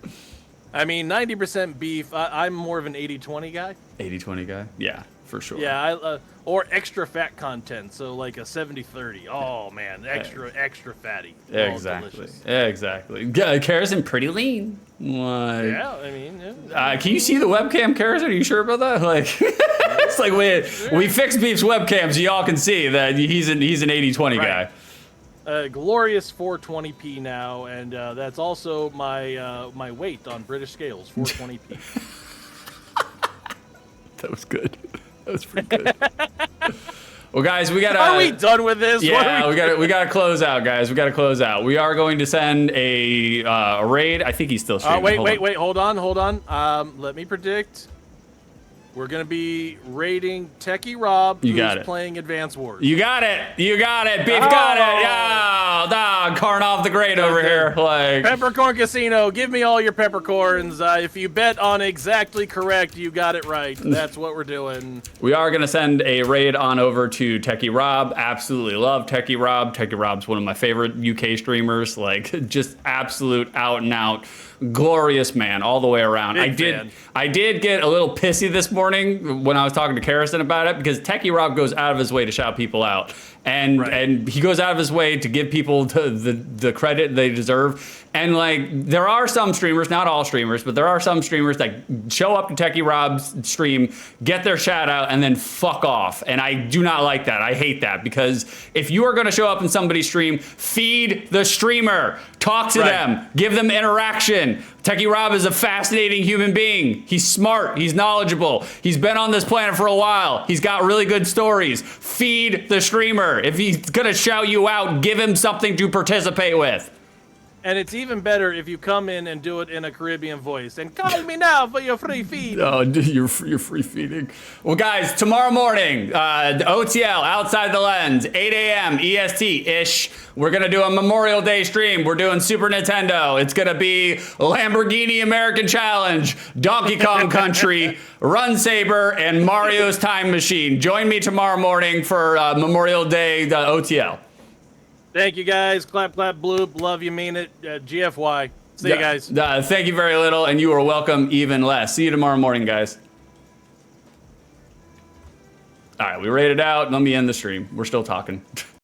I mean, 90% Beef. I'm more of an 80-20 guy. 80-20 guy? Yeah, for sure. Yeah, or extra fat content. So like a 70-30. Oh man, extra fatty. Exactly. Exactly. Karrison pretty lean. Like, yeah, I mean. Can you see the webcam, Karrison? Are you sure about that? Like, it's like we fixed Beef's webcam so y'all can see that he's an 80-20 guy. Glorious 420p now, and that's also my weight on British scales, 420p. That was good. That was pretty good. Well, guys, we gotta. Are we done with this? Yeah, we gotta close out, guys. We gotta close out. We are going to send a raid. I think he's still streaming. Wait. Hold on. Let me predict. we're gonna be rating Techie Rob, You got who's it. playing Advance Wars. You got it. You got it. Beef got it. Yeah, dog. Karnov the Great over here. Like Peppercorn Casino, give me all your peppercorns. If you bet on exactly correct, you got it right. That's what we're doing. we are gonna send a raid on over to Techie Rob. Absolutely love Techie Rob. Techie Rob's one of my favorite UK streamers. Like just absolute out and out glorious man all the way around. Big fan. I did get a little pissy this morning when I was talking to Karrison about it because Techie Rob goes out of his way to shout people out. And he goes out of his way to give people the credit they deserve. And like there are some streamers, not all streamers, but there are some streamers that show up to Techie Rob's stream, get their shout out, and then fuck off. And I do not like that. I hate that because if you are going to show up in somebody's stream, feed the streamer, talk to them, give them interaction. Techie Rob is a fascinating human being. He's smart. He's knowledgeable. He's been on this planet for a while. He's got really good stories. Feed the streamer. If he's gonna shout you out, give him something to participate with. And it's even better if you come in and do it in a Caribbean voice. And call me now for your free feed. Oh, you're free feeding. Well, guys, tomorrow morning, OTL, Outside the Lens, 8 a.m. EST-ish. We're going to do a Memorial Day stream. We're doing Super Nintendo. It's going to be Lamborghini American Challenge, Donkey Kong Country, Run Saber, and Mario's Time Machine. Join me tomorrow morning for Memorial Day OTL. Thank you, guys. Clap, clap, bloop. Love you, mean it. GFY. See you guys. Thank you very little, and you are welcome even less. See you tomorrow morning, guys. All right, we rated out. Let me end the stream. We're still talking.